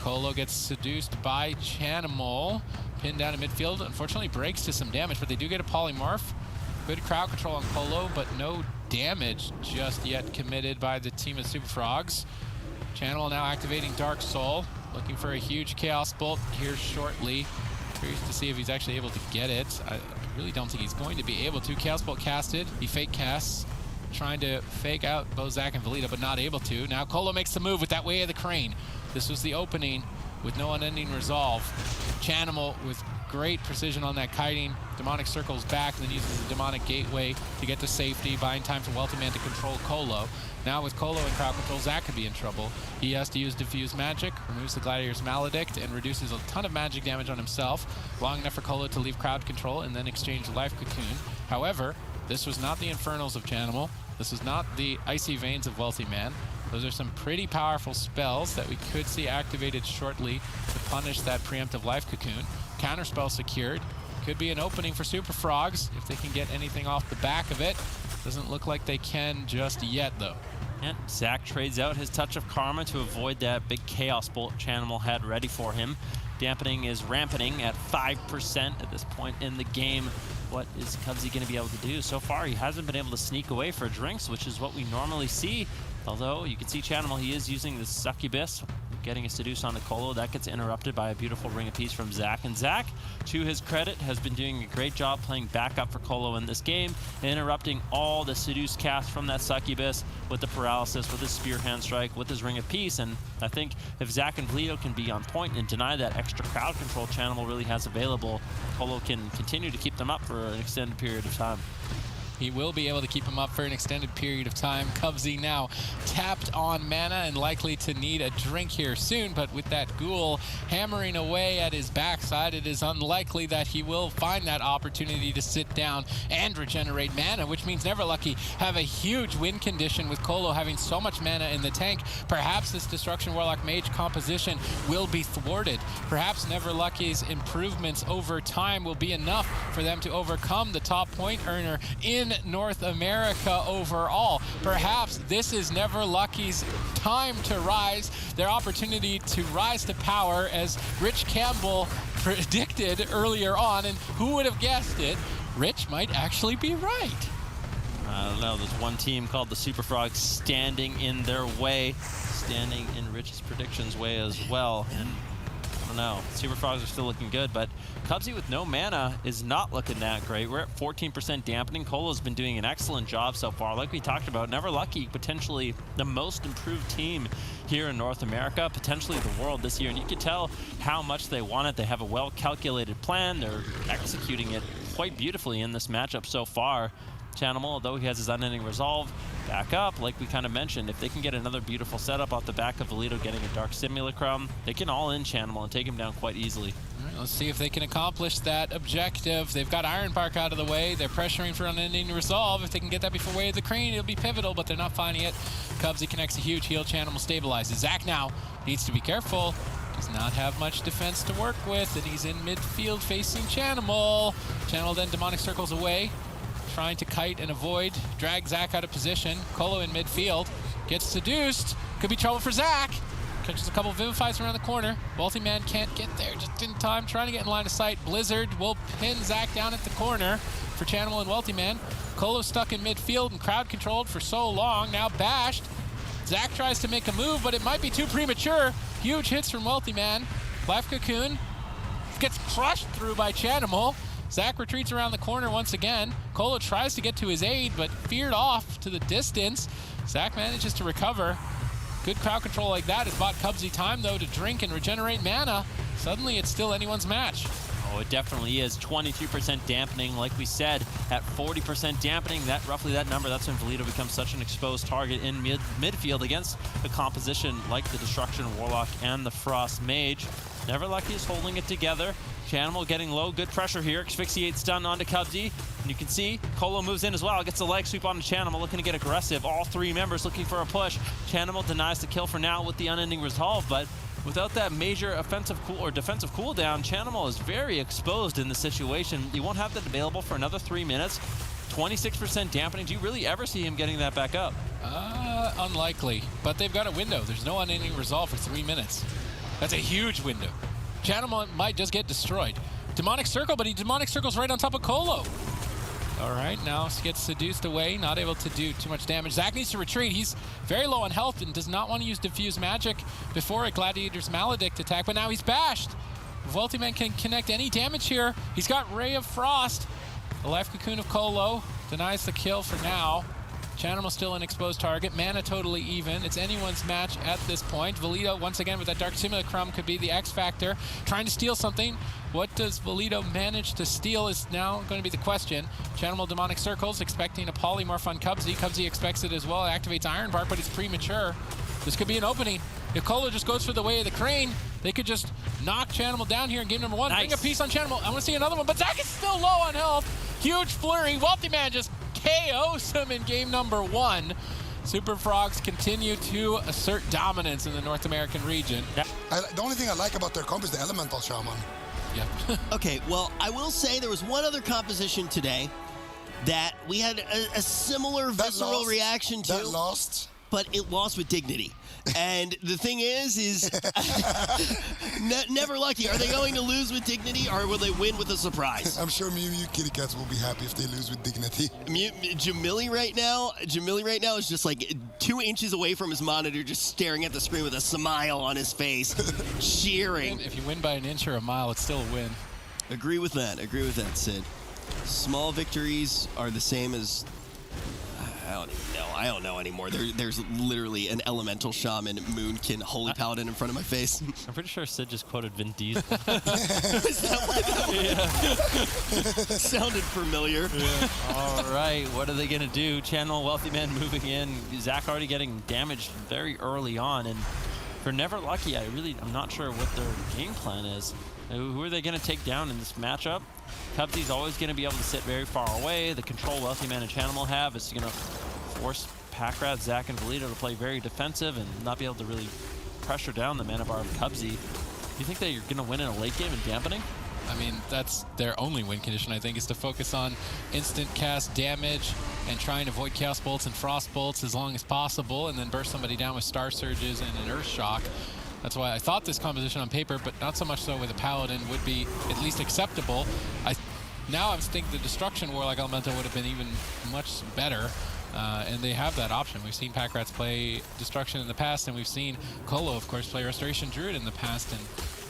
Colo gets seduced by Chanimal, pinned down in midfield. Unfortunately breaks to some damage, but they do get a Polymorph. Good crowd control on Colo, but no damage just yet committed by the team of Super Frogs. Chanimal now activating Dark Soul, looking for a huge Chaos Bolt here shortly. Curious to see if he's actually able to get it. I really don't think he's going to be able to. Chaos Bolt casted, he fake casts, trying to fake out both Zach and Valido, but not able to. Now Colo makes the move with that Way of the Crane. This was the opening with no unending resolve. Chanimal with great precision on that kiting. Demonic circles back, and then uses the demonic gateway to get to safety, buying time for Wealthy Man to control Colo. Now with Colo in crowd control, Zach could be in trouble. He has to use Diffuse Magic, removes the Gladiator's Maledict, and reduces a ton of magic damage on himself, long enough for Colo to leave crowd control and then exchange Life Cocoon. However, this was not the Infernals of Chanimal. This was not the Icy Veins of Wealthy Man. Those are some pretty powerful spells that we could see activated shortly to punish that preemptive Life Cocoon. Counterspell secured. Could be an opening for Super Frogs if they can get anything off the back of it. Doesn't look like they can just yet, though. And Zach trades out his Touch of Karma to avoid that big Chaos Bolt Chanimal had ready for him. Dampening is rampanting at 5% at this point in the game. What is Cubsy going to be able to do? So far, he hasn't been able to sneak away for drinks, which is what we normally see. Although, you can see Chanimal, he is using the Succubus, getting a Seduce on the Colo. That gets interrupted by a beautiful Ring of Peace from Zach. And Zach, to his credit, has been doing a great job playing backup for Colo in this game, interrupting all the Seduce cast from that Succubus with the Paralysis, with his Spear Hand Strike, with his Ring of Peace. And I think if Zach and Vleeto can be on point and deny that extra crowd control Chanimal really has available, Colo can continue to keep them up for an extended period of time. He will be able to keep him up for an extended period of time. Cubsy now tapped on mana and likely to need a drink here soon, but with that ghoul hammering away at his backside, it is unlikely that he will find that opportunity to sit down and regenerate mana, which means Neverlucky have a huge win condition with Colo having so much mana in the tank. Perhaps this Destruction Warlock Mage composition will be thwarted. Perhaps Neverlucky's improvements over time will be enough for them to overcome the top point earner in North America overall. Perhaps this is Neverlucky's time to rise, their opportunity to rise to power, as Rich Campbell predicted earlier on, and who would have guessed it? Rich might actually be right. I don't know, there's one team called the Super Frogs standing in their way, standing in Rich's predictions way as well. And I don't know, Super Frogs are still looking good, but Cubsy with no mana is not looking that great. We're at 14% dampening. Colo's been doing an excellent job so far. Like we talked about, Neverlucky potentially the most improved team here in North America, potentially the world this year. And you can tell how much they want it. They have a well-calculated plan. They're executing it quite beautifully in this matchup so far. Chanimal, although he has his Unending Resolve, back up, like we kind of mentioned. If they can get another beautiful setup off the back of Vleeto getting a Dark Simulacrum, they can all-in Chanimal and take him down quite easily. All right, let's see if they can accomplish that objective. They've got Ironbark out of the way. They're pressuring for Unending Resolve. If they can get that before Way of the Crane, it'll be pivotal, but they're not finding it. Cubsy connects a huge heal. Chanimal stabilizes. Zach now needs to be careful. Does not have much defense to work with, and he's in midfield facing Chanimal. Chanimal then Demonic Circles away, trying to kite and avoid, drag Zach out of position. Colo in midfield, gets seduced. Could be trouble for Zach. Catches a couple of Vivifies around the corner. Wealthy Man can't get there just in time, trying to get in line of sight. Blizzard will pin Zach down at the corner for Chanimal and Wealthy Man. Colo stuck in midfield and crowd controlled for so long, now bashed. Zach tries to make a move, but it might be too premature. Huge hits from Wealthy Man. Life Cocoon gets crushed through by Chanimal. Zach retreats around the corner once again. Colo tries to get to his aid, but feared off to the distance. Zach manages to recover. Good crowd control like that has bought Cubsy time, though, to drink and regenerate mana. Suddenly, it's still anyone's match. Oh, it definitely is. 23% dampening, like we said, at 40% dampening, roughly that number, that's when Vleeto becomes such an exposed target in midfield against a composition like the Destruction Warlock and the Frost Mage. Neverlucky is holding it together. Chanimal getting low, good pressure here. Asphyxiate stun onto Cubsy. And you can see Colo moves in as well, gets a leg sweep onto Chanimal, looking to get aggressive. All three members looking for a push. Chanimal denies the kill for now with the Unending Resolve, but without that major offensive defensive cooldown, Chanimal is very exposed in the situation. He won't have that available for another 3 minutes. 26% dampening. Do you really ever see him getting that back up? Unlikely, but they've got a window. There's no Unending Resolve for 3 minutes. That's a huge window. Chanimal might just get destroyed. Demonic Circle, but he Demonic Circles right on top of Colo. All right, now he gets seduced away, not able to do too much damage. Zach needs to retreat. He's very low on health and does not want to use Diffuse Magic before a Gladiator's Maledict attack, but now he's bashed. If Wealthy Man can connect any damage here, he's got Ray of Frost. The Life Cocoon of Colo denies the kill for now. Chanimal still an exposed target. Mana totally even. It's anyone's match at this point. Valido, once again, with that Dark Simulacrum, could be the X factor. Trying to steal something. What does Valido manage to steal is now going to be the question. Chanimal Demonic Circles, expecting a Polymorph on Cubsy. Cubsy expects it as well. It activates Iron Bark, but it's premature. This could be an opening. If Colo just goes for the way of the crane, they could just knock Chanimal down here in game number 1. Nice. Bring a piece on Chanimal. I want to see another one, but Zach is still low on health. Huge flurry. Wealthy Man just KOs him in game number 1. Super Frogs continue to assert dominance in the North American region. The only thing I like about their comp is the Elemental Shaman. Yep. Okay, well, I will say there was one other composition today that we had a similar visceral reaction to. That lost. But it lost with dignity. And the thing is never lucky. Are they going to lose with dignity, or will they win with a surprise? I'm sure Mew Mew Kitty Cats will be happy if they lose with dignity. Jamili right now is just like 2 inches away from his monitor, just staring at the screen with a smile on his face, cheering. If you win by an inch or a mile, it's still a win. Agree with that, Sid. Small victories are the same as... I don't even know. I don't know anymore. There's literally an elemental shaman Moonkin holy paladin in front of my face. I'm pretty sure Sid just quoted Vin Diesel. Is that what that sounded familiar? Yeah. All right, what are they going to do? Channel Wealthy Man moving in. Zach already getting damaged very early on. And for Never Lucky, I'm not sure what their game plan is. Who are they going to take down in this matchup? Cubsy's always going to be able to sit very far away. The control Wealthy Man and Chanimal have is going to force Packrat, Zach, and Valido to play very defensive and not be able to really pressure down the mana bar of Cubsy. Do you think that you're going to win in a late game in Dampening? I mean, that's their only win condition, I think, is to focus on instant cast damage and try and avoid Chaos Bolts and Frost Bolts as long as possible, and then burst somebody down with Star Surges and an Earth Shock. That's why I thought this composition on paper, but not so much so with a Paladin, would be at least acceptable. Now I'm thinking the Destruction Warlock Elemental would have been even much better, and they have that option. We've seen Packrats play Destruction in the past, and we've seen Colo, of course, play Restoration Druid in the past, and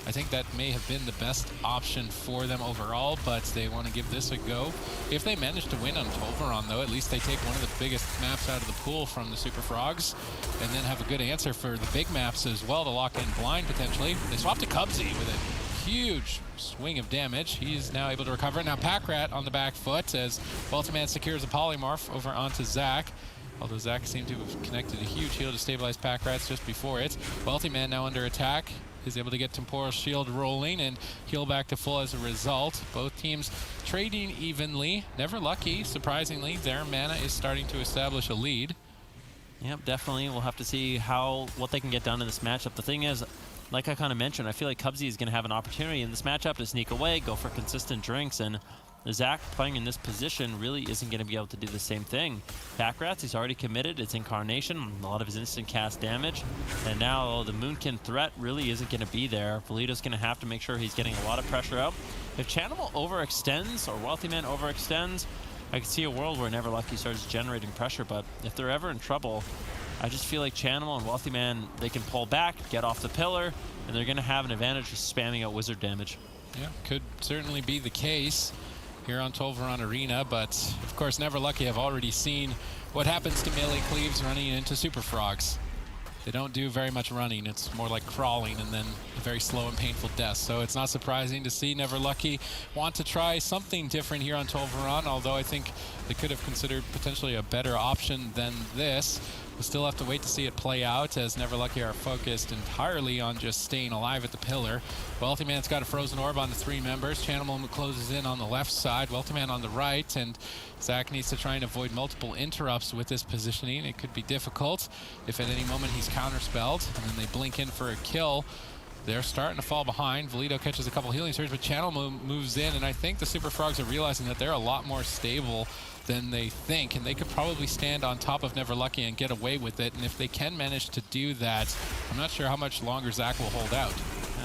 I think that may have been the best option for them overall, but they want to give this a go. If they manage to win on Tolvaron, though, at least they take one of the biggest maps out of the pool from the Super Frogs, and then have a good answer for the big maps as well to lock in Blind, potentially. They swap to Cubsy with a huge swing of damage. He's now able to recover. Now Packrat on the back foot as Wealthy Man secures a Polymorph over onto Zach. Although Zach seemed to have connected a huge heal to stabilize Packrats just before it. Wealthy Man now under attack. Is able to get Temporal Shield rolling and heal back to full as a result. Both teams trading evenly. Never Lucky, surprisingly, their mana is starting to establish a lead. Yep, definitely. We'll have to see what they can get done in this matchup. The thing is, like I kind of mentioned, I feel like Cubsy is going to have an opportunity in this matchup to sneak away, go for consistent drinks, and Zach playing in this position really isn't going to be able to do the same thing. Packrats, he's already committed. It's Incarnation, a lot of his instant cast damage. And now the Moonkin threat really isn't going to be there. Valido's going to have to make sure he's getting a lot of pressure out. If Chanimal overextends or Wealthy Man overextends, I can see a world where Never Lucky starts generating pressure. But if they're ever in trouble, I just feel like Chanimal and Wealthy Man, they can pull back, get off the pillar, and they're going to have an advantage of spamming out wizard damage. Yeah, could certainly be the case here on Tolvaron Arena, but of course Never Lucky have already seen what happens to melee cleaves running into Super Frogs. They don't do very much running, it's more like crawling and then a very slow and painful death. So it's not surprising to see Never Lucky want to try something different here on Tolvaron, although I think they could have considered potentially a better option than this. We'll still have to wait to see it play out, as Never Lucky are focused entirely on just staying alive at the pillar. Wealthy Man's got a Frozen Orb on the 3 members. Chanimal closes in on the left side, Wealthy Man on the right, and Zach needs to try and avoid multiple interrupts with this positioning. It could be difficult if at any moment he's counterspelled, and then they blink in for a kill. They're starting to fall behind. Valido catches a couple healing surges, but Chanimal moves in, and I think the Super Frogs are realizing that they're a lot more stable than they think, and they could probably stand on top of Never Lucky and get away with it. And if they can manage to do that, I'm not sure how much longer Zach will hold out.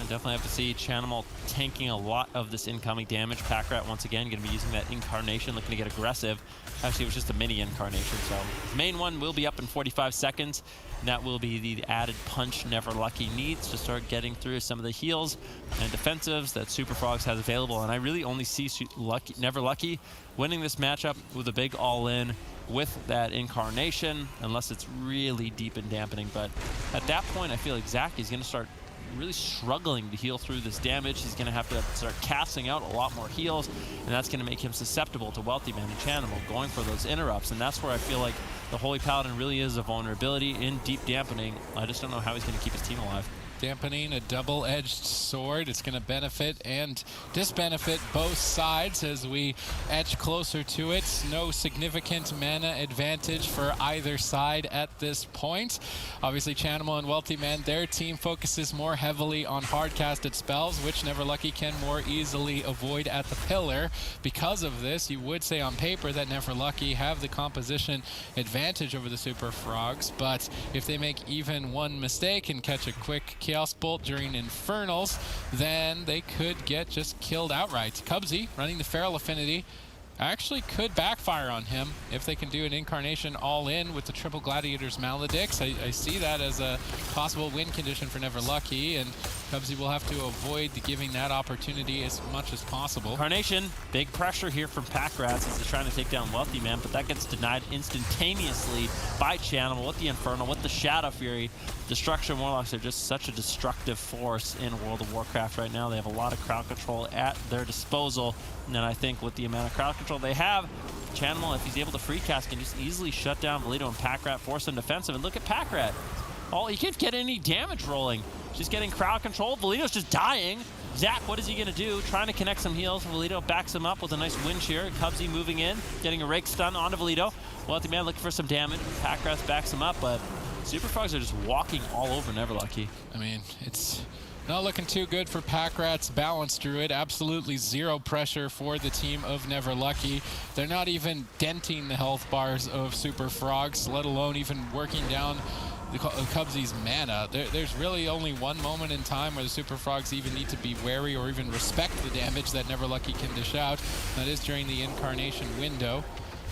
Definitely have to see Chanimal tanking a lot of this incoming damage. Packrat, once again, going to be using that Incarnation, looking to get aggressive. Actually, it was just a mini Incarnation, so his main one will be up in 45 seconds, and that will be the added punch Never Lucky needs to start getting through some of the heals and defensives that Super Frogs has available. And I really only see Never Lucky winning this matchup with a big all-in with that Incarnation, unless it's really deep in Dampening. But at that point, I feel like Zach is going to start really struggling to heal through this damage. He's going to have to start casting out a lot more heals, and that's going to make him susceptible to Wealthy Man and Chanimal going for those interrupts. And that's where I feel like the Holy Paladin really is a vulnerability in deep Dampening. I just don't know how he's going to keep his team alive. Dampening, a double-edged sword. It's going to benefit and disbenefit both sides as we edge closer to it. No significant mana advantage for either side at this point. Obviously, Chanimal and Wealthy Man, their team focuses more heavily on hard-casted spells, which Never Lucky can more easily avoid at the pillar. Because of this, you would say on paper that Never Lucky have the composition advantage over the Super Frogs, but if they make even one mistake and catch a quick Chaos Bolt during Infernals, then they could get just killed outright. Cubsy, running the Feral Affinity, actually could backfire on him if they can do an Incarnation all-in with the Triple Gladiator's Maledicts. I see that as a possible win condition for Never Lucky, and Cubsy will have to avoid giving that opportunity as much as possible. Incarnation, big pressure here from Packrats as he's trying to take down Wealthy Man, but that gets denied instantaneously by Chanimal with the Infernal, with the Shadow Fury. Destruction Warlocks are just such a destructive force in World of Warcraft right now. They have a lot of crowd control at their disposal, and I think with the amount of crowd control they have, Chanimal, if he's able to free cast, can just easily shut down Valido and Packrat, force him defensive. And look at Packrat. He can't get any damage rolling. Just getting crowd control. Valido's just dying. Zach, what is he going to do? Trying to connect some heals. Valido backs him up with a nice wind shear. Cubsy moving in, getting a rake stun onto Valido. Wealthy Man looking for some damage. Packrat backs him up, but Super Frogs are just walking all over Never Lucky. I mean, it's not looking too good for Packrat's Balanced Druid. Absolutely zero pressure for the team of Never Lucky. They're not even denting the health bars of Super Frogs, let alone even working down the Cubsy's mana. There's really only one moment in time where the Super Frogs even need to be wary or even respect the damage that Never Lucky can dish out. That is during the Incarnation window.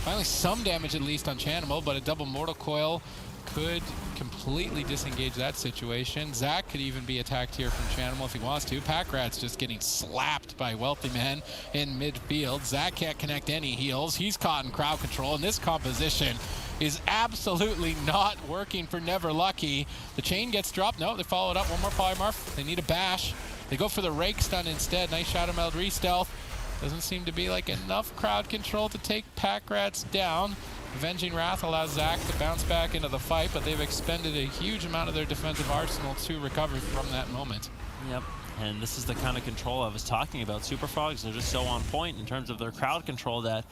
Finally, some damage at least on Chanimal, but a double Mortal Coil could completely disengage that situation. Zach could even be attacked here from Chanimal if he wants to. Packrat's just getting slapped by Wealthy Man in midfield. Zach can't connect any heals. He's caught in crowd control, and this composition is absolutely not working for Never Lucky. The chain gets dropped. No, they followed up. One more polymorph. They need a bash. They go for the rake stun instead. Nice Shadow Meld re-stealth. Doesn't seem to be like enough crowd control to take Packrats down. Avenging Wrath allows Zach to bounce back into the fight, but they've expended a huge amount of their defensive arsenal to recover from that moment. Yep, and this is the kind of control I was talking about. Super Frogs are just so on point in terms of their crowd control that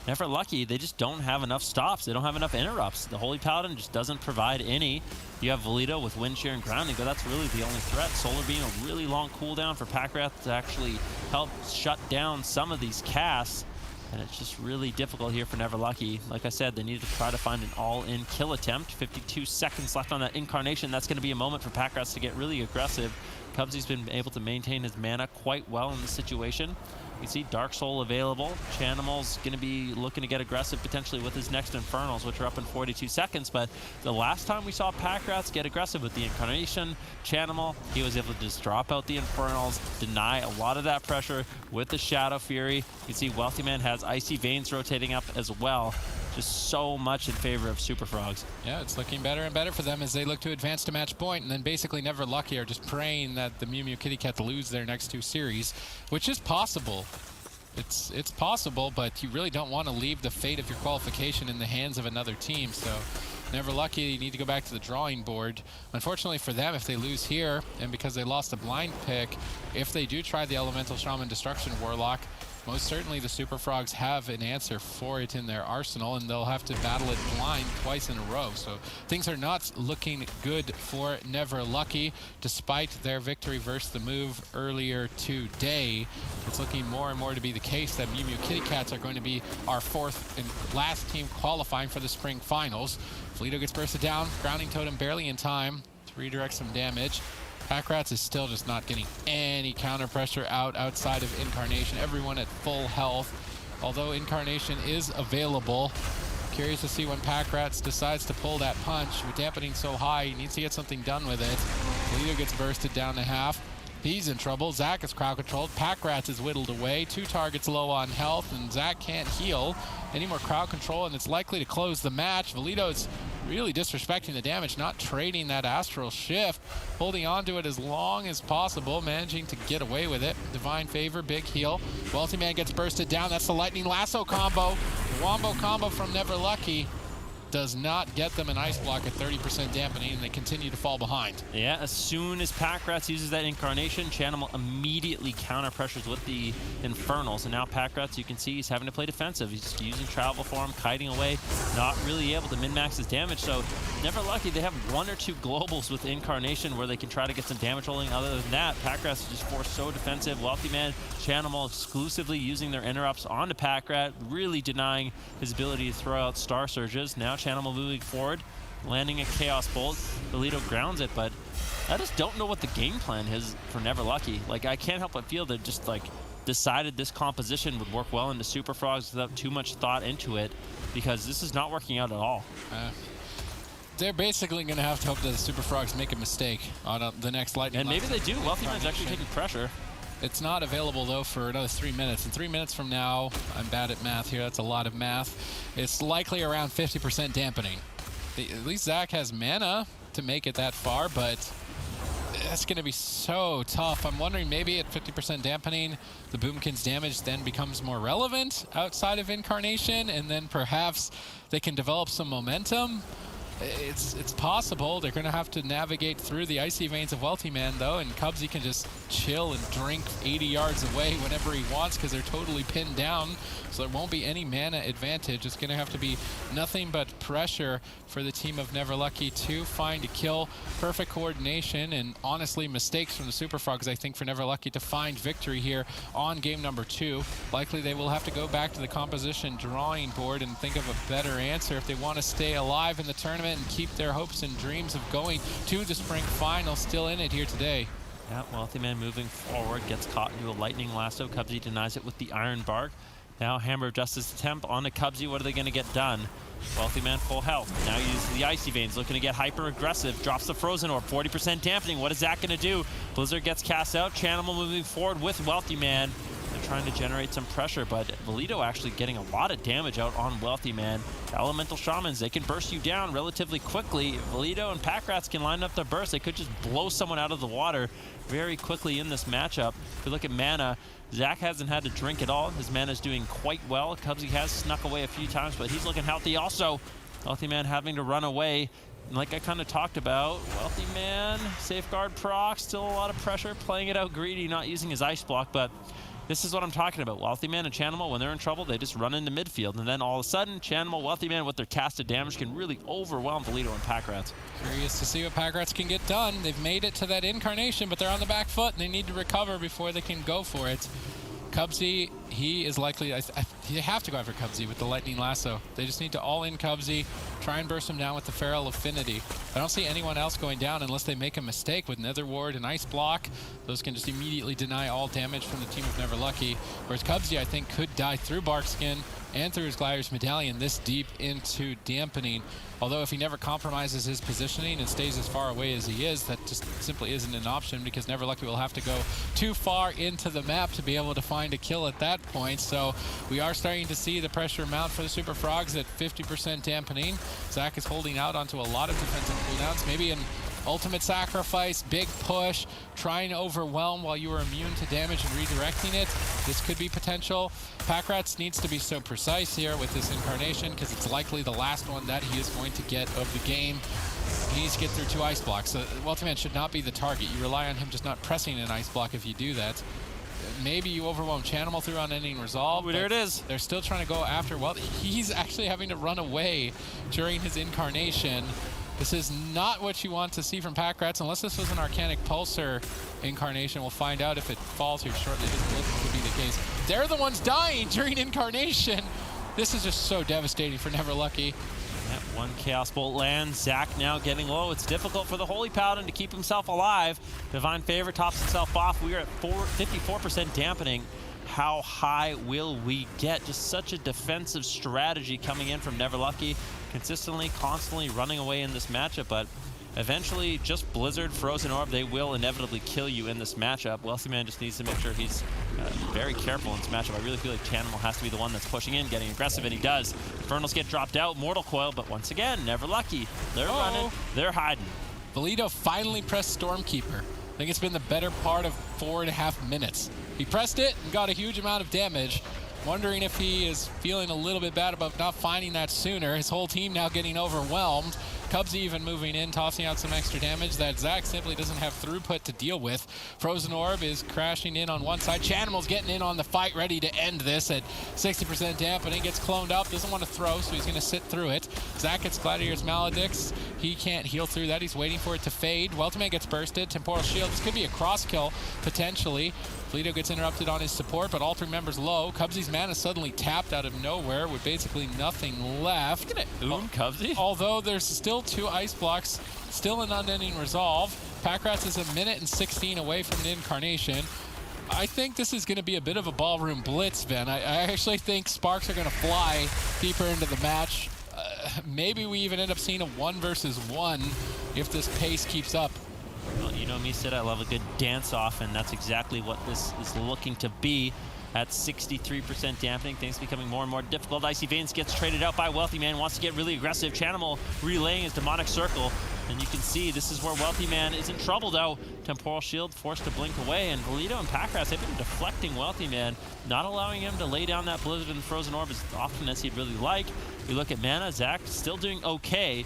Never Lucky, they just don't have enough stops. They don't have enough interrupts. The Holy Paladin just doesn't provide any. You have Valido with Wind Shear and Grounding, but that's really the only threat. Solar Beam, a really long cooldown for Packrat to actually help shut down some of these casts. And it's just really difficult here for Never Lucky. Like I said, they need to try to find an all-in kill attempt. 52 seconds left on that Incarnation. That's going to be a moment for Packrats to get really aggressive. Cubsy's been able to maintain his mana quite well in this situation. You see Dark Soul available. Chanimal's going to be looking to get aggressive potentially with his next Infernals, which are up in 42 seconds. But the last time we saw Packrats get aggressive with the Incarnation, Chanimal, he was able to just drop out the Infernals, deny a lot of that pressure with the Shadow Fury. You see Wealthy Man has Icy Veins rotating up as well. Just so much in favor of Super Frogs. Yeah, it's looking better and better for them as they look to advance to match point, and then basically Never Lucky are just praying that the Mew Mew Kitty Cat lose their next two series, which is possible. It's possible, but you really don't want to leave the fate of your qualification in the hands of another team, so Never Lucky, you need to go back to the drawing board. Unfortunately for them, if they lose here, and because they lost a blind pick, if they do try the Elemental Shaman Destruction Warlock, most certainly the Super Frogs have an answer for it in their arsenal, and they'll have to battle it blind twice in a row. So things are not looking good for Never Lucky, despite their victory versus the move earlier today. It's looking more and more to be the case that Mew Mew Kitty Cats are going to be our fourth and last team qualifying for the spring finals. Valido gets bursted down, Grounding Totem barely in time. redirect some damage. Packrats is still just not getting any counter pressure outside of Incarnation. Everyone at full health, although Incarnation is available. Curious to see when Packrats decides to pull that punch. With Dampening so high, he needs to get something done with it. Leader gets bursted down to half. He's in trouble. Zach is crowd controlled. Packrats is whittled away. 2 targets low on health, and Zach can't heal. Any more crowd control, and it's likely to close the match. Valido's really disrespecting the damage, not trading that Astral Shift, holding on to it as long as possible, managing to get away with it. Divine Favor, big heal. Wealthy Man gets bursted down. That's the Lightning Lasso combo. The Wombo combo from Never Lucky does not get them an ice block at 30% dampening, and they continue to fall behind. Yeah, as soon as Packrats uses that Incarnation, Chanimal immediately counter pressures with the Infernals, and now Packrats, you can see he's having to play defensive. He's just using Travel Form, kiting away, not really able to min-max his damage. So Never Lucky, they have 1 or 2 globals with Incarnation where they can try to get some damage rolling. Other than that, Packrats is just forced so defensive. Wealthy Man, Chanimal exclusively using their interrupts onto Packrat, really denying his ability to throw out Star Surges. Now Chanimal moving forward, landing a Chaos Bolt. Valido grounds it, but I just don't know what the game plan is for Never Lucky. Like, I can't help but feel that just like decided this composition would work well into Super Frogs without too much thought into it, because this is not working out at all. They're basically going to have to hope that the Super Frogs make a mistake on the next Lightning. And maybe they do. Wealthy Man's actually taking pressure. It's not available, though, for another 3 minutes. And 3 minutes from now, I'm bad at math here. That's a lot of math. It's likely around 50% dampening. At least Zach has mana to make it that far, but that's going to be so tough. I'm wondering maybe at 50% dampening, the Boomkin's damage then becomes more relevant outside of Incarnation, and then perhaps they can develop some momentum. It's possible. They're going to have to navigate through the icy veins of Wealthy Man, though, and Cubsy can just chill and drink 80 yards away whenever he wants because they're totally pinned down, so there won't be any mana advantage. It's going to have to be nothing but pressure for the team of Never Lucky to find a kill. Perfect coordination and, honestly, mistakes from the Super Frogs, I think, for Never Lucky to find victory here on game number 2. Likely they will have to go back to the composition drawing board and think of a better answer if they want to stay alive in the tournament and keep their hopes and dreams of going to the spring final still in it here today. Yeah, Wealthy Man moving forward, gets caught into a Lightning Lasso. Cubsy denies it with the Iron Bark. Now Hammer of Justice attempt onto Cubsy. What are they going to get done? Wealthy Man full health. Now he uses the Icy Veins, looking to get hyper aggressive. Drops the Frozen Orb, 40% dampening. What is that going to do? Blizzard gets cast out. Chanimal moving forward with Wealthy Man. They're trying to generate some pressure, but Valido actually getting a lot of damage out on Wealthy Man. Elemental Shamans, they can burst you down relatively quickly. Valido and Packrats can line up their burst. They could just blow someone out of the water very quickly in this matchup. If you look at mana, Zach hasn't had to drink at all. His mana is doing quite well. Cubsy has snuck away a few times, but he's looking healthy also. Wealthy Man having to run away. And like I kind of talked about, Wealthy Man, Safeguard proc, still a lot of pressure, playing it out greedy, not using his Ice Block, but this is what I'm talking about. Wealthy Man and Chanimal, when they're in trouble, they just run into midfield. And then all of a sudden, Chanimal, Wealthy Man with their casted damage can really overwhelm Valido and Packrats. Curious to see what Packrats can get done. They've made it to that Incarnation, but they're on the back foot, and they need to recover before they can go for it. Cubsy, he is likely, they have to go after Cubsy with the Lightning Lasso. They just need to all-in Cubsy, try and burst him down with the Feral Affinity. I don't see anyone else going down unless they make a mistake with Nether Ward and Ice Block. Those can just immediately deny all damage from the team of Never Lucky. Whereas Cubsy, I think, could die through Barkskin and through his Gliders Medallion this deep into Dampening. Although if he never compromises his positioning and stays as far away as he is, that just simply isn't an option, because Never Lucky will have to go too far into the map to be able to find a kill at that point. So we are starting to see the pressure mount for the Super Frogs at 50% dampening. Zach is holding out onto a lot of defensive cooldowns. Maybe an ultimate sacrifice, big push, trying to overwhelm while you are immune to damage and redirecting it. This could be potential. Packrats needs to be so precise here with this Incarnation, because it's likely the last one that he is going to get of the game. He needs to get through 2 Ice Blocks. So Wealthy Man should not be the target. You rely on him just not pressing an Ice Block if you do that. Maybe you overwhelm Chanimal through unending resolve. Ooh, there it is. They're still trying to go after. Well, he's actually having to run away during his Incarnation. This is not what you want to see from Packrats, unless this was an Arcanic Pulsar Incarnation. We'll find out if it falls here shortly. It doesn't look to be the case. They're the ones dying during Incarnation. This is just so devastating for Never Lucky. That one Chaos Bolt lands. Zach now getting low. It's difficult for the Holy Paladin to keep himself alive. Divine Favor tops himself off. We are at 54% dampening. How high will we get? Just such a defensive strategy coming in from Never Lucky. Consistently, constantly running away in this matchup, but eventually just Blizzard, Frozen Orb, they will inevitably kill you in this matchup. Wealthy Man just needs to make sure he's very careful in this matchup. I really feel like Chanimal has to be the one that's pushing in, getting aggressive, and he does. Infernals get dropped out, Mortal Coil, but once again, Never Lucky. They're running, they're hiding. Valido finally pressed Stormkeeper. I think it's been the better part of 4.5 minutes. He pressed it and got a huge amount of damage. Wondering if he is feeling a little bit bad about not finding that sooner. His whole team now getting overwhelmed. Cubs even moving in, tossing out some extra damage that Zach simply doesn't have throughput to deal with. Frozen Orb is crashing in on one side. Chanimal's getting in on the fight, ready to end this at 60% dampening. Gets cloned up, doesn't want to throw, so he's going to sit through it. Zach gets Gladiator's Maledicts. He can't heal through that. He's waiting for it to fade. Weltman gets bursted. Temporal Shield. This could be a cross kill, potentially. Valido gets interrupted on his support, but all three members low. Cubsy's mana suddenly tapped out of nowhere with basically nothing left. Look at it, Cubsy. Although there's still 2 ice blocks, still an unending resolve. Packrats is 1:16 away from an incarnation. I think this is going to be a bit of a ballroom blitz, Ben. I actually think sparks are going to fly deeper into the match. Maybe we even end up seeing a 1 versus 1 if this pace keeps up. Well, you know me, Sid, I love a good dance-off, and that's exactly what this is looking to be. At 63% dampening, things becoming more and more difficult. Icy Veins gets traded out by Wealthy Man, wants to get really aggressive. Chanimal relaying his Demonic Circle, and you can see this is where Wealthy Man is in trouble, though. Temporal Shield forced to blink away, and Valido and Packrats have been deflecting Wealthy Man, not allowing him to lay down that Blizzard and Frozen Orb as often as he'd really like. We look at mana, Zach still doing okay,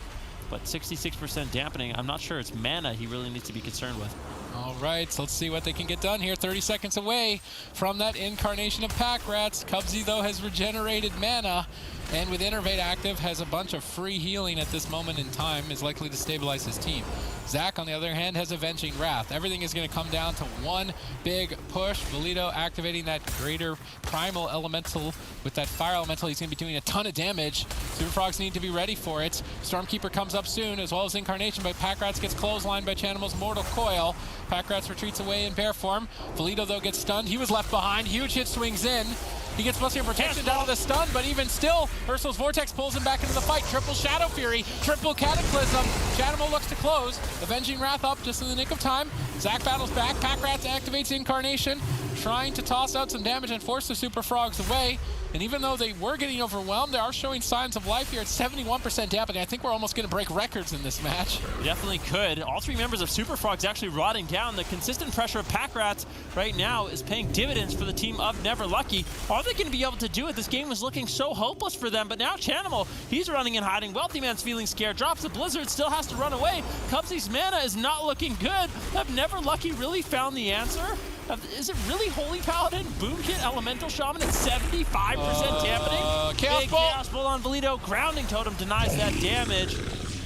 but 66% dampening. I'm not sure it's mana he really needs to be concerned with. All right, so let's see what they can get done here. 30 seconds away from that incarnation of Packrats. Cubsy, though, has regenerated mana, and with Innervate active, has a bunch of free healing at this moment in time, is likely to stabilize his team. Zach, on the other hand, has Avenging Wrath. Everything is going to come down to one big push. Valido activating that greater primal elemental with that fire elemental. He's going to be doing a ton of damage. Super Frogs need to be ready for it. Stormkeeper comes up soon, as well as Incarnation, but Packrats gets clotheslined by Chanimal's Mortal Coil. Packrats retreats away in bear form. Valido, though, gets stunned. He was left behind. Huge hit swings in. He gets Blessing of Protection down to the stun, but even still, Ursul's Vortex pulls him back into the fight. Triple Shadow Fury, triple Cataclysm. Chanimal looks to close. Avenging Wrath up just in the nick of time. Zach battles back. Packrats activates Incarnation, trying to toss out some damage and force the Super Frogs away. And even though they were getting overwhelmed, they are showing signs of life here at 71% dampening. I think we're almost going to break records in this match. We definitely could. All three members of Super Frogs actually rotting down. The consistent pressure of Packrats right now is paying dividends for the team of Never Lucky. Are they going to be able to do it? This game was looking so hopeless for them, but now Chanimal, he's running and hiding. Wealthy Man's feeling scared, drops the Blizzard, still has to run away. Cubsy's mana is not looking good. Have Never Lucky really found the answer? Is it really Holy Paladin, Boom Kit, Elemental Shaman at 75% dampening? Chaos Big Bolt. Chaos Bolt on Valido. Grounding Totem denies that damage.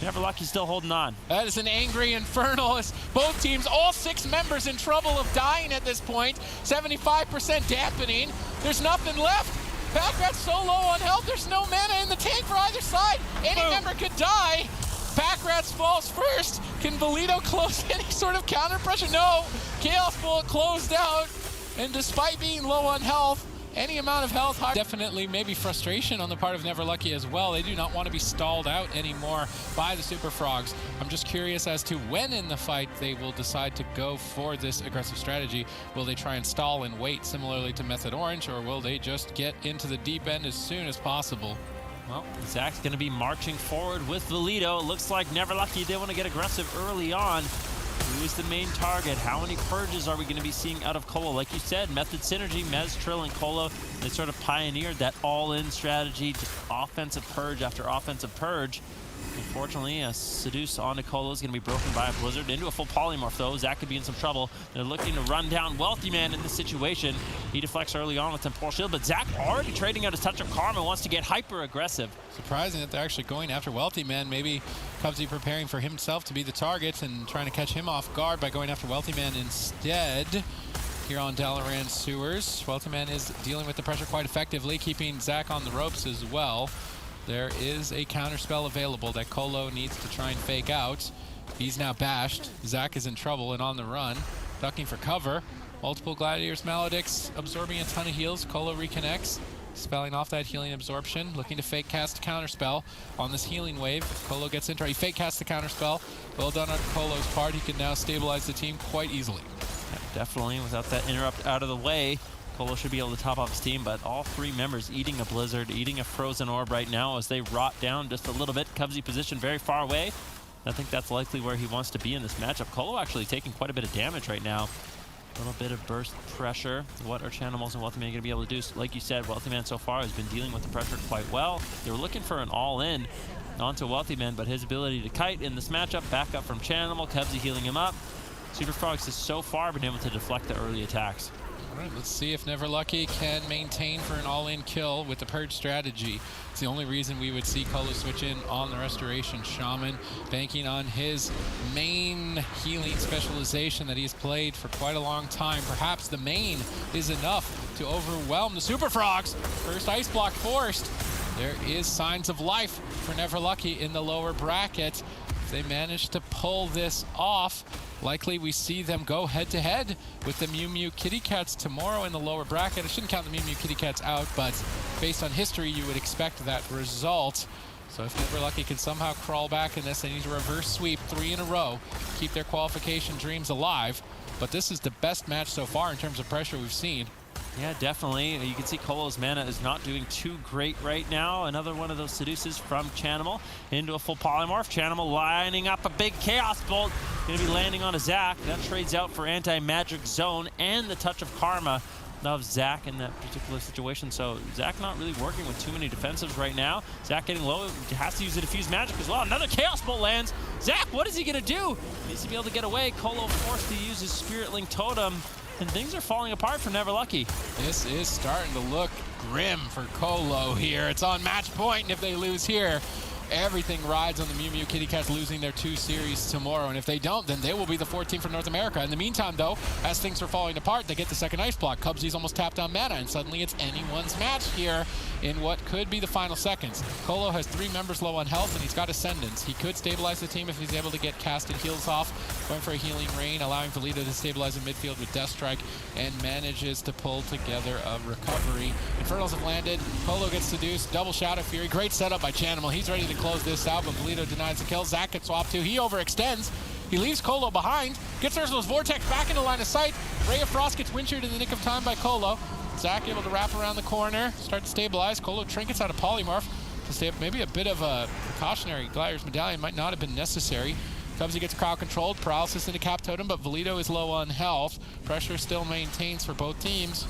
Never Lucky still holding on. That is an angry Infernal as both teams, all 6 members in trouble of dying at this point. 75% dampening. There's nothing left. Packrats so low on health, there's no mana in the tank for either side. Any member could die. Packrats falls first. Can Valido close any sort of counter pressure? No. Chaos Bolt closed out. And despite being low on health, any amount of health, definitely maybe frustration on the part of Never Lucky as well. They do not want to be stalled out anymore by the Super Frogs. I'm just curious as to when in the fight they will decide to go for this aggressive strategy. Will they try and stall and wait similarly to Method Orange, or will they just get into the deep end as soon as possible? Well, Zach's going to be marching forward with Valido. It looks like Never Lucky, they want to get aggressive early on. Who is the main target? How many purges are we going to be seeing out of Colo? Like you said, Method Synergy, Mez, Trill, and Colo, they sort of pioneered that all-in strategy, just offensive purge after offensive purge. Unfortunately, a Seduce onto Colo is going to be broken by a Blizzard into a full Polymorph, though. Zach could be in some trouble. They're looking to run down Wealthy Man in this situation. He deflects early on with Temporal Shield, but Zach already trading out his Touch of Karma, wants to get hyper-aggressive. Surprising that they're actually going after Wealthy Man. Maybe Cubsy preparing for himself to be the target and trying to catch him off guard by going after Wealthy Man instead. Here on Dalaran Sewers, Wealthy Man is dealing with the pressure quite effectively, keeping Zach on the ropes as well. there is a counterspell available that Colo needs to try and fake out. He's now bashed. Zach is in trouble and on the run, ducking for cover. Multiple Gladiators, Maledicts, absorbing a ton of heals. Colo reconnects, spelling off that healing absorption, looking to fake cast a counterspell on this healing wave. If Colo gets into it, he fake casts the counterspell. Well done on Colo's part. He can now stabilize the team quite easily. Yeah, definitely, without that interrupt out of the way, Colo should be able to top off his team, but all three members eating a blizzard, eating a frozen orb right now as they rot down just a little bit. Cubsy position very far away. I think that's likely where he wants to be in this matchup. Colo actually taking quite a bit of damage right now. A little bit of burst pressure. What are Chanimals and Wealthy Man going to be able to do? So, like you said, Wealthy Man so far has been dealing with the pressure quite well. They were looking for an all-in onto Wealthy Man, but his ability to kite in this matchup, back up from Chanimal, Cubsy healing him up. Super Frogs has so far been able to deflect the early attacks. All right, let's see if Neverlucky can maintain for an all-in kill with the Purge strategy. It's the only reason we would see Colo switch in on the Restoration Shaman, banking on his main healing specialization that he's played for quite a long time. Perhaps the main is enough to overwhelm the Super Frogs. First ice block forced. There is signs of life for Neverlucky in the lower bracket. If they manage to pull this off, likely we see them go head-to-head with the Mew Mew Kitty Cats tomorrow in the lower bracket. I shouldn't count the Mew Mew Kitty Cats out, but based on history, you would expect that result. So if Neverlucky can somehow crawl back in this, they need to reverse sweep 3 in a row, keep their qualification dreams alive. But this is the best match so far in terms of pressure we've seen. Yeah, definitely. You can see Colo's mana is not doing too great right now. Another one of those seduces from Chanimal into a full polymorph. Chanimal lining up a big Chaos Bolt. Going to be landing on a Zac. That trades out for Anti-Magic Zone and the Touch of Karma of Zac in that particular situation. So Zac not really working with too many defensives right now. Zac getting low, has to use the Diffuse Magic as well. Another Chaos Bolt lands. Zac, what is he going to do? Needs to be able to get away. Colo forced to use his Spirit Link Totem. And things are falling apart for Neverlucky. This is starting to look grim for Colo here. It's on match point, and if they lose here, everything rides on the Mew Mew Kitty Cats losing their 2 series tomorrow. And if they don't, then they will be the 4th team from North America. In the meantime, though, as things are falling apart, they get the second ice block. Cubsy's almost tapped on mana, and suddenly it's anyone's match here in what could be the final seconds. Colo has 3 members low on health, and he's got Ascendance. He could stabilize the team if he's able to get casted heals off, going for a Healing Rain, allowing Valida to stabilize in midfield with Death Strike, and manages to pull together a recovery. Infernals have landed. Colo gets seduced. Double Shadow Fury. Great setup by Chanimal. He's ready to close this out, but Valida denies the kill. Zac gets swapped to. He overextends. He leaves Colo behind. Gets Ursula's Vortex back into line of sight. Ray of Frost gets wind sheared in the nick of time by Colo. Zac able to wrap around the corner, start to stabilize. Colo trinkets out of Polymorph to stay up. Maybe a bit of a precautionary Gladiator's Medallion might not have been necessary. Cubsy gets crowd controlled, paralysis into Cap Totem, but Valido is low on health. Pressure still maintains for both teams.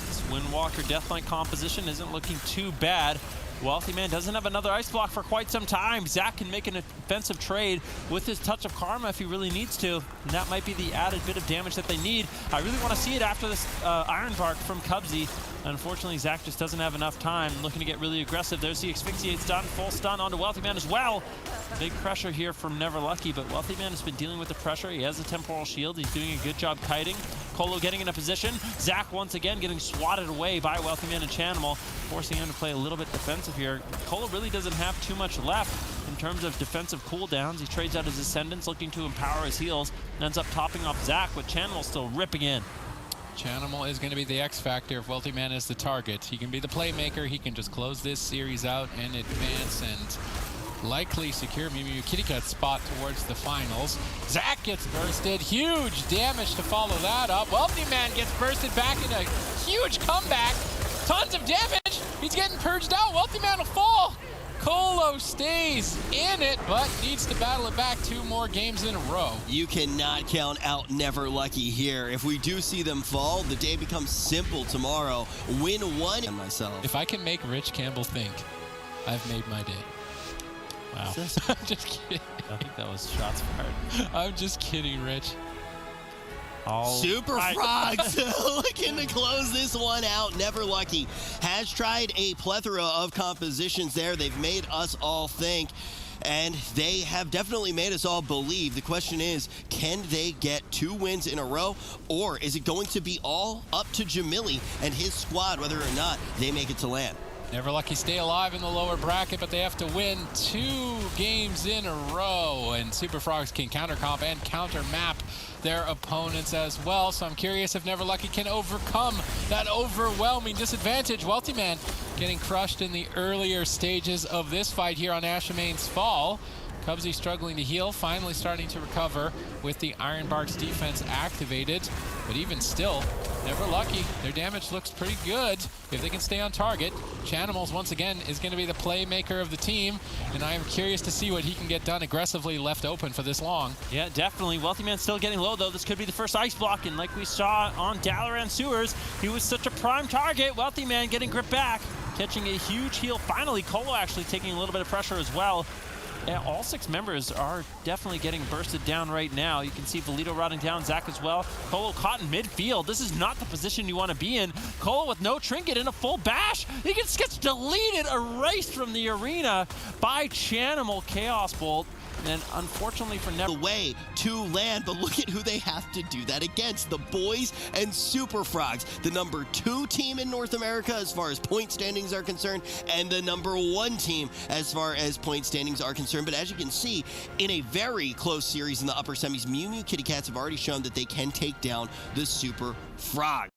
This Windwalker Deathlink composition isn't looking too bad. Wealthy Man doesn't have another ice block for quite some time. Zac can make an offensive trade with his Touch of Karma if he really needs to. And that might be the added bit of damage that they need. I really want to see it after this Iron Bark from Cubsy. Unfortunately, Zac just doesn't have enough time. Looking to get really aggressive. There's the Asphyxiate stun. Full stun onto Wealthy Man as well. Big pressure here from Neverlucky, but Wealthy Man has been dealing with the pressure. He has a Temporal Shield. He's doing a good job kiting. Colo getting in a position. Zac once again getting swatted away by Wealthy Man and Chanimal, forcing him to play a little bit defensive here. Colo really doesn't have too much left in terms of defensive cooldowns. He trades out his Ascendance, looking to empower his heals, and ends up topping off Zac, with Chanimal still ripping in. Chanimal is going to be the X factor if Wealthy Man is the target. He can be the playmaker. He can just close this series out and advance and likely secure Mew Mew Kitty Cat's spot towards the finals. Zac gets bursted. Huge damage to follow that up. Wealthy Man gets bursted back in a huge comeback. Tons of damage. He's getting purged out. Wealthy Man will fall. Colo stays in it, but needs to battle it back 2 more games in a row. You cannot count out Neverlucky here. If we do see them fall, the day becomes simple tomorrow. Win 1 and myself. If I can make Rich Campbell think, I've made my day. Wow. I'm just kidding. I think that was shots fired. I'm just kidding, Rich. Super Frogs looking to close this one out. Neverlucky has tried a plethora of compositions there. They've made us all think, and they have definitely made us all believe. The question is, can they get 2 wins in a row, or is it going to be all up to Jamili and his squad whether or not they make it to land? Never Lucky stay alive in the lower bracket, but they have to win 2 games in a row. And Super Frogs can counter comp and counter map their opponents as well. So I'm curious if Never Lucky can overcome that overwhelming disadvantage. Wealthy Man getting crushed in the earlier stages of this fight here on Ashamane's Fall. Cubsy struggling to heal, finally starting to recover with the Ironbark's defense activated. But even still, Never Lucky. Their damage looks pretty good if they can stay on target. Chanimals, once again, is going to be the playmaker of the team, and I am curious to see what he can get done aggressively left open for this long. Yeah, definitely. Wealthy Man still getting low, though. This could be the first ice block, and like we saw on Dalaran Sewers, he was such a prime target. Wealthy Man getting gripped back, catching a huge heal. Finally, Colo actually taking a little bit of pressure as well. Yeah, all 6 members are definitely getting bursted down right now. You can see Valito rotting down, Zach as well. Colo caught in midfield. This is not the position you want to be in. Colo with no trinket in a full bash. He gets deleted, erased from the arena by Chanimal Chaos Bolt. And unfortunately for Never the way to land, but look at who they have to do that against. The boys and Super Frogs, the number 2 team in North America as far as point standings are concerned, and the number 1 team as far as point standings are concerned. But as you can see, in a very close series in the upper semis, Mew Mew Kitty Cats have already shown that they can take down the Super Frogs.